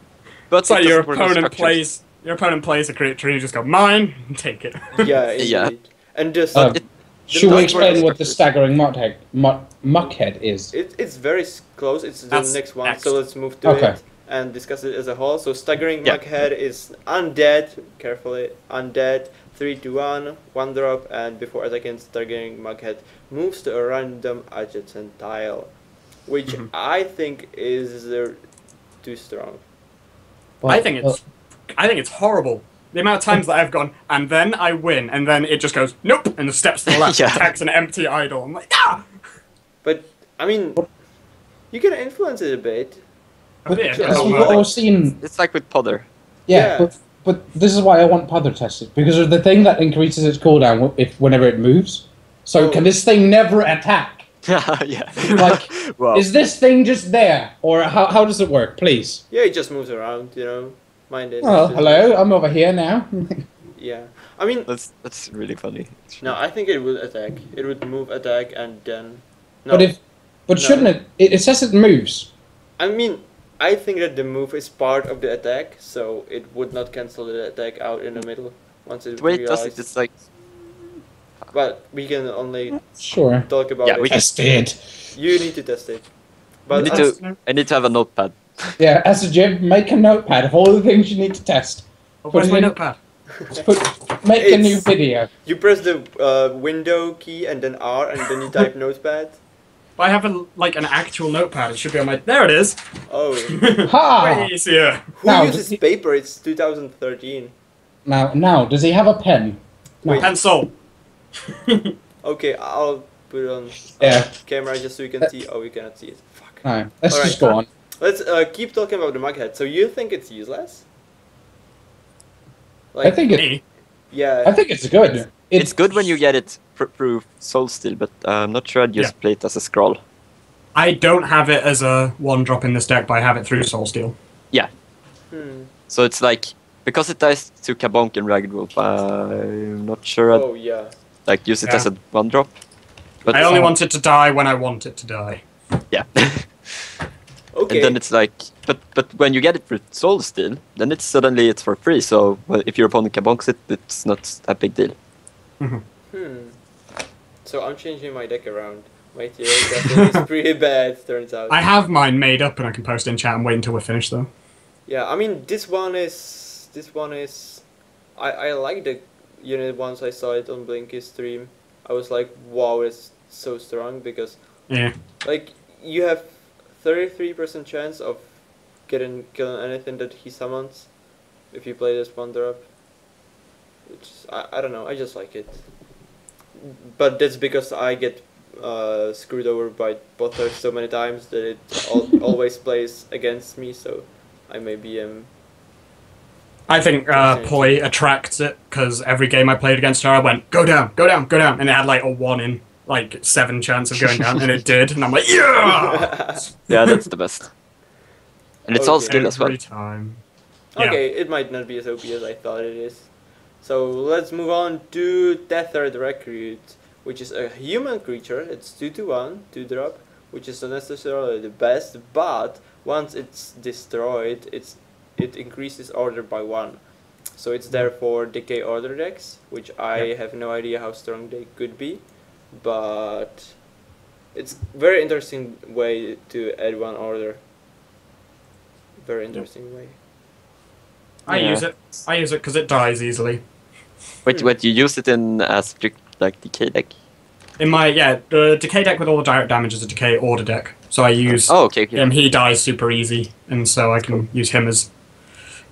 [SPEAKER 2] But
[SPEAKER 3] It's like
[SPEAKER 2] it
[SPEAKER 3] your
[SPEAKER 2] doesn't work with
[SPEAKER 3] opponent
[SPEAKER 2] structures.
[SPEAKER 3] plays a create tree, and you just go mine, and take it.
[SPEAKER 1] Yeah,
[SPEAKER 2] Yeah.
[SPEAKER 1] indeed. And just
[SPEAKER 4] Should we
[SPEAKER 2] doesn't work
[SPEAKER 4] explain
[SPEAKER 2] with
[SPEAKER 4] what the
[SPEAKER 2] structures.
[SPEAKER 4] staggering muckhead is?
[SPEAKER 1] it's very close. It's the
[SPEAKER 3] That's
[SPEAKER 1] next one.
[SPEAKER 3] next.
[SPEAKER 1] So let's move to
[SPEAKER 4] Okay.
[SPEAKER 1] it and discuss it as a whole. So staggering
[SPEAKER 2] Yeah.
[SPEAKER 1] Mughead is undead. Carefully, undead. 3-1, 1 drop, and before attacking, staggering Mughead moves to a random adjacent tile, which I think is too strong.
[SPEAKER 3] I think it's horrible. The amount of times that I've gone, and then I win, and then it just goes, nope, and the steps to the left
[SPEAKER 2] Yeah.
[SPEAKER 3] attacks an empty idol. I'm like, ah!
[SPEAKER 1] But I mean, you can influence it a bit.
[SPEAKER 4] But
[SPEAKER 3] Yeah,
[SPEAKER 4] that's
[SPEAKER 3] not
[SPEAKER 4] what
[SPEAKER 3] worth
[SPEAKER 4] I
[SPEAKER 3] it.
[SPEAKER 4] was seeing.
[SPEAKER 2] It's like with Podder.
[SPEAKER 4] Yeah,
[SPEAKER 1] Yeah.
[SPEAKER 4] but this is why I want Puther tested, because of the thing that increases its cooldown whenever it moves. So
[SPEAKER 1] Oh.
[SPEAKER 4] can this thing never attack?
[SPEAKER 2] Yeah.
[SPEAKER 4] Like,
[SPEAKER 2] wow.
[SPEAKER 4] is this thing just there, or how does it work? Please.
[SPEAKER 1] Yeah, it just moves around, you know. Mind it.
[SPEAKER 4] Oh,
[SPEAKER 1] It's just-
[SPEAKER 4] hello, I'm over here now.
[SPEAKER 1] Yeah. I mean,
[SPEAKER 2] That's really funny. It's
[SPEAKER 1] no, I think it would attack. It would move, attack, and then. No.
[SPEAKER 4] But
[SPEAKER 1] No.
[SPEAKER 4] shouldn't it? It says it moves.
[SPEAKER 1] I mean, I think that the move is part of the attack, so it would not cancel the attack out in the middle once it
[SPEAKER 2] Wait, does
[SPEAKER 1] realized.
[SPEAKER 2] it? It's like
[SPEAKER 1] But we can only
[SPEAKER 4] Sure.
[SPEAKER 1] talk about
[SPEAKER 2] Yeah,
[SPEAKER 1] it.
[SPEAKER 2] we can-
[SPEAKER 4] Tested.
[SPEAKER 1] You need to test it.
[SPEAKER 2] I
[SPEAKER 1] But
[SPEAKER 2] need
[SPEAKER 1] as-
[SPEAKER 2] I need to have a notepad.
[SPEAKER 4] Yeah, Acidjib, make a notepad of all the things you need to test.
[SPEAKER 3] Oh, where's
[SPEAKER 4] Put
[SPEAKER 3] my
[SPEAKER 4] it in-
[SPEAKER 3] notepad?
[SPEAKER 4] Make a new
[SPEAKER 1] It's-
[SPEAKER 4] video.
[SPEAKER 1] you press the window key and then R, and then you type notepad.
[SPEAKER 3] I have an actual notepad. It should be on my. There it is.
[SPEAKER 1] Oh.
[SPEAKER 4] Ha!
[SPEAKER 3] Way easier.
[SPEAKER 1] Who
[SPEAKER 4] Now,
[SPEAKER 1] uses paper? It's 2013.
[SPEAKER 4] Now, does he have a pen?
[SPEAKER 1] Wait.
[SPEAKER 3] Pencil.
[SPEAKER 1] Okay, I'll put it on
[SPEAKER 4] Yeah.
[SPEAKER 1] camera just so you can see. Oh, we cannot see it. Fuck.
[SPEAKER 4] No, let's
[SPEAKER 1] Alright.
[SPEAKER 4] just go on.
[SPEAKER 1] Let's keep talking about the Mughead. So you think it's useless?
[SPEAKER 4] I think
[SPEAKER 1] Yeah.
[SPEAKER 4] it's good.
[SPEAKER 2] It's good when you get it through Soul Steel, but I'm not sure I'd just play it as a scroll.
[SPEAKER 3] I don't have it as a 1-drop in this deck, but I have it through Soul Steel.
[SPEAKER 2] Yeah.
[SPEAKER 1] Hmm.
[SPEAKER 2] So it's like because it dies to Kabonk and Ragged Wolf. I'm not sure I'd
[SPEAKER 1] Oh yeah.
[SPEAKER 2] like use it as a 1-drop. But
[SPEAKER 3] I only want it to die when I want it to die.
[SPEAKER 2] yeah.
[SPEAKER 1] Okay.
[SPEAKER 2] And then it's like, but when you get it for Soul Steel, then it's suddenly it's for free. So if your opponent Kabonks it, it's not a big deal.
[SPEAKER 1] So I'm changing my deck around. My tier is pretty bad, turns out.
[SPEAKER 3] I have mine made up, and I can post in chat and wait until we're finished, though.
[SPEAKER 1] Yeah, I mean this one is. I like the unit once I saw it on Blinky's stream. I was like, wow, it's so strong because
[SPEAKER 3] Yeah.
[SPEAKER 1] like you have 33% chance of killing anything that he summons if you play this 1-drop. Which I don't know, I just like it. But that's because I get screwed over by Potter so many times that it always plays against me, so I maybe am.
[SPEAKER 3] I think Poi attracts it, because every game I played against her, I went, go down, go down, go down, and it had like a 1 in like 7 chance of going down, and it did, and I'm like, yeah!
[SPEAKER 2] Yeah, that's the best. And it's all
[SPEAKER 1] Okay.
[SPEAKER 2] skill as well.
[SPEAKER 3] Every time. Yeah.
[SPEAKER 1] Okay, it might not be as OP as I thought it is. So let's move on to Tethered Recruit, which is a human creature. It's 2/1, 2-drop, which is not necessarily the best, but once it's destroyed, it increases order by 1. So it's there for decay order decks, which I have no idea how strong they could be, but it's very interesting way to add 1 order. Very interesting way.
[SPEAKER 3] I
[SPEAKER 2] Yeah.
[SPEAKER 3] use it. I use it because it dies easily.
[SPEAKER 2] Wait, you use it in a strict like decay deck?
[SPEAKER 3] In my, the decay deck with all the direct damage is a decay order deck. So I use
[SPEAKER 2] Oh, okay.
[SPEAKER 3] him, he dies super easy, and so I can use him as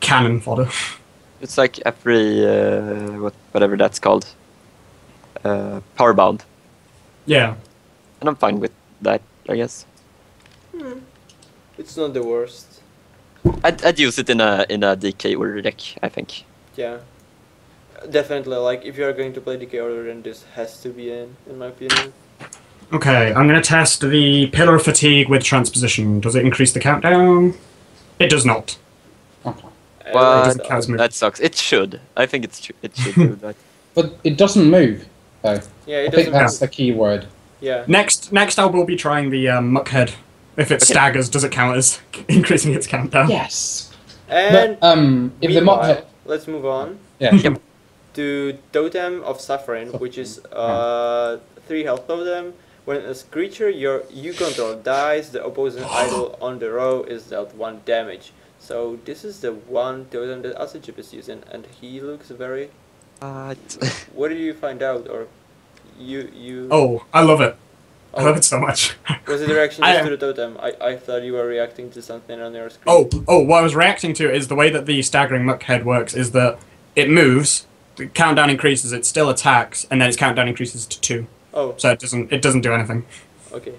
[SPEAKER 3] cannon fodder.
[SPEAKER 2] It's like every whatever that's called, powerbound,
[SPEAKER 3] Yeah.
[SPEAKER 2] and I'm fine with that, I guess.
[SPEAKER 1] It's not the worst.
[SPEAKER 2] I'd use it in a DK order deck, I think.
[SPEAKER 1] Yeah. Definitely, like, if you are going to play DK Order, then this has to be in my opinion.
[SPEAKER 3] Okay, I'm going to test the Pillar of Fatigue with Transposition. Does it increase the countdown? It does not.
[SPEAKER 4] Okay.
[SPEAKER 2] Well,
[SPEAKER 3] doesn't count as move.
[SPEAKER 2] that sucks. It should. I think it should do that.
[SPEAKER 4] But it doesn't move, though.
[SPEAKER 1] Yeah,
[SPEAKER 4] I
[SPEAKER 1] it
[SPEAKER 4] think
[SPEAKER 1] doesn't.
[SPEAKER 4] that's the key word.
[SPEAKER 1] Yeah.
[SPEAKER 3] Next I will be trying the Muckhead. If it
[SPEAKER 2] Okay.
[SPEAKER 3] staggers, does it count as increasing its countdown?
[SPEAKER 4] Yes.
[SPEAKER 1] And
[SPEAKER 4] if the mod
[SPEAKER 1] meanwhile, let's move on
[SPEAKER 4] yeah.
[SPEAKER 1] to Totem of Suffering, which is 3 health totem. When a creature you control dies, the opposing idol on the row is dealt 1 damage. So this is the one totem that Acidjib is using, and he looks very... What did you find out, or you...
[SPEAKER 3] Oh, I love it. I
[SPEAKER 1] Oh.
[SPEAKER 3] love it so much.
[SPEAKER 1] Was it a reaction just to the totem? I thought you were reacting to something on your screen.
[SPEAKER 3] What I was reacting to is the way that the staggering muckhead works is that it moves, the countdown increases, it still attacks, and then its countdown increases to 2.
[SPEAKER 1] Oh,
[SPEAKER 3] So it doesn't do anything.
[SPEAKER 1] okay.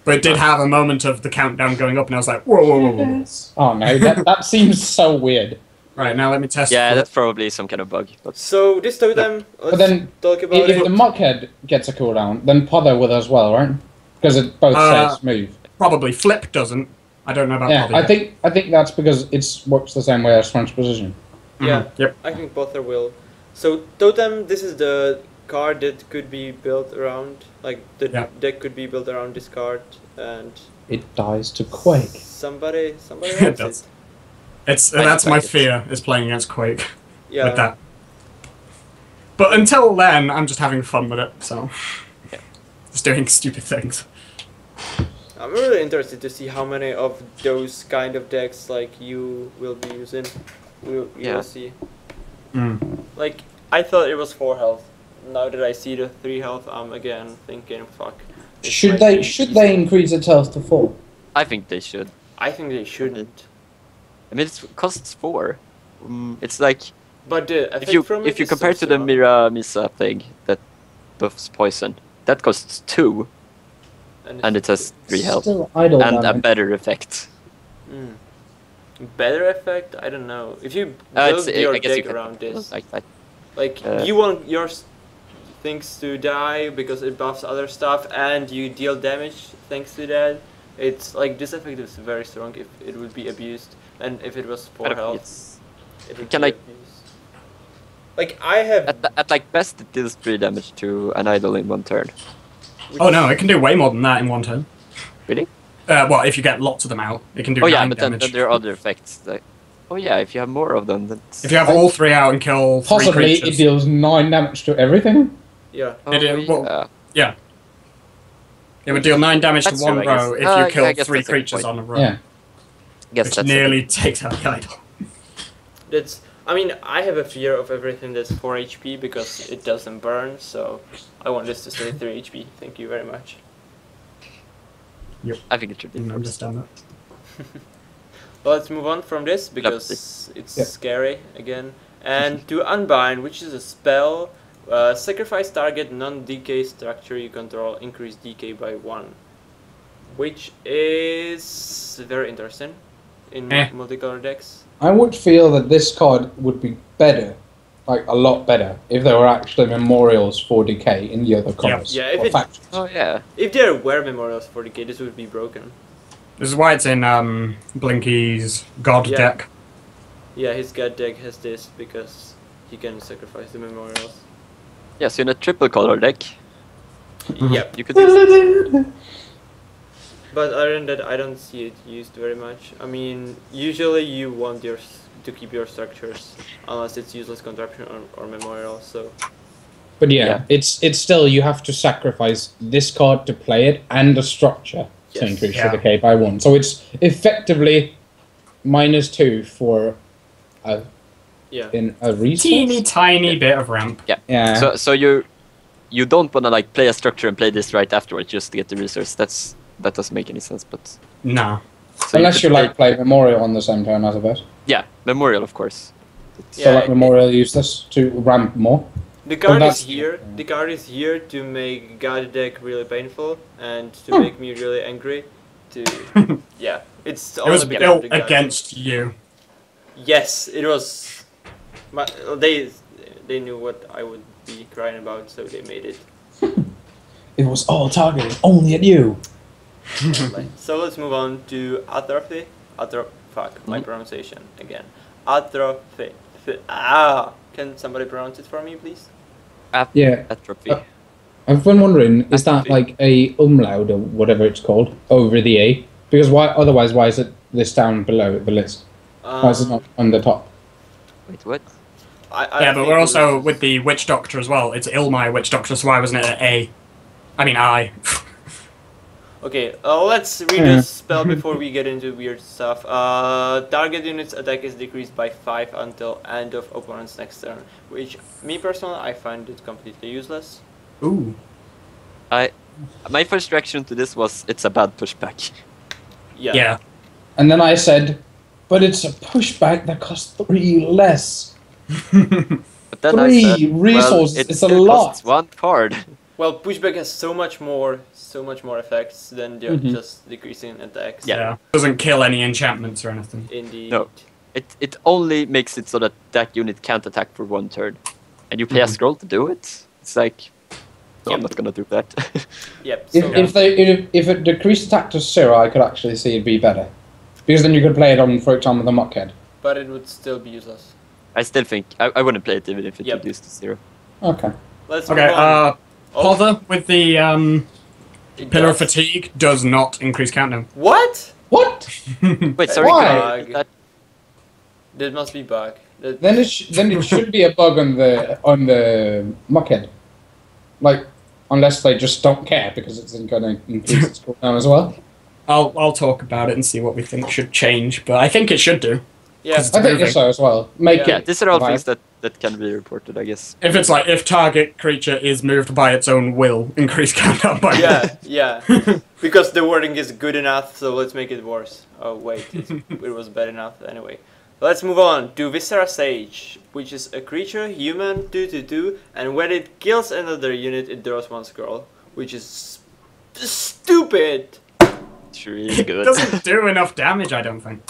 [SPEAKER 3] But it did have a moment of the countdown going up, and I was like, whoa, whoa, whoa, whoa.
[SPEAKER 4] Oh no, that seems so weird.
[SPEAKER 3] Right, now let me test
[SPEAKER 2] Yeah,
[SPEAKER 3] it.
[SPEAKER 2] that's probably some kind of bug. But
[SPEAKER 1] So this totem, let's
[SPEAKER 4] then,
[SPEAKER 1] talk about
[SPEAKER 4] If
[SPEAKER 1] it.
[SPEAKER 4] the Muckhead gets a cooldown, then Pother will as well, right? Because it both says move.
[SPEAKER 3] Probably. Flip doesn't. I don't know about
[SPEAKER 4] Yeah,
[SPEAKER 3] Bobby.
[SPEAKER 4] I think that's because it works the same way as transposition.
[SPEAKER 1] Yeah,
[SPEAKER 3] Yep.
[SPEAKER 1] I think Pother will. So totem, this is the card that could be built around, like the deck could be built around this card, and
[SPEAKER 4] It dies to Quake.
[SPEAKER 1] somebody
[SPEAKER 3] It
[SPEAKER 1] wants
[SPEAKER 3] does.
[SPEAKER 1] it.
[SPEAKER 3] That's my
[SPEAKER 2] like it.
[SPEAKER 3] fear, is playing against Quake
[SPEAKER 1] Yeah.
[SPEAKER 3] with that. But until then, I'm just having fun with it, so...
[SPEAKER 2] Yeah.
[SPEAKER 3] Just doing stupid things.
[SPEAKER 1] I'm really interested to see how many of those kind of decks like you will be using. You will see. Like, I thought it was 4 health. Now that I see the 3 health, I'm again thinking, fuck. this
[SPEAKER 4] Should
[SPEAKER 1] might be
[SPEAKER 4] they increase its health to 4?
[SPEAKER 2] I think they should.
[SPEAKER 1] I think they shouldn't.
[SPEAKER 2] I mean, it costs 4. It's like
[SPEAKER 1] But the effect
[SPEAKER 2] if you
[SPEAKER 1] from it is
[SPEAKER 2] compare
[SPEAKER 1] so
[SPEAKER 2] to the
[SPEAKER 1] strong.
[SPEAKER 2] Misa thing that buffs poison, that costs 2, and it has 3 health
[SPEAKER 4] Still idle
[SPEAKER 2] and a
[SPEAKER 4] damage.
[SPEAKER 2] better effect.
[SPEAKER 1] Better effect? I don't know. If you
[SPEAKER 2] I
[SPEAKER 1] build your
[SPEAKER 2] guess you
[SPEAKER 1] deck
[SPEAKER 2] can
[SPEAKER 1] around this,
[SPEAKER 2] like that.
[SPEAKER 1] like
[SPEAKER 2] Uh,
[SPEAKER 1] you want your things to die because it buffs other stuff, and you deal damage thanks to that. It's like this effect is very strong if it would be abused, and if it was 4
[SPEAKER 2] I don't think
[SPEAKER 1] health,
[SPEAKER 2] it's
[SPEAKER 1] it would
[SPEAKER 2] can,
[SPEAKER 1] be
[SPEAKER 2] like-
[SPEAKER 1] abused. Like I have.
[SPEAKER 2] at like best it deals 3 damage to an idol in 1 turn.
[SPEAKER 3] Oh no, it can do way more than that in 1 turn.
[SPEAKER 2] Really?
[SPEAKER 3] Well, if you get lots of them out, it can do 9
[SPEAKER 2] yeah, but then
[SPEAKER 3] damage.
[SPEAKER 2] there are other effects. Like, if you have more of them, that's...
[SPEAKER 3] If you have all 3 out and kill 3
[SPEAKER 4] Possibly it
[SPEAKER 3] creatures...
[SPEAKER 4] deals 9 damage to everything.
[SPEAKER 1] Yeah.
[SPEAKER 2] yeah.
[SPEAKER 3] It would deal 9 damage
[SPEAKER 2] That's
[SPEAKER 3] to 1
[SPEAKER 2] true, I guess.
[SPEAKER 3] row if
[SPEAKER 2] I
[SPEAKER 3] you kill
[SPEAKER 2] guess
[SPEAKER 3] 3
[SPEAKER 2] that's a good
[SPEAKER 3] creatures
[SPEAKER 2] point.
[SPEAKER 3] on a row.
[SPEAKER 4] Yeah.
[SPEAKER 2] Guess
[SPEAKER 3] Which
[SPEAKER 2] that's
[SPEAKER 3] nearly takes out the idol.
[SPEAKER 1] That's. I mean, I have a fear of everything that's 4 HP because it doesn't burn. So I want this to stay 3 HP. Thank you very much.
[SPEAKER 2] I think it should be.
[SPEAKER 3] I understand that.
[SPEAKER 1] Well, let's move on from this because it's scary again. And to Unbind, which is a spell, sacrifice target non-decay structure you control, increase decay by 1. Which is very interesting in multicolor decks.
[SPEAKER 4] I would feel that this card would be better, like a lot better, if there were actually memorials for decay in the other colors.
[SPEAKER 1] Yeah, if
[SPEAKER 4] or
[SPEAKER 1] it-
[SPEAKER 4] factions.
[SPEAKER 2] Oh yeah.
[SPEAKER 1] If there were memorials for decay, this would be broken.
[SPEAKER 3] This is why it's in Blinky's God
[SPEAKER 1] Yeah.
[SPEAKER 3] deck.
[SPEAKER 1] Yeah, his god deck has this because he can sacrifice the memorials.
[SPEAKER 2] Yeah, so in a triple color deck,
[SPEAKER 1] Yep.
[SPEAKER 2] you could use it.
[SPEAKER 1] But other than that, I don't see it used very much. I mean, usually you want to keep your structures unless it's useless contraption or memorial. So
[SPEAKER 4] But yeah, it's still, you have to sacrifice this card to play it and the structure to
[SPEAKER 1] Yes.
[SPEAKER 4] increase
[SPEAKER 3] Yeah.
[SPEAKER 4] your decay by 1. So it's effectively -2 for
[SPEAKER 1] yeah,
[SPEAKER 4] in a resource.
[SPEAKER 3] Teeny tiny bit of ramp.
[SPEAKER 4] Yeah.
[SPEAKER 2] So you don't wanna like play a structure and play this right afterwards just to get the resource. That doesn't make any sense. But
[SPEAKER 3] Nah.
[SPEAKER 2] so
[SPEAKER 4] Unless you
[SPEAKER 2] could
[SPEAKER 4] like play memorial on the same turn, I suppose.
[SPEAKER 2] yeah, memorial of course.
[SPEAKER 4] So
[SPEAKER 1] Yeah,
[SPEAKER 4] like memorial useless to ramp more.
[SPEAKER 1] the card
[SPEAKER 4] that's-
[SPEAKER 1] is here. The card is here to make god deck really painful and to make me really angry. To yeah, it's
[SPEAKER 3] It was
[SPEAKER 1] only because of the
[SPEAKER 3] built
[SPEAKER 1] god.
[SPEAKER 3] against you.
[SPEAKER 1] Yes, it was. They knew what I would be crying about, so they made it.
[SPEAKER 4] It was all targeted only at you.
[SPEAKER 1] So let's move on to atrophy. Fuck my pronunciation again. Atrophy. Can somebody pronounce it for me, please?
[SPEAKER 4] Yeah.
[SPEAKER 2] Atrophy.
[SPEAKER 4] I've been wondering, is that
[SPEAKER 1] Atrophy.
[SPEAKER 4] like a umlaut or whatever it's called over the A? Because why? Otherwise, why is it this down below the list? Why is it not on the top?
[SPEAKER 2] Wait, what?
[SPEAKER 3] Yeah, but we're also with the Witch Doctor as well. It's Ilmai Witch Doctor, so why wasn't it an A? I mean I.
[SPEAKER 1] Okay, let's read this spell before we get into weird stuff. Target unit's attack is decreased by 5 until end of opponent's next turn, which, me personally, I find it completely useless.
[SPEAKER 3] Ooh.
[SPEAKER 2] My first reaction to this was it's a bad pushback.
[SPEAKER 3] Yeah.
[SPEAKER 4] And then I said, but it's a pushback that costs 3 less.
[SPEAKER 2] But then
[SPEAKER 4] 3
[SPEAKER 2] I said,
[SPEAKER 4] resources,
[SPEAKER 2] well, it
[SPEAKER 4] it's a
[SPEAKER 2] still
[SPEAKER 4] lot.
[SPEAKER 2] costs 1 card.
[SPEAKER 1] Well, pushback has so much more effects than just decreasing attacks.
[SPEAKER 3] Yeah. Doesn't kill any enchantments or anything.
[SPEAKER 1] Indeed.
[SPEAKER 2] No. It only makes it so that unit can't attack for 1 turn. And you pay a scroll to do it? It's like, no, I'm not gonna do that.
[SPEAKER 1] Yep. So
[SPEAKER 4] If it decreased attack to 0, I could actually see it be better. Because then you could play it on, for example, the Muckhead.
[SPEAKER 1] but it would still be useless.
[SPEAKER 2] I still think I wouldn't play it even if it reduced to 0.
[SPEAKER 4] Okay.
[SPEAKER 1] Let's move
[SPEAKER 3] Okay,
[SPEAKER 1] on.
[SPEAKER 3] Pother with the
[SPEAKER 1] It
[SPEAKER 3] Pillar of
[SPEAKER 1] does.
[SPEAKER 3] Fatigue does not increase countdown.
[SPEAKER 1] What?
[SPEAKER 4] What?
[SPEAKER 2] Wait, sorry.
[SPEAKER 4] Why?
[SPEAKER 1] That must be bug.
[SPEAKER 4] Then it should be a bug on the Muckhead. Like, unless they just don't care because it's going to increase its cooldown as well.
[SPEAKER 3] I'll talk about it and see what we think should change, but I think it should do.
[SPEAKER 1] Yeah.
[SPEAKER 3] It's
[SPEAKER 4] I think
[SPEAKER 3] moving.
[SPEAKER 4] so as well. Make
[SPEAKER 2] Yeah,
[SPEAKER 4] it.
[SPEAKER 2] these are all
[SPEAKER 4] vibe.
[SPEAKER 2] things that can be reported, I guess.
[SPEAKER 3] If it's like, if target creature is moved by its own will, increase countdown by
[SPEAKER 1] Yeah. Because the wording is good enough, so let's make it worse. Oh wait, it was bad enough anyway. Let's move on to Viscera Sage, which is a creature, human, 2/2, and when it kills another unit, it draws 1 scroll, which is stupid.
[SPEAKER 2] It's really
[SPEAKER 3] It
[SPEAKER 2] good.
[SPEAKER 3] doesn't do enough damage, I don't think.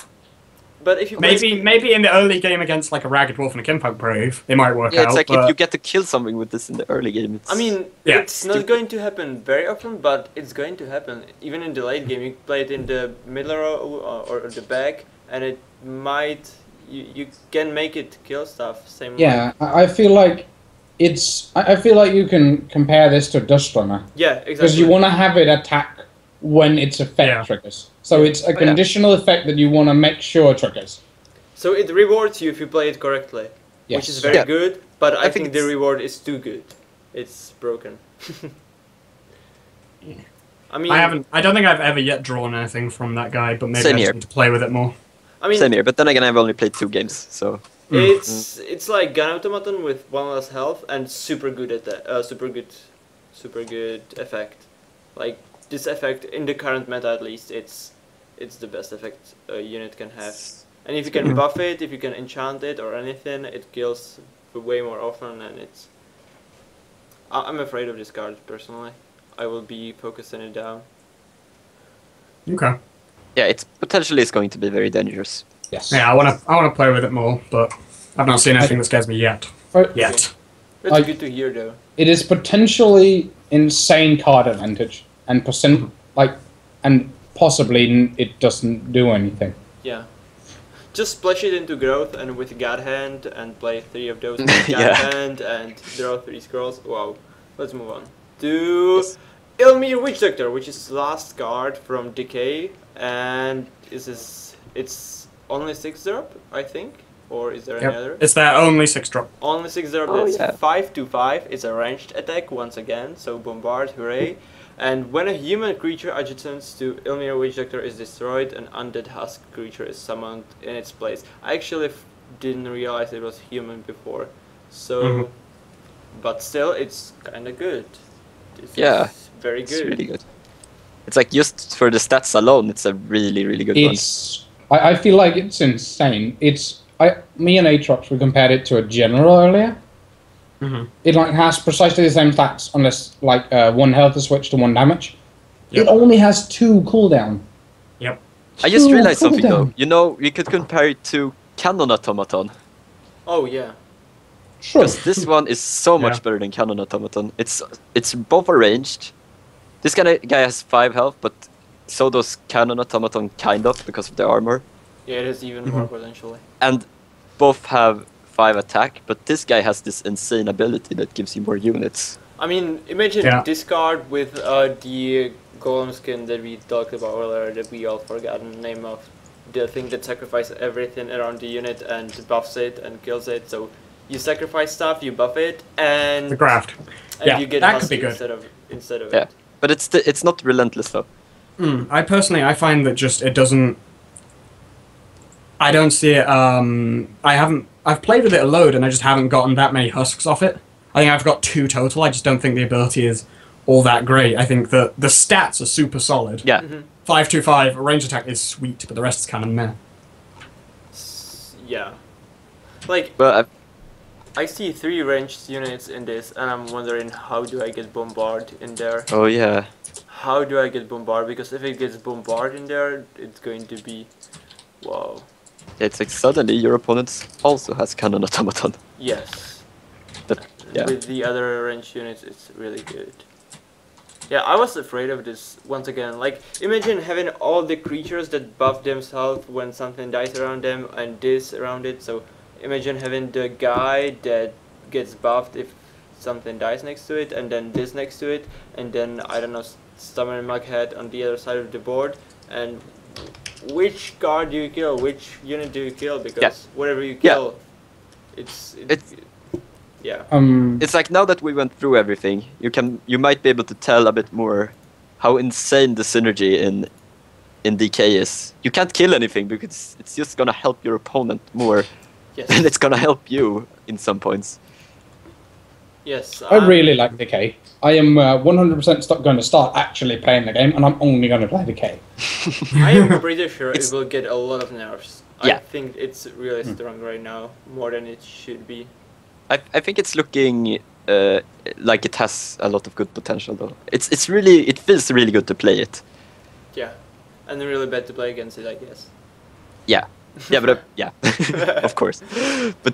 [SPEAKER 1] But if you
[SPEAKER 3] Maybe in the early game against like a Ragged Wolf and a Kinfolk Brave, they might work
[SPEAKER 2] Yeah,
[SPEAKER 3] out.
[SPEAKER 2] it's like
[SPEAKER 3] but
[SPEAKER 2] if you get to kill something with this in the early game, it's...
[SPEAKER 1] I mean,
[SPEAKER 3] Yeah,
[SPEAKER 1] it's not going to happen very often, but it's going to happen. Even in the late game, you play it in the middle row or the back, and it might... You can make it kill stuff. Same.
[SPEAKER 4] Yeah, I feel like it's. I feel like you can compare this to Dust Runner
[SPEAKER 1] Yeah, exactly.
[SPEAKER 4] because you want to have it attack when its effect triggers. So it's a conditional effect that you want to make sure triggers.
[SPEAKER 1] So it rewards you if you play it correctly,
[SPEAKER 4] Yes.
[SPEAKER 1] which is very good. But I think the
[SPEAKER 2] it's-
[SPEAKER 1] reward is too good. It's broken. I mean,
[SPEAKER 3] I don't think I've ever yet drawn anything from that guy, but maybe
[SPEAKER 2] Same
[SPEAKER 3] I just
[SPEAKER 2] here.
[SPEAKER 3] need to play with it more.
[SPEAKER 1] I mean,
[SPEAKER 2] Same here, but then again, I've only played 2 games, so...
[SPEAKER 1] it's like Gun Automaton with 1 less health and super good at that. Super good effect. Like this effect in the current meta, at least, it's the best effect a unit can have. And if you can buff it, if you can enchant it or anything, it kills way more often, and it's... I'm afraid of this card, personally. I will be focusing it down.
[SPEAKER 3] Okay.
[SPEAKER 2] Yeah, it's potentially is going to be very dangerous.
[SPEAKER 4] Yes.
[SPEAKER 3] Yeah, I wanna play with it more, but I've not seen anything that scares me yet. Yet.
[SPEAKER 1] That's good to hear, though.
[SPEAKER 4] It is potentially insane card advantage, and and possibly it doesn't do anything.
[SPEAKER 1] Yeah. Just splash it into growth and with God Hand and play 3 of those with God
[SPEAKER 2] Yeah.
[SPEAKER 1] Hand and draw 3 scrolls. Wow. Let's move on to Ilmir Witch Doctor, which is last card from Decay, and it's only 6 drop, I think, or is there any other?
[SPEAKER 3] It's their only 6-drop.
[SPEAKER 1] Only 6 drop.
[SPEAKER 2] Oh,
[SPEAKER 1] It's
[SPEAKER 2] yeah.
[SPEAKER 1] 5/5. It's a ranged attack once again, so bombard, hooray! And when a human creature adjacent to Ilmir Witch Doctor is destroyed, an undead husk creature is summoned in its place. I actually didn't realize it was human before, so but still, it's kind of good. This is very good.
[SPEAKER 2] It's really good. It's like just for the stats alone, it's a really, really good one.
[SPEAKER 4] I feel like it's insane. Me and Aatrox, we compared it to a general earlier. It like has precisely the same stats, unless like 1 health is switched to 1 damage.
[SPEAKER 3] Yep.
[SPEAKER 4] It only has 2 cooldown.
[SPEAKER 3] Yep.
[SPEAKER 2] I just
[SPEAKER 4] 2
[SPEAKER 2] realized something though.
[SPEAKER 4] cooldown.
[SPEAKER 2] You know, we could compare it to Cannon Automaton.
[SPEAKER 1] Oh yeah.
[SPEAKER 4] Sure.
[SPEAKER 2] Because this one is so much better than Cannon Automaton. It's both arranged. This guy has 5 health, but so does Cannon Automaton kind of because of the armor.
[SPEAKER 1] Yeah, it has even more potentially.
[SPEAKER 2] And both have 5 attack, but this guy has this insane ability that gives you more units.
[SPEAKER 1] I mean, imagine this card with the golem skin that we talked about earlier that we all forgot the name of. the thing that sacrifices everything around the unit and buffs it and kills it. So you sacrifice stuff, you buff it, and
[SPEAKER 3] The graft.
[SPEAKER 1] and
[SPEAKER 3] Yeah,
[SPEAKER 1] you get
[SPEAKER 3] that could
[SPEAKER 1] husky
[SPEAKER 3] be good.
[SPEAKER 1] instead of
[SPEAKER 2] Yeah,
[SPEAKER 1] it.
[SPEAKER 2] but it's not relentless though.
[SPEAKER 3] I personally, I find that just it doesn't. I don't see it. I've played with it a load, and I just haven't gotten that many husks off it. I think I've got 2 total. I just don't think the ability is all that great. I think that the stats are super solid.
[SPEAKER 2] Yeah.
[SPEAKER 3] 525 range attack is sweet, but the rest is kind of meh.
[SPEAKER 1] Yeah, like
[SPEAKER 2] But
[SPEAKER 1] I see 3 ranged units in this, and I'm wondering how do I get bombard in there?
[SPEAKER 2] oh yeah,
[SPEAKER 1] How do I get bombard? Because if it gets bombard in there, it's going to be, wow.
[SPEAKER 2] it's like suddenly your opponent also has cannon automaton.
[SPEAKER 1] Yes.
[SPEAKER 2] But yeah,
[SPEAKER 1] With the other ranged units, it's really good. Yeah, I was afraid of this once again. Like, imagine having all the creatures that buff themselves when something dies around them and this around it. So, imagine having the guy that gets buffed if something dies next to it, and then this next to it, and then, I don't know, Stubborn Mughead on the other side of the board. And which card do you kill? Which unit do you kill? Because whatever you kill, it's yeah.
[SPEAKER 2] it's like now that we went through everything, you might be able to tell a bit more how insane the synergy in DK is. You can't kill anything because it's just gonna help your opponent more,
[SPEAKER 1] Yes.
[SPEAKER 2] and it's gonna help you in some points.
[SPEAKER 1] Yes.
[SPEAKER 4] I really like Decay. I am 100% going to start actually playing the game, and I'm only going to play Decay.
[SPEAKER 1] I am pretty sure it will get a lot of nerfs. I
[SPEAKER 2] Yeah.
[SPEAKER 1] think it's really strong right now, more than it should be.
[SPEAKER 2] I think it's looking like it has a lot of good potential though. It feels really good to play it.
[SPEAKER 1] Yeah. And really bad to play against it, I guess.
[SPEAKER 2] Yeah, yeah, but yeah, of course. But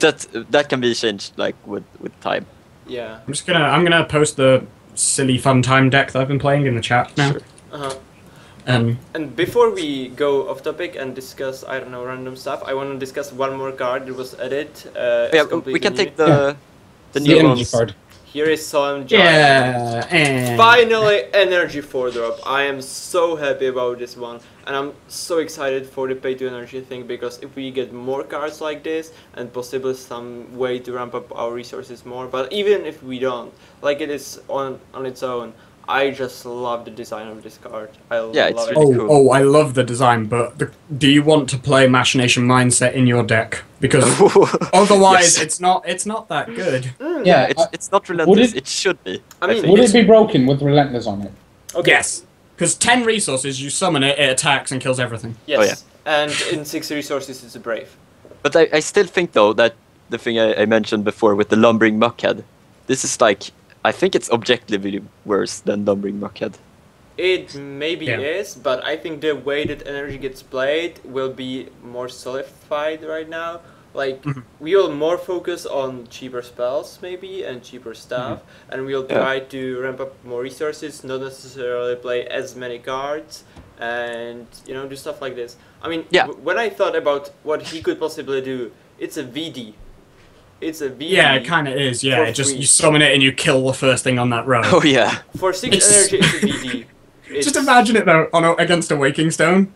[SPEAKER 2] that can be changed like with time.
[SPEAKER 1] Yeah.
[SPEAKER 3] I'm gonna post the silly fun time deck that I've been playing in the chat now.
[SPEAKER 2] Sure.
[SPEAKER 1] Uh-huh.
[SPEAKER 3] Um,
[SPEAKER 1] And before we go off topic and discuss, I don't know, random stuff, I want to discuss one more card that was added.
[SPEAKER 2] Yeah, we can take the
[SPEAKER 4] The
[SPEAKER 2] new
[SPEAKER 4] energy
[SPEAKER 2] ones.
[SPEAKER 4] card.
[SPEAKER 1] Here is Solemn Giant.
[SPEAKER 3] yeah, and
[SPEAKER 1] Finally, energy 4-drop. I am so happy about this one, and I'm so excited for the pay to energy thing, because if we get more cards like this and possibly some way to ramp up our resources more, but even if we don't, like it is on its own, I just love the design of this card.
[SPEAKER 2] Yeah, it's
[SPEAKER 1] love it.
[SPEAKER 2] really cool.
[SPEAKER 3] Oh, I love the design, but do you want to play Machination Mindset in your deck? Because otherwise,
[SPEAKER 2] Yes.
[SPEAKER 3] it's not that good.
[SPEAKER 4] Yeah,
[SPEAKER 2] It's not relentless.
[SPEAKER 4] it-
[SPEAKER 2] It should be.
[SPEAKER 1] I mean,
[SPEAKER 2] think.
[SPEAKER 4] would it be broken with Relentless on it?
[SPEAKER 1] Okay.
[SPEAKER 3] Yes, because 10 resources, you summon it, it attacks and kills everything.
[SPEAKER 1] Yes.
[SPEAKER 2] Oh, yeah.
[SPEAKER 1] And in 6 resources, it's a brave.
[SPEAKER 2] But I still think though that the thing I mentioned before with the lumbering muckhead, this is like, I think it's objectively worse than lumbering muckhead.
[SPEAKER 1] It maybe
[SPEAKER 3] Yeah.
[SPEAKER 1] is, but I think the way that energy gets played will be more solidified right now. Like, we will more focus on cheaper spells, maybe, and cheaper stuff, and we'll
[SPEAKER 2] Yeah.
[SPEAKER 1] try to ramp up more resources, not necessarily play as many cards, and, you know, do stuff like this. I mean,
[SPEAKER 2] Yeah.
[SPEAKER 1] when I thought about what he could possibly do, it's a VD. It's a VD.
[SPEAKER 3] Yeah, it kind of is. Yeah,
[SPEAKER 1] For
[SPEAKER 3] it just
[SPEAKER 1] free.
[SPEAKER 3] you summon it and you kill the first thing on that row.
[SPEAKER 2] Oh yeah.
[SPEAKER 1] For 6
[SPEAKER 3] It's-
[SPEAKER 1] energy, it's a VD.
[SPEAKER 3] Just imagine it though against a Waking Stone.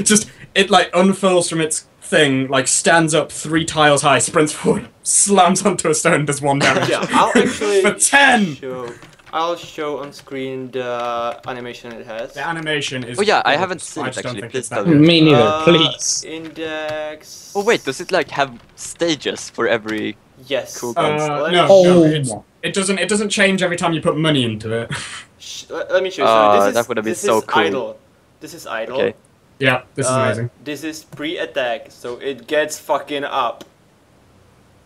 [SPEAKER 3] Just it like unfurls from its thing, like stands up 3 tiles high, sprints forward, slams onto a stone, does 1 damage.
[SPEAKER 1] Yeah, I'll actually
[SPEAKER 3] For 10!
[SPEAKER 1] I'll show on screen the animation it has.
[SPEAKER 3] The animation is.
[SPEAKER 2] Oh yeah, I
[SPEAKER 3] gorgeous.
[SPEAKER 2] haven't seen
[SPEAKER 3] I
[SPEAKER 2] it
[SPEAKER 3] just don't
[SPEAKER 2] actually.
[SPEAKER 3] think
[SPEAKER 2] Please
[SPEAKER 3] it's that
[SPEAKER 2] tell
[SPEAKER 3] good.
[SPEAKER 2] me.
[SPEAKER 4] Me neither, please.
[SPEAKER 1] Index.
[SPEAKER 2] Oh wait, does it like have stages for every?
[SPEAKER 1] Yes.
[SPEAKER 2] Cool guns.
[SPEAKER 3] No,
[SPEAKER 4] Oh,
[SPEAKER 3] no, it doesn't. It doesn't change every time you put money into it.
[SPEAKER 1] Let me show you. So this is,
[SPEAKER 2] that would have been
[SPEAKER 1] this
[SPEAKER 2] so
[SPEAKER 1] is
[SPEAKER 2] cool.
[SPEAKER 1] idle. This is idle.
[SPEAKER 2] Okay.
[SPEAKER 3] Yeah, this is amazing.
[SPEAKER 1] This is pre-attack, so it gets fucking up,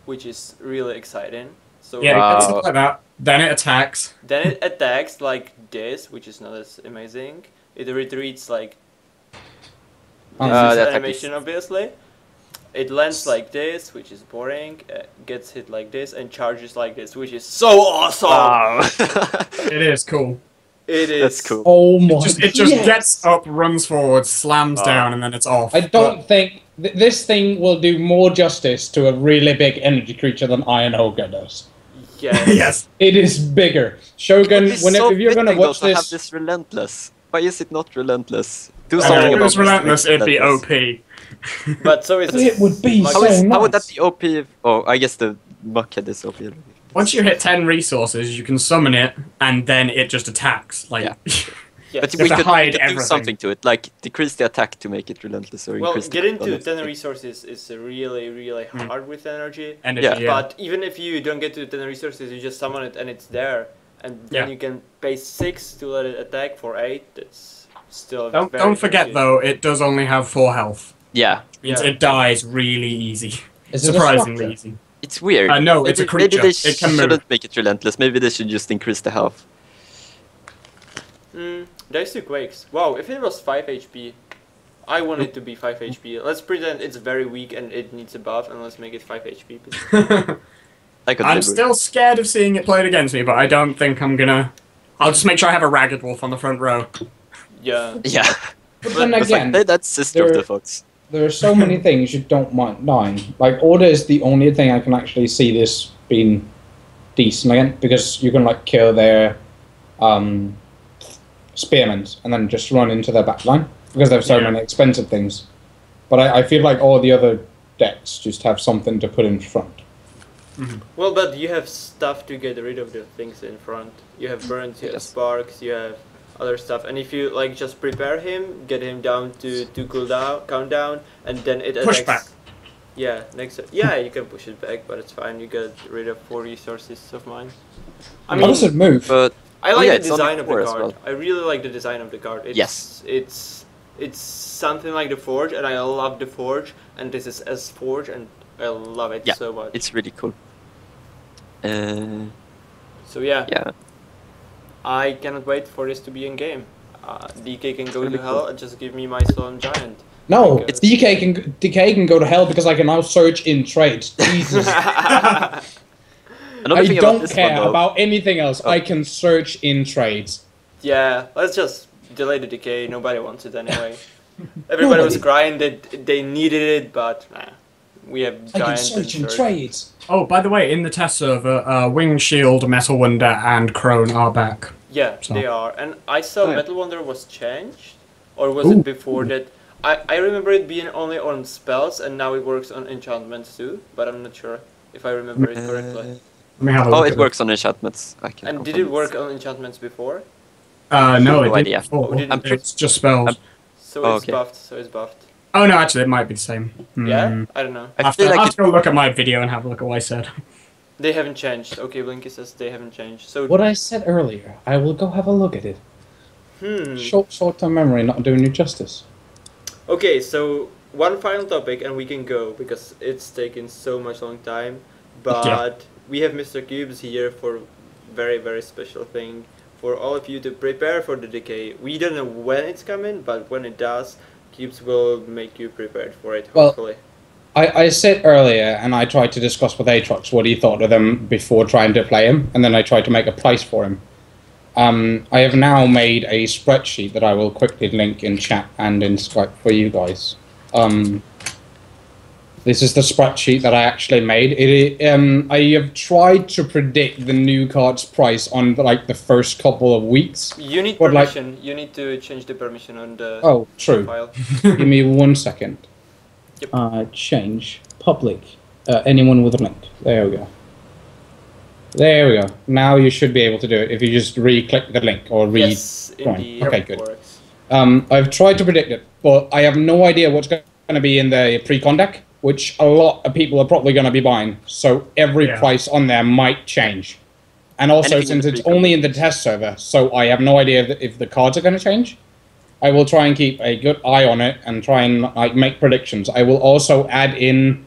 [SPEAKER 1] which is really exciting. So
[SPEAKER 3] Yeah,
[SPEAKER 2] Wow.
[SPEAKER 3] it gets like that. Then it attacks.
[SPEAKER 1] then it attacks like this, which is not as amazing. It retreats like this
[SPEAKER 2] that
[SPEAKER 1] is
[SPEAKER 2] attack
[SPEAKER 1] animation, obviously. It lands like this, which is boring. Gets hit like this, and charges like this, which is so awesome.
[SPEAKER 2] Wow.
[SPEAKER 3] It is cool.
[SPEAKER 1] It is.
[SPEAKER 2] That's cool.
[SPEAKER 4] Oh my
[SPEAKER 3] It just
[SPEAKER 4] yes.
[SPEAKER 3] gets up, runs forward, slams down, and then it's off.
[SPEAKER 4] I don't think this thing will do more justice to a really big energy creature than Iron Ogre does.
[SPEAKER 1] Yes.
[SPEAKER 3] Yes.
[SPEAKER 4] It is bigger. Shogun,
[SPEAKER 2] It's
[SPEAKER 4] whenever
[SPEAKER 2] so
[SPEAKER 4] if you're gonna
[SPEAKER 2] fitting, though,
[SPEAKER 4] watch
[SPEAKER 2] to have
[SPEAKER 4] this,
[SPEAKER 2] this relentless. Why is it not relentless? Do
[SPEAKER 3] If
[SPEAKER 2] something
[SPEAKER 3] it
[SPEAKER 2] about
[SPEAKER 3] was relentless, it'd be
[SPEAKER 2] relentless.
[SPEAKER 3] OP.
[SPEAKER 1] But so is
[SPEAKER 4] It would be
[SPEAKER 1] Mug-
[SPEAKER 4] so
[SPEAKER 2] How would that
[SPEAKER 4] nice.
[SPEAKER 2] be OP? Oh, I guess the Muckhead is OP.
[SPEAKER 3] Once you hit 10 resources, you can summon it, and then it just attacks. Like,
[SPEAKER 1] Yeah.
[SPEAKER 2] But
[SPEAKER 3] You
[SPEAKER 2] we
[SPEAKER 3] have to
[SPEAKER 2] could,
[SPEAKER 3] hide
[SPEAKER 2] do
[SPEAKER 3] everything.
[SPEAKER 2] something to it, like decrease the attack to make it relentless, or
[SPEAKER 1] Well,
[SPEAKER 2] increase the
[SPEAKER 1] getting to
[SPEAKER 2] cooldown.
[SPEAKER 1] 10 resources is really hard with energy.
[SPEAKER 3] energy,
[SPEAKER 2] Yeah.
[SPEAKER 3] yeah.
[SPEAKER 1] But even if you don't get to 10 resources, you just summon it and it's there. And then
[SPEAKER 3] Yeah.
[SPEAKER 1] you can pay 6 to let it attack for 8. That's still very
[SPEAKER 3] Don't forget,
[SPEAKER 1] good.
[SPEAKER 3] though, it does only have 4 health.
[SPEAKER 2] Yeah,
[SPEAKER 3] Means
[SPEAKER 1] Yeah.
[SPEAKER 3] it dies really easy.
[SPEAKER 4] Is it a
[SPEAKER 3] Surprisingly
[SPEAKER 4] structure?
[SPEAKER 3] easy.
[SPEAKER 2] it's weird.
[SPEAKER 3] No, it's a creature.
[SPEAKER 2] Maybe they
[SPEAKER 3] It can
[SPEAKER 2] shouldn't
[SPEAKER 3] move.
[SPEAKER 2] make it relentless. Maybe they should just increase the health.
[SPEAKER 1] Dice to Quakes. Wow, if it was 5 HP, I want it to be 5 HP. Let's pretend it's very weak and it needs a buff, and let's make it 5 HP.
[SPEAKER 2] I could
[SPEAKER 3] I'm
[SPEAKER 2] live with
[SPEAKER 3] still scared of seeing it played against me, but I don't think I'm gonna... I'll just make sure I have a Ragged Wolf on the front row.
[SPEAKER 1] Yeah.
[SPEAKER 2] it. Yeah,
[SPEAKER 4] But then
[SPEAKER 2] it's like,
[SPEAKER 4] again,
[SPEAKER 2] hey, that's Sister of
[SPEAKER 4] there-
[SPEAKER 2] the Fox.
[SPEAKER 4] there are so many things you don't mind dying. Like, Order is the only thing I can actually see this being decent again, because you can, like, kill their spearmen and then just run into their backline, because they have so
[SPEAKER 3] Yeah.
[SPEAKER 4] many expensive things. But I feel like all the other decks just have something to put in front.
[SPEAKER 1] Well, but you have stuff to get rid of the things in front. You have burns, you have
[SPEAKER 2] Yes.
[SPEAKER 1] sparks, you have other stuff. And if you like just prepare him, get him down to countdown, and then it attacks.
[SPEAKER 3] Pushback.
[SPEAKER 1] Yeah, yeah, you can push it back, but it's fine. You get rid of 4 resources of mine. I
[SPEAKER 4] How does it move?
[SPEAKER 2] But
[SPEAKER 1] I
[SPEAKER 2] Oh,
[SPEAKER 1] like
[SPEAKER 2] yeah,
[SPEAKER 1] the
[SPEAKER 2] it's on
[SPEAKER 1] design of the
[SPEAKER 2] 4 as
[SPEAKER 1] card.
[SPEAKER 2] well.
[SPEAKER 1] I really like the design of the card. It's,
[SPEAKER 2] Yes.
[SPEAKER 1] It's something like the Forge, and I love the Forge, and this is as Forge, and I love it
[SPEAKER 2] Yeah,
[SPEAKER 1] so much.
[SPEAKER 2] it's really cool.
[SPEAKER 1] So yeah,
[SPEAKER 2] Yeah.
[SPEAKER 1] I cannot wait for this to be in game. DK can go
[SPEAKER 2] really
[SPEAKER 1] to hell and just give me my Solemn Giant.
[SPEAKER 4] No,
[SPEAKER 1] Because-
[SPEAKER 4] DK can go to hell because I can now search in trades. Jesus.
[SPEAKER 2] Another
[SPEAKER 4] I
[SPEAKER 2] thing about
[SPEAKER 4] don't
[SPEAKER 2] this
[SPEAKER 4] care
[SPEAKER 2] one, though,
[SPEAKER 4] about anything else.
[SPEAKER 2] Oh.
[SPEAKER 4] I can search in trades.
[SPEAKER 1] Yeah, let's just delay the decay. Nobody wants it anyway. Everybody was
[SPEAKER 4] Nobody.
[SPEAKER 1] crying that they needed it, but nah, we have
[SPEAKER 4] I can
[SPEAKER 1] Giant and
[SPEAKER 4] search in
[SPEAKER 1] Surge.
[SPEAKER 4] trades.
[SPEAKER 3] Oh, by the way, in the test server, Wing Shield, Metal Wonder, and Crone are back.
[SPEAKER 1] Yeah,
[SPEAKER 3] So-
[SPEAKER 1] they are. And I saw
[SPEAKER 2] Oh, yeah.
[SPEAKER 1] Metal Wonder was changed, or was
[SPEAKER 3] Ooh.
[SPEAKER 1] it before that? I remember it being only on spells, and now it works on enchantments too. But I'm not sure if I remember it correctly.
[SPEAKER 3] Let me have a look
[SPEAKER 2] Oh,
[SPEAKER 3] at
[SPEAKER 2] it works on enchantments. I can
[SPEAKER 1] And did
[SPEAKER 2] confirm
[SPEAKER 1] it work
[SPEAKER 2] this.
[SPEAKER 1] on enchantments before?
[SPEAKER 3] No,
[SPEAKER 2] No
[SPEAKER 3] it
[SPEAKER 2] idea.
[SPEAKER 3] didn't before.
[SPEAKER 1] Oh, didn't.
[SPEAKER 2] I'm pretty-
[SPEAKER 3] It's just spells.
[SPEAKER 2] I'm-
[SPEAKER 1] So
[SPEAKER 2] Oh,
[SPEAKER 1] it's
[SPEAKER 2] okay.
[SPEAKER 1] buffed. So it's buffed.
[SPEAKER 3] Oh, no, actually, it might be the same.
[SPEAKER 1] Yeah, I don't know.
[SPEAKER 2] I
[SPEAKER 3] I'll have
[SPEAKER 2] feel
[SPEAKER 3] to,
[SPEAKER 2] like
[SPEAKER 3] I'll
[SPEAKER 2] it,
[SPEAKER 3] have to go look at my video and have a look at what I said.
[SPEAKER 1] They haven't changed. Okay, Blinky says they haven't changed. So
[SPEAKER 4] What I said earlier, I will go have a look at it. Short-term memory not doing you justice.
[SPEAKER 1] Okay, so one final topic and we can go because it's taken so much long time. But
[SPEAKER 3] Yeah.
[SPEAKER 1] we have Mr. Cubez here for very special thing for all of you to prepare for the decay. We don't know when it's coming, but when it does, Cubes will make you prepared for it.
[SPEAKER 4] Well,
[SPEAKER 1] Hopefully.
[SPEAKER 4] I said earlier, and I tried to discuss with Aatrox what he thought of them before trying to play him, and then I tried to make a price for him. I have now made a spreadsheet that I will quickly link in chat and in Skype for you guys. This is the spreadsheet that I actually made. I have tried to predict the new card's price on like the first couple of weeks.
[SPEAKER 1] You need
[SPEAKER 4] but, like-
[SPEAKER 1] permission. You need to change the permission on the
[SPEAKER 4] Oh, true.
[SPEAKER 1] file.
[SPEAKER 4] Give me 1 second.
[SPEAKER 1] Yep.
[SPEAKER 4] Change public. Anyone with a link. There we go. There we go. Now you should be able to do it if you just re-click the link or read.
[SPEAKER 1] Yes,
[SPEAKER 4] Right,
[SPEAKER 1] indeed.
[SPEAKER 4] okay,
[SPEAKER 1] it
[SPEAKER 4] good.
[SPEAKER 1] works.
[SPEAKER 4] I've tried to predict it, but I have no idea what's going to be in the pre-con deck, which a lot of people are probably going to be buying. So every
[SPEAKER 3] Yeah.
[SPEAKER 4] price on there might change. And also,
[SPEAKER 2] Anything in
[SPEAKER 4] since
[SPEAKER 2] the
[SPEAKER 4] it's
[SPEAKER 2] pre-con
[SPEAKER 4] only in the test server, so I have no idea if the cards are going to change. I will try and keep a good eye on it and try and like make predictions. I will also add in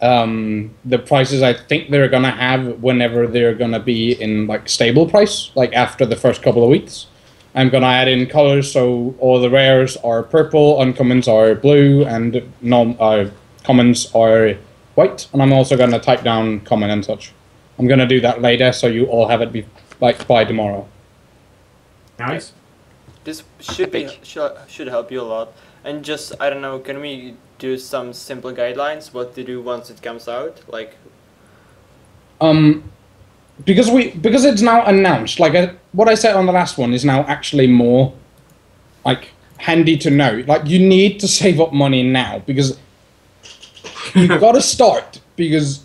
[SPEAKER 4] the prices I think they're going to have whenever they're going to be in like stable price, like after the first couple of weeks. I'm going to add in colors, so all the rares are purple, uncommons are blue, and commons are white. And I'm also going to type down common and such. I'm going to do that later, so you all have it by tomorrow.
[SPEAKER 3] Nice.
[SPEAKER 1] This should be
[SPEAKER 2] Epic.
[SPEAKER 1] should help you a lot. And just I don't know, can we do some simple guidelines what to do once it comes out? Like
[SPEAKER 4] Because it's now announced. Like what I said on the last one is now actually more like handy to know. Like you need to save up money now because you've got to start because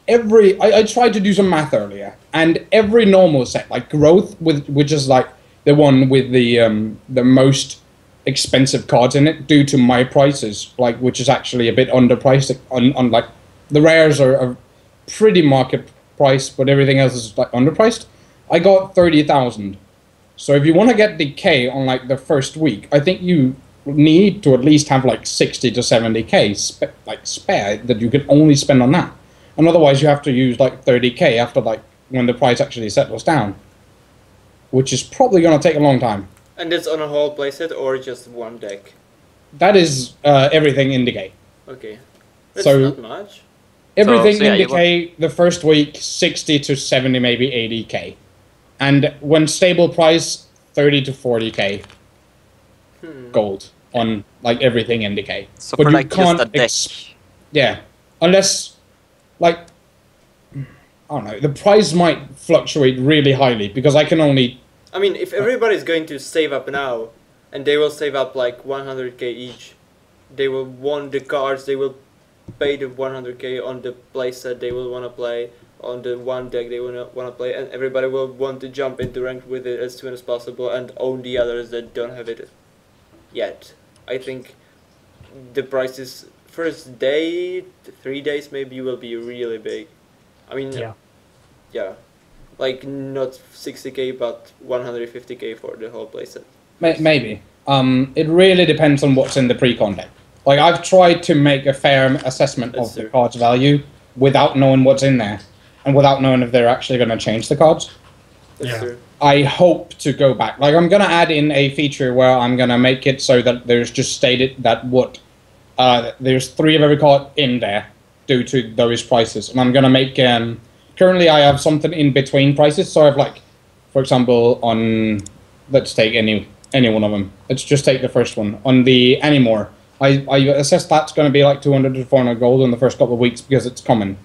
[SPEAKER 4] I tried to do some math earlier, and every normal set, like growth, which is like the one with the most expensive cards in it, due to my prices, like which is actually a bit underpriced. On like the rares are pretty market price, but everything else is like underpriced. I got 30,000. So if you want to get decay on like the first week, I think you need to at least have like 60 to 70k spare that you can only spend on that. And otherwise you have to use like 30k after like when the price actually settles down, which is probably going to take a long time.
[SPEAKER 1] And it's on a whole playset or just one deck?
[SPEAKER 4] That is everything in decay.
[SPEAKER 1] Okay. That's
[SPEAKER 4] So
[SPEAKER 1] not much.
[SPEAKER 4] everything
[SPEAKER 2] yeah,
[SPEAKER 4] in decay the first week 60 to 70, maybe 80k. And when stable price 30 to 40k gold on like everything in decay.
[SPEAKER 2] So
[SPEAKER 4] but
[SPEAKER 2] for
[SPEAKER 4] you
[SPEAKER 2] like
[SPEAKER 4] can't
[SPEAKER 2] just a deck.
[SPEAKER 4] yeah, unless like I don't know, the price might fluctuate really highly because I can only.
[SPEAKER 1] I mean, if everybody's going to save up now, and they will save up like 100k each, they will want the cards, they will pay the 100k on the playset they will want to play, on the one deck they want to play, and everybody will want to jump into ranked with it as soon as possible and own the others that don't have it yet. I think the prices first day, 3 days maybe will be really big. I mean, yeah, like not 60k but 150k for the whole playset.
[SPEAKER 4] Maybe. It really depends on what's in the pre-con deck. Like I've tried to make a fair assessment of the card's value without knowing what's in there, and without knowing if they're actually going to change the cards.
[SPEAKER 1] That's true.
[SPEAKER 4] I hope to go back. Like I'm going to add in a feature where I'm going to make it so that there's just stated that there's 3 of every card in there due to those prices, and I'm going to make currently I have something in between prices. So I have like, for example, on let's take any one of them. Let's just take the first one on the Anymore. I assess that's going to be like 200 to 400 gold in the first couple of weeks because it's common.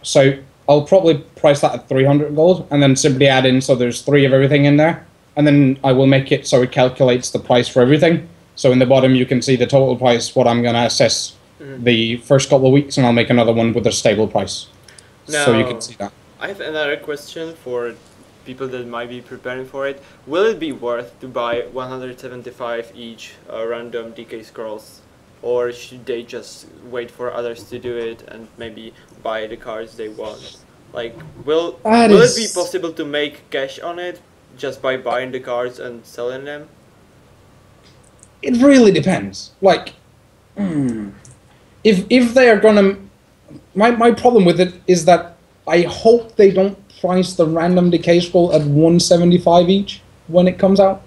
[SPEAKER 4] So I'll probably price that at 300 gold and then simply add in so there's 3 of everything in there. And then I will make it so it calculates the price for everything. So in the bottom you can see the total price, what I'm going to assess the first couple of weeks, and I'll make another one with a stable price.
[SPEAKER 1] Now,
[SPEAKER 4] so you can see that.
[SPEAKER 1] I have another question for people that might be preparing for it. Will it be worth to buy 175 each random DK scrolls, or should they just wait for others to do it and maybe buy the cards they want? Like, will it be possible to make cash on it just by buying the cards and selling them?
[SPEAKER 4] It really depends. Like, if they are gonna, my problem with it is that I hope they don't price the random decay scroll at 175 each when it comes out,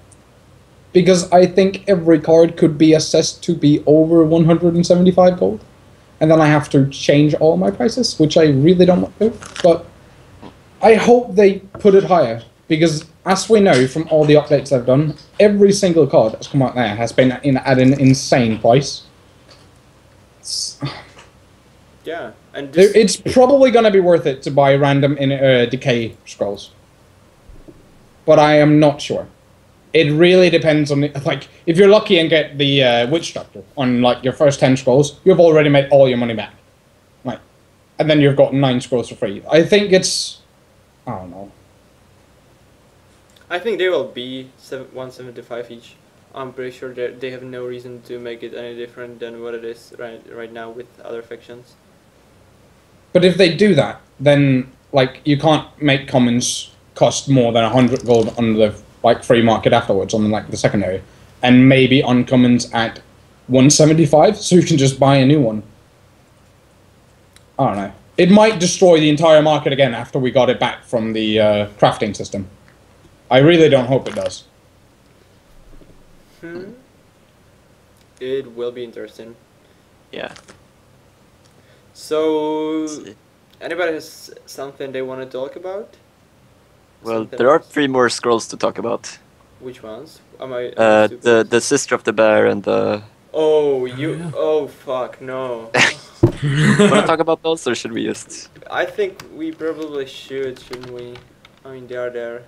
[SPEAKER 4] because I think every card could be assessed to be over 175 gold, and then I have to change all my prices, which I really don't want to do. But I hope they put it higher, because as we know from all the updates I've done, every single card that's come out there has been at an insane price.
[SPEAKER 1] Yeah, and
[SPEAKER 4] it's probably going to be worth it to buy random decay scrolls, but I am not sure. It really depends on like if you're lucky and get the Witch Doctor on like your first 10 scrolls, you've already made all your money back, right? And then you've got 9 scrolls for free. I think it's, I don't know.
[SPEAKER 1] I think they will be 175 each. I'm pretty sure that they have no reason to make it any different than what it is right now with other factions.
[SPEAKER 4] But if they do that, then like you can't make commons cost more than 100 gold on the like free market afterwards on like the secondary, and maybe uncommons at 175, so you can just buy a new one. I don't know. It might destroy the entire market again after we got it back from the crafting system. I really don't hope it does.
[SPEAKER 1] It will be interesting.
[SPEAKER 2] Yeah.
[SPEAKER 1] So, anybody has something they want to talk about?
[SPEAKER 2] Well,
[SPEAKER 1] Something
[SPEAKER 2] there are
[SPEAKER 1] else?
[SPEAKER 2] 3 more scrolls to talk about.
[SPEAKER 1] Which ones? Am I stupid?
[SPEAKER 2] The Sister of the Bear and the...
[SPEAKER 1] Oh, you... Oh, fuck, no.
[SPEAKER 2] Want to talk about those, or should we just...
[SPEAKER 1] I think we probably should, shouldn't we? I mean, they are there.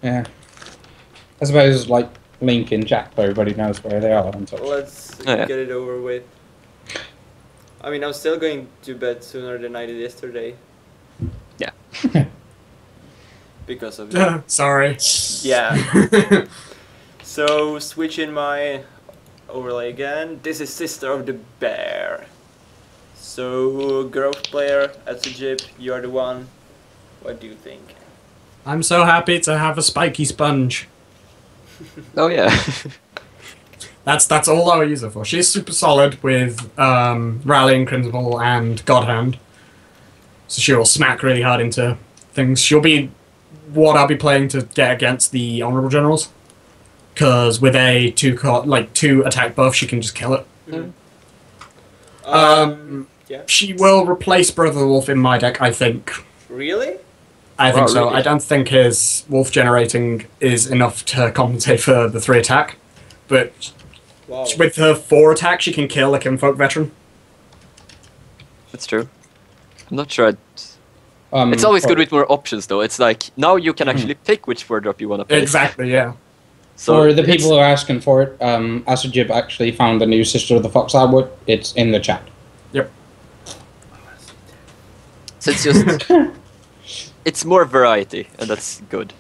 [SPEAKER 4] Yeah. I suppose like link in chat so everybody knows where they are and such.
[SPEAKER 1] Let's
[SPEAKER 2] Oh, yeah.
[SPEAKER 1] get it over with. I mean, I'm still going to bed sooner than I did yesterday.
[SPEAKER 2] Yeah.
[SPEAKER 1] Because of that.
[SPEAKER 3] Sorry.
[SPEAKER 1] Yeah. So, switching my overlay again. This is Sister of the Bear. So, growth player, Acidjib, you are the one. What do you think?
[SPEAKER 3] I'm so happy to have a spiky sponge.
[SPEAKER 2] Oh yeah.
[SPEAKER 3] That's all I would use her for. She's super solid with Rallying Principle and Godhand. So she will smack really hard into things. She'll be what I'll be playing to get against the Honourable Generals. Because with a 2 attack buff, she can just kill it.
[SPEAKER 1] Mm-hmm. Yeah.
[SPEAKER 3] She will replace Brother the Wolf in my deck, I think.
[SPEAKER 1] Really?
[SPEAKER 3] I think
[SPEAKER 2] Wow,
[SPEAKER 3] so.
[SPEAKER 2] really?
[SPEAKER 3] I don't think his wolf generating is enough to compensate for the 3 attack. But
[SPEAKER 1] Wow.
[SPEAKER 3] with her 4 attack, she can kill a Kinfolk veteran.
[SPEAKER 2] That's true. I'm not sure. It's always good with more options, though. It's like now you can actually pick which 4-drop you want to play.
[SPEAKER 3] Exactly, yeah.
[SPEAKER 2] So
[SPEAKER 4] for the
[SPEAKER 2] it's-
[SPEAKER 4] people who are asking for it, Acidjib actually found the new Sister of the Fox Outward. It's in the chat.
[SPEAKER 3] Yep.
[SPEAKER 2] So it's just it's more variety, and that's good.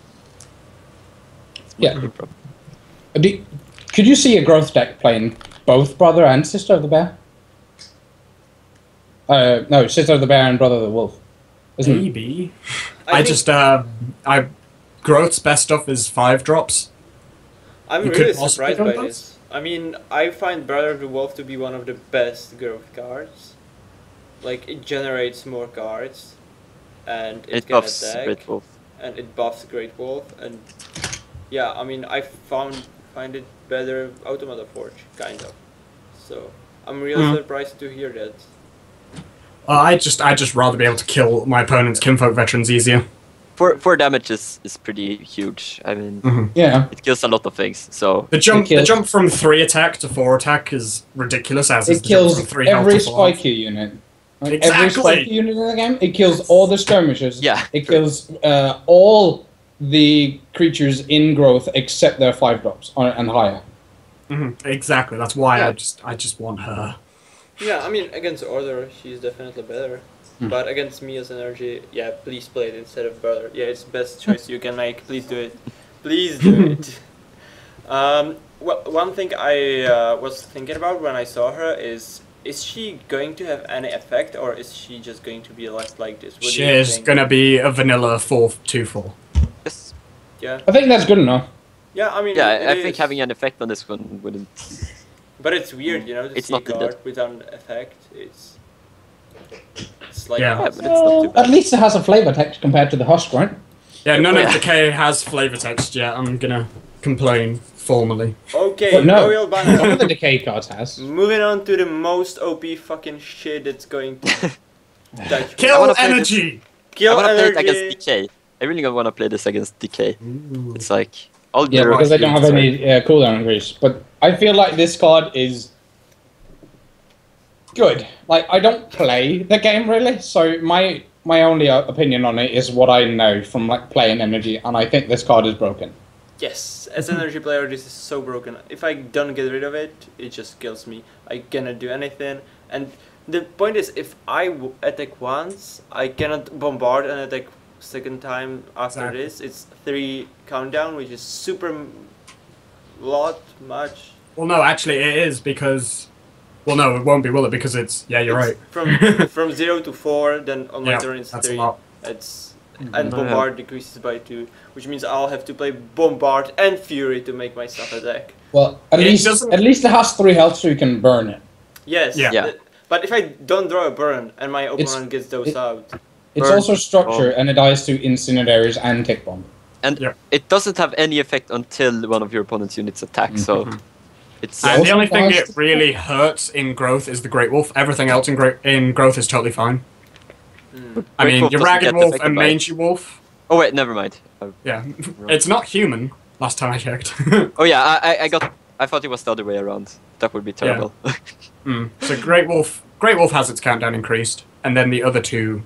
[SPEAKER 2] It's my
[SPEAKER 4] Yeah.
[SPEAKER 2] big problem.
[SPEAKER 4] Could you see a growth deck playing both Brother and Sister of the Bear? No, Sister of the Bear and Brother of the Wolf. Isn't it?
[SPEAKER 3] Maybe.
[SPEAKER 1] I
[SPEAKER 3] I
[SPEAKER 1] think-
[SPEAKER 3] just, Growth's best stuff is 5 drops.
[SPEAKER 1] I'm
[SPEAKER 3] You
[SPEAKER 1] really
[SPEAKER 3] could also
[SPEAKER 1] surprised
[SPEAKER 3] pick on
[SPEAKER 1] by
[SPEAKER 3] those?
[SPEAKER 1] this. I mean, I find Brother of the Wolf to be one of the best growth cards. Like, it generates more cards, and it,
[SPEAKER 2] It
[SPEAKER 1] can
[SPEAKER 2] buffs
[SPEAKER 1] attack,
[SPEAKER 2] Great Wolf.
[SPEAKER 1] and it buffs Great Wolf, and yeah, I mean, I find it better Automata Forge, kind of. So, I'm really surprised to hear that.
[SPEAKER 3] I just rather be able to kill my opponent's Kinfolk veterans easier.
[SPEAKER 2] 4 damage is pretty huge. I mean,
[SPEAKER 4] Yeah.
[SPEAKER 2] it kills a lot of things. So
[SPEAKER 3] The jump
[SPEAKER 4] kills-
[SPEAKER 3] from 3 attack to 4 attack is ridiculous, as is
[SPEAKER 4] It
[SPEAKER 3] the jump
[SPEAKER 4] kills
[SPEAKER 3] from 3 health
[SPEAKER 4] every
[SPEAKER 3] to 4 health.
[SPEAKER 4] spiky unit. Like,
[SPEAKER 3] Exactly.
[SPEAKER 4] Every spiky unit in the game. It kills all the skirmishers.
[SPEAKER 2] Yeah,
[SPEAKER 4] It
[SPEAKER 2] true.
[SPEAKER 4] kills all the creatures in growth except their 5-drops and higher.
[SPEAKER 3] Exactly. That's why
[SPEAKER 2] Yeah.
[SPEAKER 3] I just want her.
[SPEAKER 1] Yeah, I mean, against Order, she's definitely better. But against me as energy, yeah, please play it instead of Brother. Yeah, it's the best choice you can make. Please do it. Please do it. Well, one thing I was thinking about when I saw her is she going to have any effect, or is she just going to be left like this? What do you
[SPEAKER 3] She's
[SPEAKER 1] think?
[SPEAKER 3] gonna be a vanilla 4/2/4.
[SPEAKER 2] yes.
[SPEAKER 1] Yeah,
[SPEAKER 4] I think that's good enough.
[SPEAKER 1] yeah. I mean,
[SPEAKER 2] Yeah,
[SPEAKER 1] it
[SPEAKER 2] I think
[SPEAKER 1] is.
[SPEAKER 2] having an effect on this one wouldn't.
[SPEAKER 1] But it's weird, you know, to
[SPEAKER 2] It's
[SPEAKER 1] see
[SPEAKER 2] not
[SPEAKER 1] a
[SPEAKER 2] needed.
[SPEAKER 1] card without an effect. It's like
[SPEAKER 3] Yeah.
[SPEAKER 2] Yeah, but it's not too
[SPEAKER 4] At
[SPEAKER 2] bad.
[SPEAKER 4] least it has a flavor text compared to the Husk, right?
[SPEAKER 3] Yeah, none
[SPEAKER 2] Yeah.
[SPEAKER 3] of Decay has flavor text yet. I'm gonna complain formally.
[SPEAKER 1] okay.
[SPEAKER 4] But no,
[SPEAKER 1] Royal
[SPEAKER 4] some
[SPEAKER 1] Banner.
[SPEAKER 4] of the Decay cards has.
[SPEAKER 1] Moving on to the most OP fucking shit that's going to touch me.
[SPEAKER 2] I
[SPEAKER 3] Kill
[SPEAKER 2] wanna play
[SPEAKER 3] energy!
[SPEAKER 2] I
[SPEAKER 1] Kill
[SPEAKER 2] want to play it
[SPEAKER 1] energy.
[SPEAKER 2] against DK. I really want to play this against DK. It's like all
[SPEAKER 4] Yeah,
[SPEAKER 2] the
[SPEAKER 4] because they don't have
[SPEAKER 2] units
[SPEAKER 4] any cooldown increase. But I feel like this card is good. Like, I don't play the game really, so my only opinion on it is what I know from like playing energy, and I think this card is broken.
[SPEAKER 1] Yes, as an energy player, this is so broken. If I don't get rid of it, it just kills me. I cannot do anything. And the point is, if I attack once, I cannot bombard and attack second time after
[SPEAKER 3] Exactly.
[SPEAKER 1] this. It's 3 countdown, which is super much.
[SPEAKER 3] Well, no, actually, it is because. Well, no, it won't be, will it? Because it's. Yeah, you're
[SPEAKER 1] It's
[SPEAKER 3] right.
[SPEAKER 1] From 0 to 4, then on my
[SPEAKER 3] Yeah,
[SPEAKER 1] turn it's
[SPEAKER 3] that's
[SPEAKER 1] 3.
[SPEAKER 3] a lot.
[SPEAKER 1] It's and
[SPEAKER 2] Yeah.
[SPEAKER 1] bombard decreases by 2, which means I'll have to play bombard and fury to make my stuff attack.
[SPEAKER 4] Well, at
[SPEAKER 3] It
[SPEAKER 4] least
[SPEAKER 3] doesn't-
[SPEAKER 4] it has 3 health, so you can burn it.
[SPEAKER 1] Yes.
[SPEAKER 3] Yeah.
[SPEAKER 2] Yeah.
[SPEAKER 1] But if I don't draw a burn and my opponent gets those
[SPEAKER 4] it-
[SPEAKER 1] out,
[SPEAKER 4] It's
[SPEAKER 2] Burn.
[SPEAKER 4] also structure, and it dies to incinerators and tick bomb.
[SPEAKER 2] And
[SPEAKER 3] Yeah.
[SPEAKER 2] it doesn't have any effect until one of your opponent's units attack. So it's
[SPEAKER 3] And the
[SPEAKER 4] Also
[SPEAKER 3] only thing
[SPEAKER 4] dies
[SPEAKER 3] it really hurts in growth is the Great Wolf. Everything else in growth is totally fine. I
[SPEAKER 2] Great
[SPEAKER 3] mean,
[SPEAKER 2] Wolf
[SPEAKER 3] your
[SPEAKER 2] doesn't
[SPEAKER 3] Ragged
[SPEAKER 2] get
[SPEAKER 3] Wolf
[SPEAKER 2] affected
[SPEAKER 3] and
[SPEAKER 2] by it.
[SPEAKER 3] Mangy Wolf.
[SPEAKER 2] Oh wait, never mind.
[SPEAKER 3] Yeah, it's not human. Last time I checked.
[SPEAKER 2] Oh yeah, I thought it was the other way around. That would be terrible.
[SPEAKER 3] So Great Wolf has its countdown increased, and then the other 2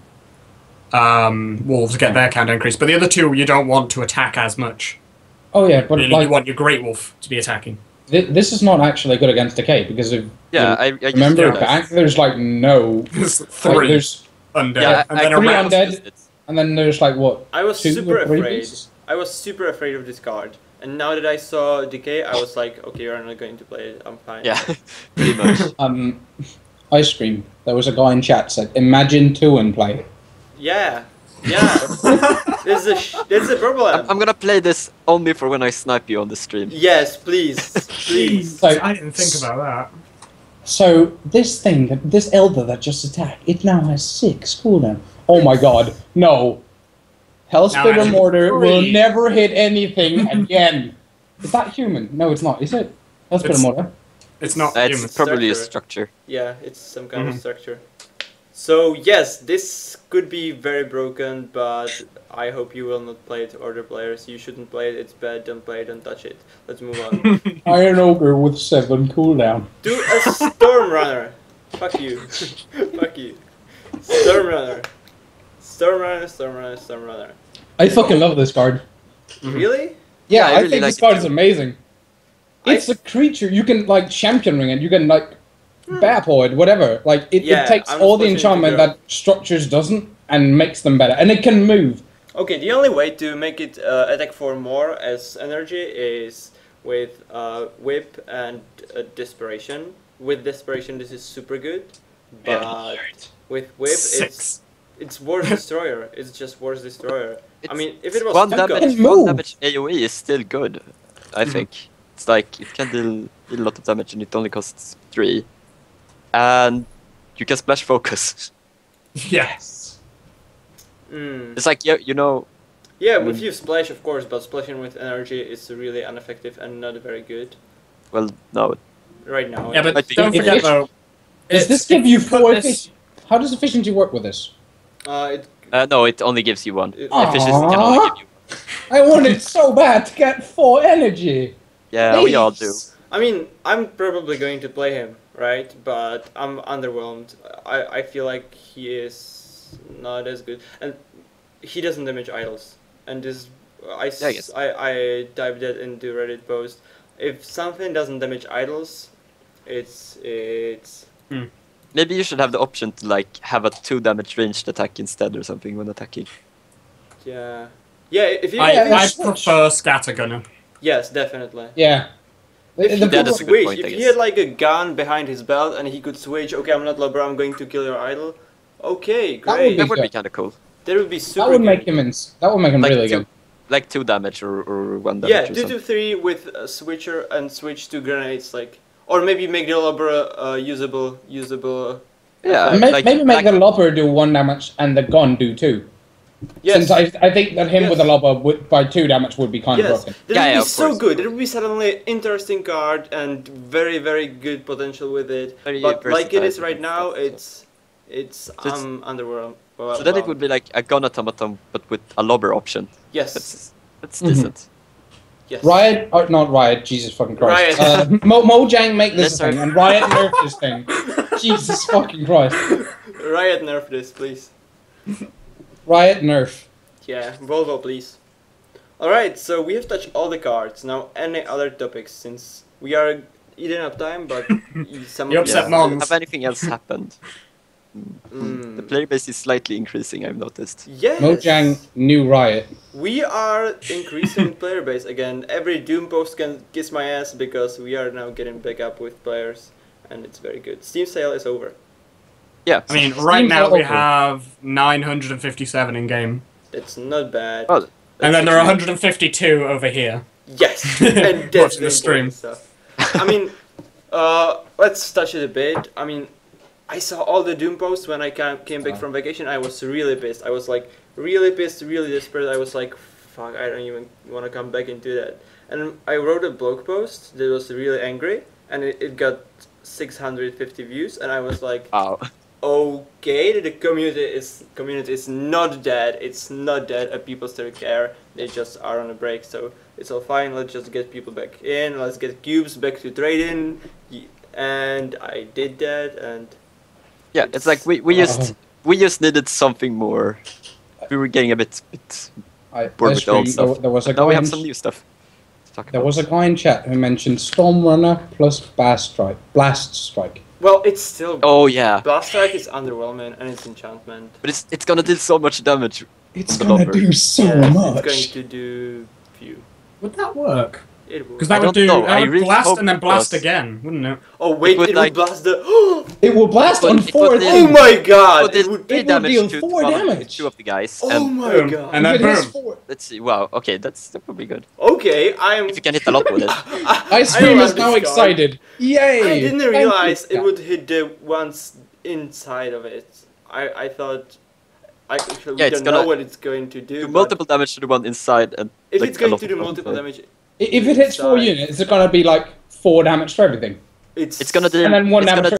[SPEAKER 3] wolves get their countdown increased. But the other 2 you don't want to attack as much
[SPEAKER 4] Oh yeah, but
[SPEAKER 3] Really,
[SPEAKER 4] like
[SPEAKER 3] you want your Great Wolf to be attacking.
[SPEAKER 4] this is not actually good against decay because if
[SPEAKER 2] Yeah, I
[SPEAKER 4] remember
[SPEAKER 2] just
[SPEAKER 4] back, there's like no
[SPEAKER 3] There's
[SPEAKER 4] like,
[SPEAKER 3] 3
[SPEAKER 4] there's
[SPEAKER 3] undead,
[SPEAKER 2] Yeah,
[SPEAKER 3] and
[SPEAKER 2] I
[SPEAKER 3] then
[SPEAKER 2] could
[SPEAKER 3] around.
[SPEAKER 2] almost
[SPEAKER 4] undead.
[SPEAKER 2] used it.
[SPEAKER 4] and then there's like what
[SPEAKER 1] I was
[SPEAKER 4] 2
[SPEAKER 1] super
[SPEAKER 4] or 3
[SPEAKER 1] afraid.
[SPEAKER 4] beasts?
[SPEAKER 1] I was super afraid of this card. And now that I saw Decay, I was like, okay, you're not going to play it. I'm fine.
[SPEAKER 2] Yeah, pretty much.
[SPEAKER 4] Ice cream. There was a guy in chat said, "Imagine 2 and play."
[SPEAKER 1] Yeah. Yeah. There's a problem.
[SPEAKER 2] I'm gonna play this only for when I snipe you on the stream.
[SPEAKER 1] Yes, please. Please.
[SPEAKER 4] So,
[SPEAKER 3] I didn't think about that.
[SPEAKER 4] so this thing, this elder that just attacked, it now has 6 cooldown. Oh my god, no! Hellspitter
[SPEAKER 3] actually,
[SPEAKER 4] Mortar will
[SPEAKER 3] 3.
[SPEAKER 4] never hit anything again. Is that human? No, it's not. Is it? Hellspitter
[SPEAKER 3] It's-
[SPEAKER 4] Mortar.
[SPEAKER 3] It's not
[SPEAKER 2] It's
[SPEAKER 3] human.
[SPEAKER 2] probably a
[SPEAKER 1] Structure.
[SPEAKER 2] structure.
[SPEAKER 1] Yeah, it's some kind of structure. So yes, this could be very broken, but I hope you will not play it, other players. You shouldn't play it, it's bad, don't play it, don't touch it. Let's move on.
[SPEAKER 4] Iron Ogre with 7 cooldown.
[SPEAKER 1] Do a Storm Runner! Fuck you. Fuck you. Storm Runner. Storm Runner, Storm Runner, Storm Runner.
[SPEAKER 4] I fucking love this card.
[SPEAKER 1] Really?
[SPEAKER 4] Yeah,
[SPEAKER 2] I
[SPEAKER 4] I,
[SPEAKER 2] really
[SPEAKER 4] think
[SPEAKER 2] like
[SPEAKER 4] this
[SPEAKER 2] it
[SPEAKER 4] card
[SPEAKER 2] too.
[SPEAKER 4] is amazing. It's a creature, you can like champion ring it, you can like Bapoid, whatever. Like it
[SPEAKER 1] Yeah,
[SPEAKER 4] takes
[SPEAKER 1] I'm
[SPEAKER 4] all the
[SPEAKER 1] supposed to
[SPEAKER 4] enchantment
[SPEAKER 1] grow.
[SPEAKER 4] that structures doesn't and makes them better. And it can move.
[SPEAKER 1] Okay, the only way to make it attack for more as energy is with Whip and Desperation. With Desperation this is super good, but with Whip
[SPEAKER 3] 6.
[SPEAKER 1] it's War's Destroyer. It's just War's Destroyer. I mean, if it was
[SPEAKER 2] one
[SPEAKER 1] two
[SPEAKER 2] damage,
[SPEAKER 1] cards-
[SPEAKER 4] move.
[SPEAKER 2] one damage AOE is still good. I think it's like it can deal a lot of damage and it only costs 3, and you can splash focus.
[SPEAKER 3] Yes.
[SPEAKER 1] Mm.
[SPEAKER 2] It's like you know.
[SPEAKER 1] Yeah, with you splash of course, but splashing with energy is really ineffective and not very good
[SPEAKER 2] Well, no,
[SPEAKER 1] right now.
[SPEAKER 3] Yeah, but
[SPEAKER 2] I think
[SPEAKER 3] don't
[SPEAKER 4] if
[SPEAKER 3] forget
[SPEAKER 4] it-
[SPEAKER 3] though.
[SPEAKER 4] Does
[SPEAKER 3] it's-
[SPEAKER 4] this give
[SPEAKER 3] if
[SPEAKER 4] you
[SPEAKER 3] put
[SPEAKER 4] 4
[SPEAKER 3] this-
[SPEAKER 4] efficiency? How does efficiency work with this?
[SPEAKER 1] It,
[SPEAKER 2] no, it only gives you 1.
[SPEAKER 1] It-
[SPEAKER 2] Efficiency can only give you.
[SPEAKER 4] I wanted so bad to get 4 energy.
[SPEAKER 2] Yeah, we all do.
[SPEAKER 4] Please.
[SPEAKER 1] I mean, I'm probably going to play him, right? But I'm underwhelmed. I feel like he is not as good, and he doesn't damage idols. And this,
[SPEAKER 2] Yeah, I guess.
[SPEAKER 1] I typed that into Reddit post. If something doesn't damage idols, it's
[SPEAKER 2] Maybe you should have the option to like have a 2 damage ranged attack instead or something when attacking.
[SPEAKER 1] yeah. If you
[SPEAKER 3] I
[SPEAKER 4] Yeah,
[SPEAKER 3] prefer Scattergunner.
[SPEAKER 1] yes, definitely.
[SPEAKER 4] Yeah.
[SPEAKER 1] If he
[SPEAKER 4] The
[SPEAKER 1] could
[SPEAKER 2] Yeah, that's a good
[SPEAKER 1] switch,
[SPEAKER 2] point, I
[SPEAKER 1] if he
[SPEAKER 2] guess.
[SPEAKER 1] had like a gun behind his belt and he could switch, okay, I'm not Lobber, I'm going to kill your idol. Okay,
[SPEAKER 4] That would
[SPEAKER 1] great.
[SPEAKER 2] That would be
[SPEAKER 4] good.
[SPEAKER 2] kind of cool.
[SPEAKER 1] That would be super.
[SPEAKER 4] That would make
[SPEAKER 1] good.
[SPEAKER 4] him that would make him
[SPEAKER 2] Like
[SPEAKER 4] really
[SPEAKER 2] 2,
[SPEAKER 4] good.
[SPEAKER 2] like 2 damage or 1 damage.
[SPEAKER 1] Yeah,
[SPEAKER 2] or
[SPEAKER 1] 2
[SPEAKER 2] something.
[SPEAKER 1] to 3 with a switcher and switch to grenades, like, or maybe make the Lobber usable.
[SPEAKER 2] Yeah,
[SPEAKER 4] And
[SPEAKER 2] like-
[SPEAKER 4] maybe make
[SPEAKER 2] like-
[SPEAKER 4] the lobber do 1 damage and the gun do 2.
[SPEAKER 1] Yes.
[SPEAKER 4] Since I think that him
[SPEAKER 1] Yes.
[SPEAKER 4] with the lobber by 2 damage would be kind of
[SPEAKER 1] Yes,
[SPEAKER 4] broken.
[SPEAKER 1] that
[SPEAKER 2] Yeah,
[SPEAKER 1] would
[SPEAKER 2] yeah,
[SPEAKER 1] be
[SPEAKER 2] of
[SPEAKER 1] so
[SPEAKER 2] course.
[SPEAKER 1] good. That would be suddenly interesting card and very, very good potential with it.
[SPEAKER 2] Very
[SPEAKER 1] But like it is
[SPEAKER 2] versatile
[SPEAKER 1] right
[SPEAKER 2] and
[SPEAKER 1] now,
[SPEAKER 2] stuff,
[SPEAKER 1] it's
[SPEAKER 2] So it's-
[SPEAKER 1] underworld.
[SPEAKER 2] So then it would be like a gun automaton, but with a lobber option.
[SPEAKER 1] yes,
[SPEAKER 2] That's
[SPEAKER 4] Mhm.
[SPEAKER 2] decent.
[SPEAKER 1] yes.
[SPEAKER 4] Riot, or not Riot, Jesus fucking Christ.
[SPEAKER 1] Riot.
[SPEAKER 4] Mojang make this
[SPEAKER 2] Let's
[SPEAKER 4] thing, and Riot nerf this thing. Jesus fucking Christ.
[SPEAKER 1] Riot nerf this, please.
[SPEAKER 4] Riot nerf.
[SPEAKER 1] Yeah, Volvo, please. Alright, so we have touched all the cards. Now, any other topics, since we are eating up time, but some
[SPEAKER 3] You
[SPEAKER 1] of
[SPEAKER 3] upset
[SPEAKER 1] these-
[SPEAKER 3] Mons.
[SPEAKER 2] Have anything else happened? The player base is slightly increasing, I've noticed.
[SPEAKER 1] Yes!
[SPEAKER 4] Mojang, new Riot.
[SPEAKER 1] We are increasing player base again. Every Doom post can kiss my ass because we are now getting back up with players, and it's very good. Steam sale is over.
[SPEAKER 2] Yeah.
[SPEAKER 3] I mean, right
[SPEAKER 4] Steam's
[SPEAKER 3] now
[SPEAKER 4] all
[SPEAKER 3] we
[SPEAKER 4] over.
[SPEAKER 3] have 957 in game,
[SPEAKER 1] It's not bad.
[SPEAKER 2] Oh,
[SPEAKER 3] and then
[SPEAKER 1] That's
[SPEAKER 3] there are
[SPEAKER 1] actually-
[SPEAKER 3] 152 over here.
[SPEAKER 1] Yes, and that's
[SPEAKER 3] Watching the
[SPEAKER 1] important
[SPEAKER 3] stream.
[SPEAKER 1] stuff. I mean, let's touch it a bit. I mean, I saw all the Doom posts when I came back from vacation. I was really pissed. I was like really pissed, really desperate. I was like, fuck, I don't even want to come back into that. And I wrote a blog post that was really angry, and it got 650 views. And I was like,
[SPEAKER 2] wow.
[SPEAKER 1] okay, the community is not dead. It's not dead, and people still care. They just are on a break, so it's all fine. Let's just get people back in. Let's get Cubes back to trading, and I did that. And
[SPEAKER 2] Yeah, it's like we just needed something more. We were getting a bit
[SPEAKER 4] I
[SPEAKER 2] bored with the old
[SPEAKER 4] streamed,
[SPEAKER 2] stuff.
[SPEAKER 4] there was a
[SPEAKER 2] Now we
[SPEAKER 4] guy
[SPEAKER 2] have
[SPEAKER 4] in-
[SPEAKER 2] some new stuff.
[SPEAKER 4] There was a guy in chat who mentioned Stormrunner plus Blast Strike.
[SPEAKER 1] Well, it's still.
[SPEAKER 2] Oh yeah.
[SPEAKER 1] Blast Strike is underwhelming and it's enchantment.
[SPEAKER 2] But it's gonna do so much damage.
[SPEAKER 4] It's gonna do so
[SPEAKER 1] Yes,
[SPEAKER 4] much.
[SPEAKER 1] It's going to do few.
[SPEAKER 3] Would that work?
[SPEAKER 1] It will.
[SPEAKER 3] Because that
[SPEAKER 2] I
[SPEAKER 3] would
[SPEAKER 2] don't
[SPEAKER 3] do
[SPEAKER 2] know, I
[SPEAKER 3] that would
[SPEAKER 2] really
[SPEAKER 3] blast
[SPEAKER 2] hope
[SPEAKER 3] and then
[SPEAKER 2] it
[SPEAKER 3] blast
[SPEAKER 2] does.
[SPEAKER 3] again, wouldn't it?
[SPEAKER 1] Oh wait,
[SPEAKER 2] would
[SPEAKER 1] it
[SPEAKER 2] like-
[SPEAKER 1] would blast the.
[SPEAKER 4] It will blast on
[SPEAKER 2] It would
[SPEAKER 4] 4
[SPEAKER 2] deal-
[SPEAKER 1] Oh my god!
[SPEAKER 2] But
[SPEAKER 1] It would.
[SPEAKER 2] three
[SPEAKER 4] it will
[SPEAKER 2] damage
[SPEAKER 4] deal
[SPEAKER 2] to
[SPEAKER 4] 4
[SPEAKER 2] one of
[SPEAKER 4] damage.
[SPEAKER 2] two of the guys.
[SPEAKER 1] Oh
[SPEAKER 2] and
[SPEAKER 1] my
[SPEAKER 3] Boom.
[SPEAKER 1] god!
[SPEAKER 3] And then
[SPEAKER 4] If it is
[SPEAKER 3] boom.
[SPEAKER 4] 4
[SPEAKER 2] let's see. Wow. Okay, that would be good.
[SPEAKER 1] Okay, I'm.
[SPEAKER 2] If you can hit a lot with it.
[SPEAKER 4] Ice Cream
[SPEAKER 1] love
[SPEAKER 4] is now
[SPEAKER 1] this card.
[SPEAKER 4] excited. Yay!
[SPEAKER 1] I didn't
[SPEAKER 4] Thank
[SPEAKER 1] realize
[SPEAKER 4] you.
[SPEAKER 1] it would hit the ones inside of it. I thought. Actually, we
[SPEAKER 2] Yeah, it's
[SPEAKER 1] don't know
[SPEAKER 2] gonna
[SPEAKER 1] what it's going to do.
[SPEAKER 2] Do
[SPEAKER 1] but
[SPEAKER 2] multiple damage to the one inside and.
[SPEAKER 1] If
[SPEAKER 2] like,
[SPEAKER 1] it's
[SPEAKER 2] a
[SPEAKER 1] going
[SPEAKER 2] lot
[SPEAKER 1] to
[SPEAKER 2] of
[SPEAKER 1] do
[SPEAKER 2] damage
[SPEAKER 1] multiple
[SPEAKER 2] to it.
[SPEAKER 1] damage.
[SPEAKER 4] If it hits 4
[SPEAKER 1] inside,
[SPEAKER 4] units, it's gonna be like 4 damage for everything.
[SPEAKER 2] It's gonna do.
[SPEAKER 4] And then 1
[SPEAKER 2] it's
[SPEAKER 4] damage
[SPEAKER 2] gonna
[SPEAKER 4] for